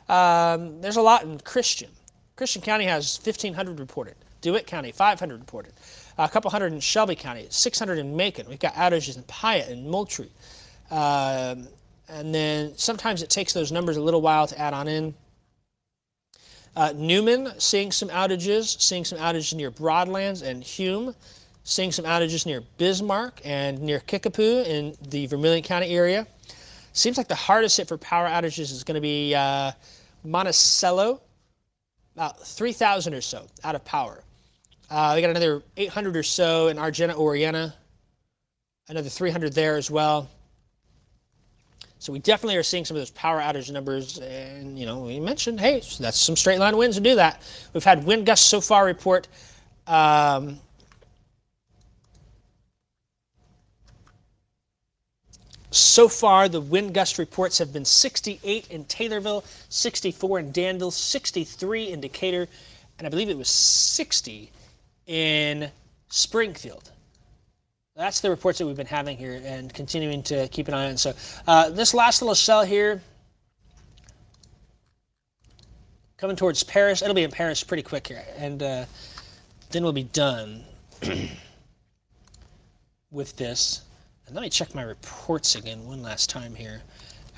There's a lot in Christian. Christian County has 1,500 reported. DeWitt County, 500 reported. A couple hundred in Shelby County, 600 in Macon. We've got outages in Piatt and Moultrie. And then sometimes it takes those numbers a little while to add on in. Newman, seeing some outages near Broadlands and Hume, seeing some outages near Bismarck and near Kickapoo in the Vermillion County area. Seems like the hardest hit for power outages is going to be Monticello. about 3,000 or so out of power. We got another 800 or so in Argenta, Oriana. Another 300 there as well. So we definitely are seeing some of those power outage numbers. And, we mentioned, hey, that's some straight line winds to do that. We've had wind gusts so far report. So far, the wind gust reports have been 68 in Taylorville, 64 in Danville, 63 in Decatur, and I believe it was 60 in Springfield. That's the reports that we've been having here and continuing to keep an eye on. So this last little cell here, coming towards Paris. It'll be in Paris pretty quick here, and then we'll be done with this. And let me check my reports again one last time here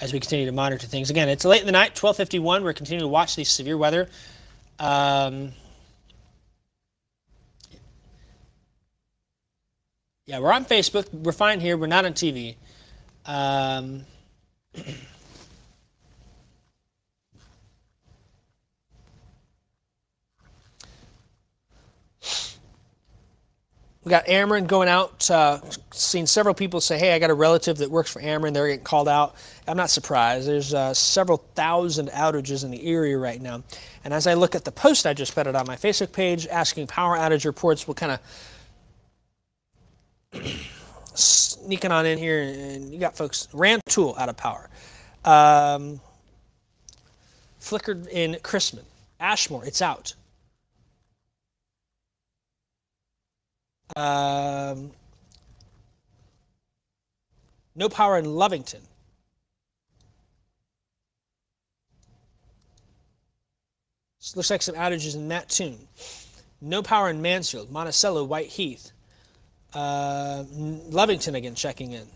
as we continue to monitor things. Again, it's late in the night, 12:51. We're continuing to watch these severe weather. Yeah, we're on Facebook. We're fine here. We're not on TV. We got Ameren going out. Seen several people say, hey, I got a relative that works for Ameren. They're getting called out. I'm not surprised. There's several thousand outages in the area right now. And as I look at the post I just put it on my Facebook page asking power outage reports, we'll kind of sneaking on in here. And you got folks, Rantoul out of power. Flickered in Chrisman. Ashmore, it's out. No power in Lovington. This looks like some outages in Mattoon. No power in Mansfield, Monticello, White Heath. Lovington again checking in.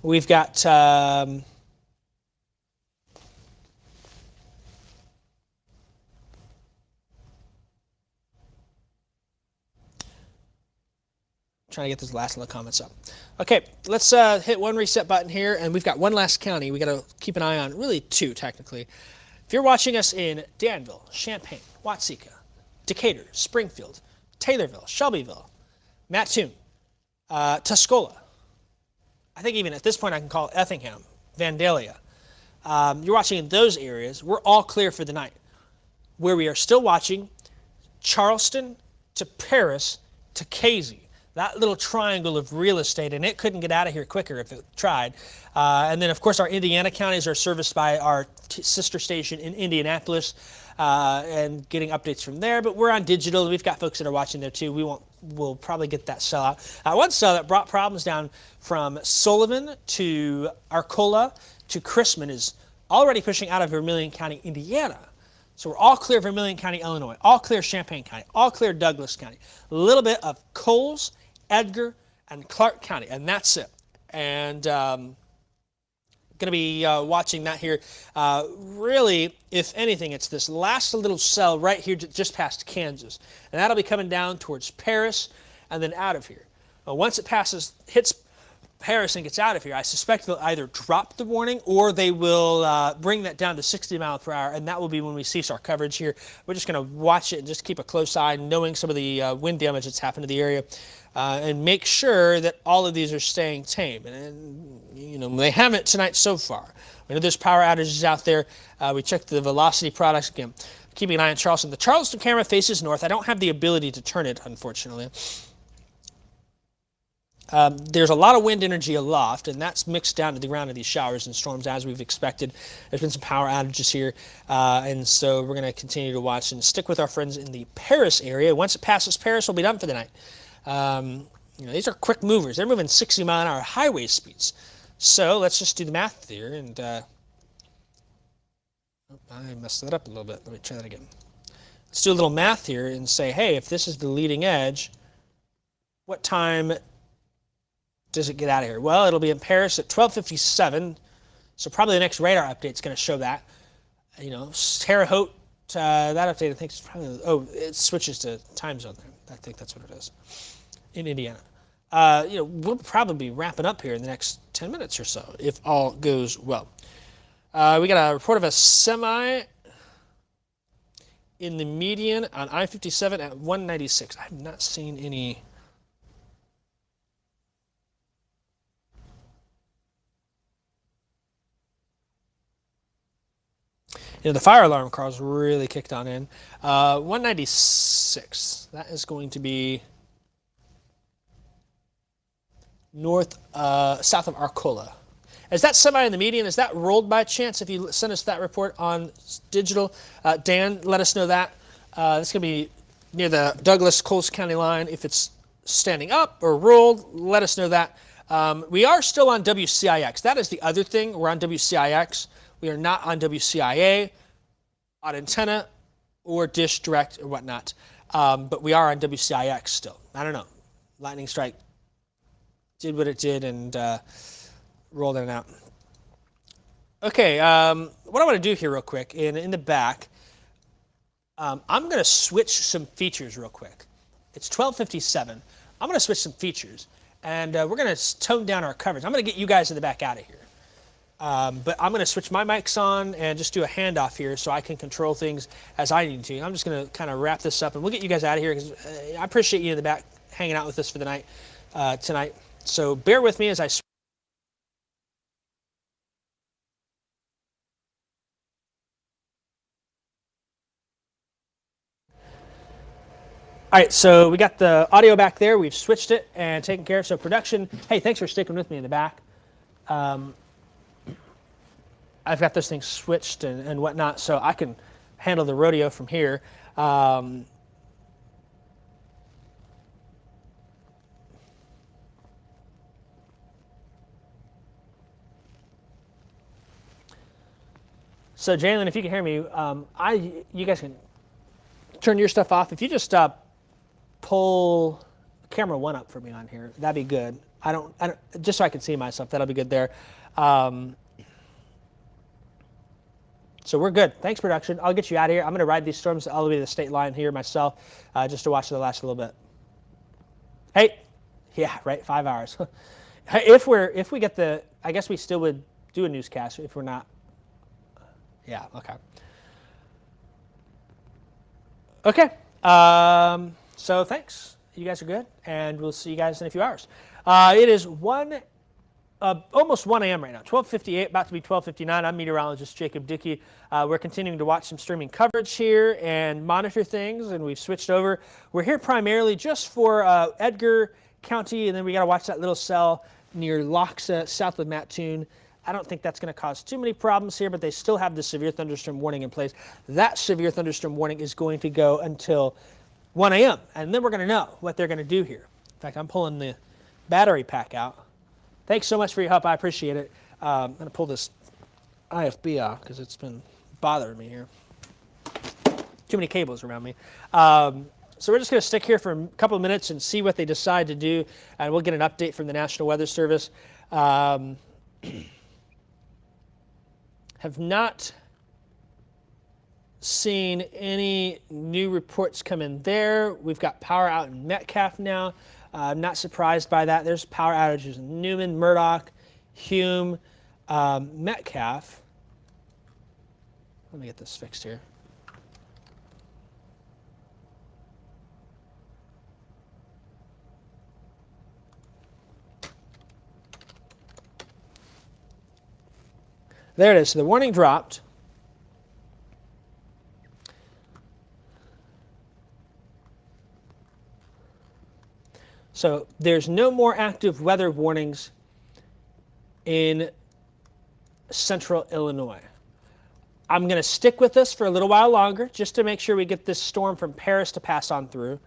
We've got trying to get those last little comments up. Okay, let's hit one reset button here, and we've got one last county we got to keep an eye on, really two technically. If you're watching us in Danville, Champaign, Watseka, Decatur, Springfield, Taylorville, Shelbyville, Mattoon, Tuscola, I think even at this point I can call Effingham, Vandalia. You're watching in those areas, we're all clear for the night. Where we are still watching, Charleston to Paris to Casey. That little triangle of real estate, and it couldn't get out of here quicker if it tried. And then, of course, our Indiana counties are serviced by our sister station in Indianapolis and getting updates from there. But we're on digital. We've got folks that are watching there, too. We'll probably get that cell out. One cell that brought problems down from Sullivan to Arcola to Chrisman is already pushing out of Vermillion County, Indiana. So we're all clear Vermillion County, Illinois, all clear Champaign County, all clear Douglas County. A little bit of Coles, Edgar, and Clark County, and that's it. And going to be watching that here. Really, if anything, it's this last little cell right here just past Kansas. And that'll be coming down towards Paris and then out of here. Once it hits Paris and gets out of here, I suspect they'll either drop the warning or they will bring that down to 60 miles per hour, and that will be when we cease our coverage here. We're just going to watch it and just keep a close eye, knowing some of the wind damage that's happened to the area, and make sure that all of these are staying tame. And they haven't tonight so far. We know there's power outages out there. We checked the velocity products again. Keeping an eye on Charleston. The Charleston camera faces north. I don't have the ability to turn it, unfortunately. There's a lot of wind energy aloft, and that's mixed down to the ground of these showers and storms as we've expected. There's been some power outages here, and so we're going to continue to watch and stick with our friends in the Paris area. Once it passes Paris, we'll be done for the night. These are quick movers. They're moving 60-mile-an-hour highway speeds. So let's just do the math here, and I messed that up a little bit. Let me try that again. Let's do a little math here and say, hey, if this is the leading edge, what time does it get out of here? Well, it'll be in Paris at 12:57, so probably the next radar update is going to show that. Terre Haute, that update I think is probably, it switches to time zone there. I think that's what it is, in Indiana. We'll probably be wrapping up here in the next 10 minutes or so, if all goes well. We got a report of a semi in the median on I-57 at 196. I have not seen any. The fire alarm cars really kicked on in. 196. That is going to be south of Arcola. Is that semi in the median? Is that rolled by chance? If you send us that report on digital, Dan, let us know that. It's going to be near the Douglas-Coles County line. If it's standing up or rolled, let us know that. We are still on WCIX. That is the other thing. We're on WCIX. We are not on WCIA, on antenna, or dish direct or whatnot. But we are on WCIX still. I don't know. Lightning strike did what it did and rolled in and out. Okay, what I want to do here real quick, in the back, I'm going to switch some features real quick. It's 12:57. I'm going to switch some features, and we're going to tone down our coverage. I'm going to get you guys in the back out of here. But I'm going to switch my mics on and just do a handoff here so I can control things as I need to. I'm just going to kind of wrap this up, and we'll get you guys out of here because I appreciate you in the back hanging out with us for the night tonight. So bear with me as I switch. All right, so we got the audio back there. We've switched it and taken care of. So production, hey, thanks for sticking with me in the back. I've got those things switched and whatnot, so I can handle the rodeo from here. So Jalen, if you can hear me, you guys can turn your stuff off. If you just pull camera 1 up for me on here, that'd be good. I don't just so I can see myself. That'll be good there. So we're good. Thanks, production. I'll get you out of here. I'm going to ride these storms all the way to the state line here myself, just to watch the last little bit. Hey, yeah, right, 5 hours. If we get the, I guess we still would do a newscast if we're not. Yeah, okay. Okay. So thanks. You guys are good, and we'll see you guys in a few hours. It is almost 1 a.m. right now, 12:58, about to be 12:59. I'm meteorologist Jacob Dickey. We're continuing to watch some streaming coverage here and monitor things, and we've switched over. We're here primarily just for Edgar County, and then we got to watch that little cell near Loxa, south of Mattoon. I don't think that's going to cause too many problems here, but they still have the severe thunderstorm warning in place. That severe thunderstorm warning is going to go until 1 a.m., and then we're going to know what they're going to do here. In fact, I'm pulling the battery pack out. Thanks so much for your help. I appreciate it. I'm going to pull this IFB off because it's been bothering me here. Too many cables around me. So we're just going to stick here for a couple of minutes and see what they decide to do, and we'll get an update from the National Weather Service. Have not seen any new reports come in there. We've got power out in Metcalf now. I'm not surprised by that. There's power outages in Newman, Murdoch, Hume, Metcalf. Let me get this fixed here. There it is. So the warning dropped. So there's no more active weather warnings in central Illinois. I'm going to stick with this for a little while longer just to make sure we get this storm from Paris to pass on through.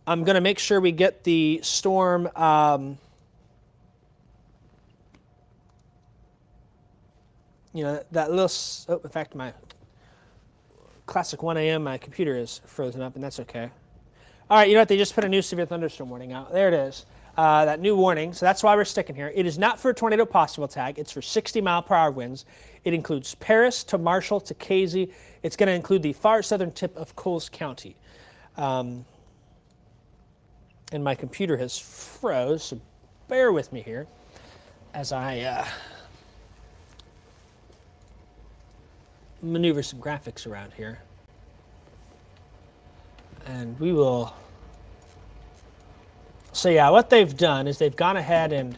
I'm going to make sure we get the storm that little, in fact, my classic 1 a.m., my computer is frozen up, and that's okay. All right, you know what? They just put a new severe thunderstorm warning out. There it is, that new warning. So that's why we're sticking here. It is not for a tornado possible tag. It's for 60-mile-per-hour winds. It includes Paris to Marshall to Casey. It's going to include the far southern tip of Coles County. And my computer has froze, so bear with me here as I maneuver some graphics around here. And we will... So yeah, what they've done is they've gone ahead and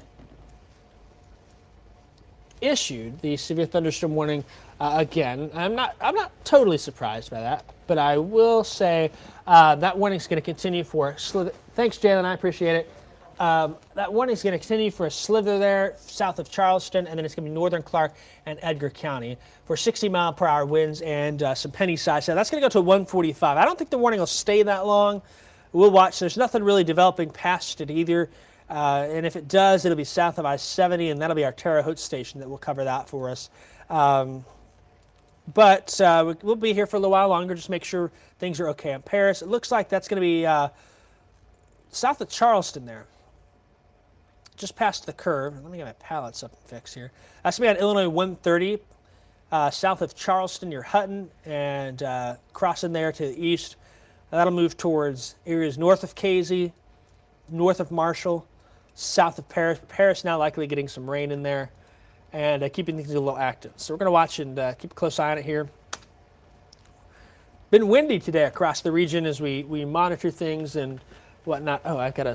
issued the severe thunderstorm warning again. I'm not totally surprised by that, but I will say that warning is going to continue for thanks, Jalen. I appreciate it. That warning is going to continue for a slither there south of Charleston, and then it's going to be northern Clark and Edgar County for 60-mile-per-hour winds and some penny size. So that's going to go to 145. I don't think the warning will stay that long. We'll watch. There's nothing really developing past it either. And if it does, it'll be south of I-70, and that'll be our Terre Haute station that will cover that for us. But we'll be here for a little while longer, just make sure things are okay in Paris. It looks like that's going to be south of Charleston there, just past the curve. Let me get my pallets up and fixed here. That's going to be on Illinois 130, south of Charleston near Hutton, and crossing there to the east. That'll move towards areas north of Casey, north of Marshall, south of Paris. Paris now likely getting some rain in there, and keeping things a little active. So we're going to watch and keep a close eye on it here. Been windy today across the region as we monitor things and whatnot. Oh, I've got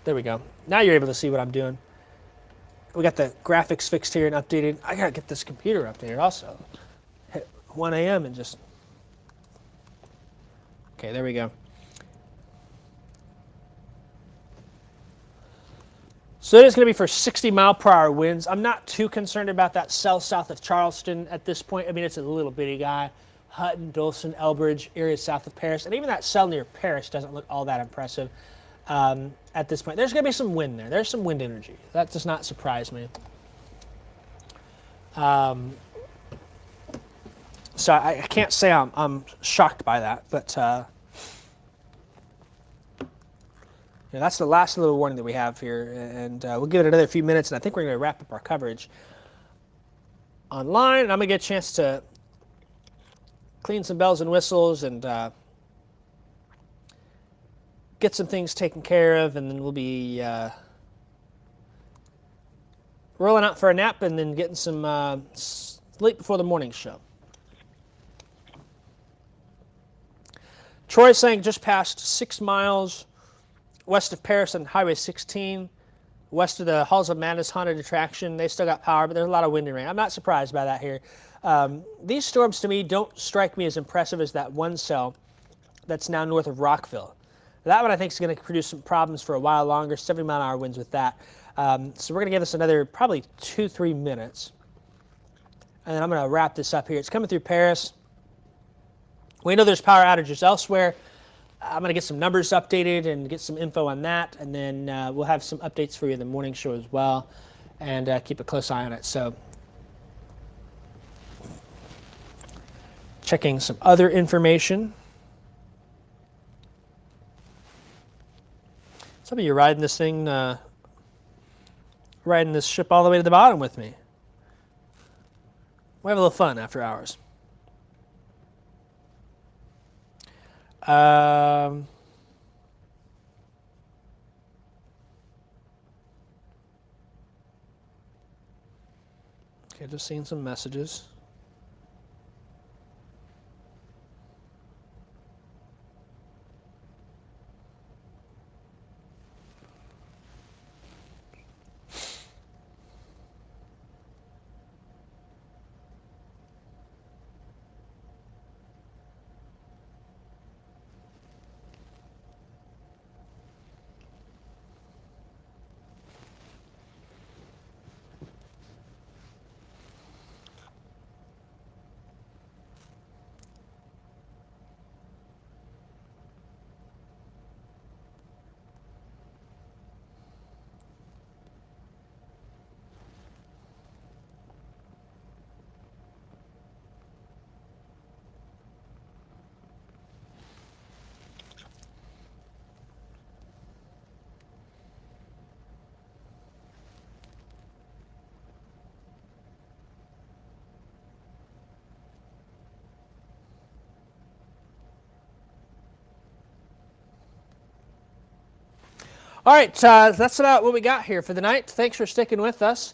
there we go. Now you're able to see what I'm doing. We got the graphics fixed here and updated. I got to get this computer updated also. Hit 1 a.m. and just... Okay, there we go. So it is going to be for 60-mile-per-hour winds. I'm not too concerned about that cell south of Charleston at this point. I mean, it's a little bitty guy. Hutton, Dawson, Elbridge, areas south of Paris. And even that cell near Paris doesn't look all that impressive at this point. There's going to be some wind there. There's some wind energy. That does not surprise me. So I can't say I'm shocked by that, but yeah, that's the last little warning that we have here, and we'll give it another few minutes, and I think we're going to wrap up our coverage online, and I'm going to get a chance to clean some bells and whistles and get some things taken care of, and then we'll be rolling out for a nap and then getting some sleep before the morning show. Troy saying just past 6 miles west of Paris on Highway 16, west of the Halls of Madness haunted attraction. They still got power, but there's a lot of wind and rain. I'm not surprised by that here. These storms to me don't strike me as impressive as that one cell that's now north of Rockville. That one I think is going to produce some problems for a while longer, 70-mile-an-hour winds with that. So we're going to give this another probably 2-3 minutes. And then I'm going to wrap this up here. It's coming through Paris. We know there's power outages elsewhere. I'm going to get some numbers updated and get some info on that, and then we'll have some updates for you in the morning show as well, and keep a close eye on it. So, checking some other information. Some of you riding this thing, riding this ship all the way to the bottom with me. We'll have a little fun after hours. Okay, just seeing some messages. All right, that's about what we got here for the night. Thanks for sticking with us.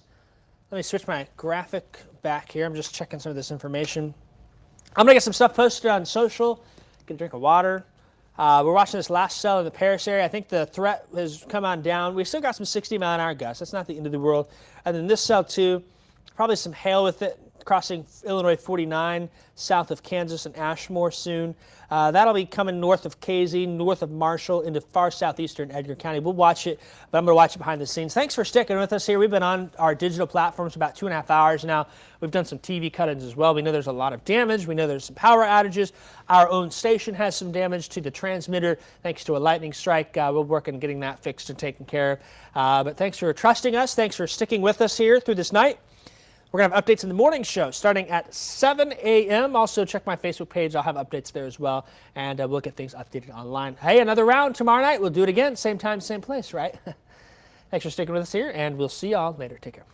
Let me switch my graphic back here. I'm just checking some of this information. I'm going to get some stuff posted on social. Get a drink of water. We're watching this last cell in the Paris area. I think the threat has come on down. We still got some 60-mile-an-hour gusts. That's not the end of the world. And then this cell, too, probably some hail with it, crossing Illinois 49, south of Kansas and Ashmore soon. That'll be coming north of Casey, north of Marshall, into far southeastern Edgar County. We'll watch it, but I'm going to watch it behind the scenes. Thanks for sticking with us here. We've been on our digital platforms about 2.5 hours now. We've done some TV cut-ins as well. We know there's a lot of damage. We know there's some power outages. Our own station has some damage to the transmitter thanks to a lightning strike. We'll work on getting that fixed and taken care of. But thanks for trusting us. Thanks for sticking with us here through this night. We're going to have updates in the morning show starting at 7 a.m. Also, check my Facebook page. I'll have updates there as well, and we'll get things updated online. Hey, another round tomorrow night. We'll do it again. Same time, same place, right? Thanks for sticking with us here, and we'll see y'all later. Take care.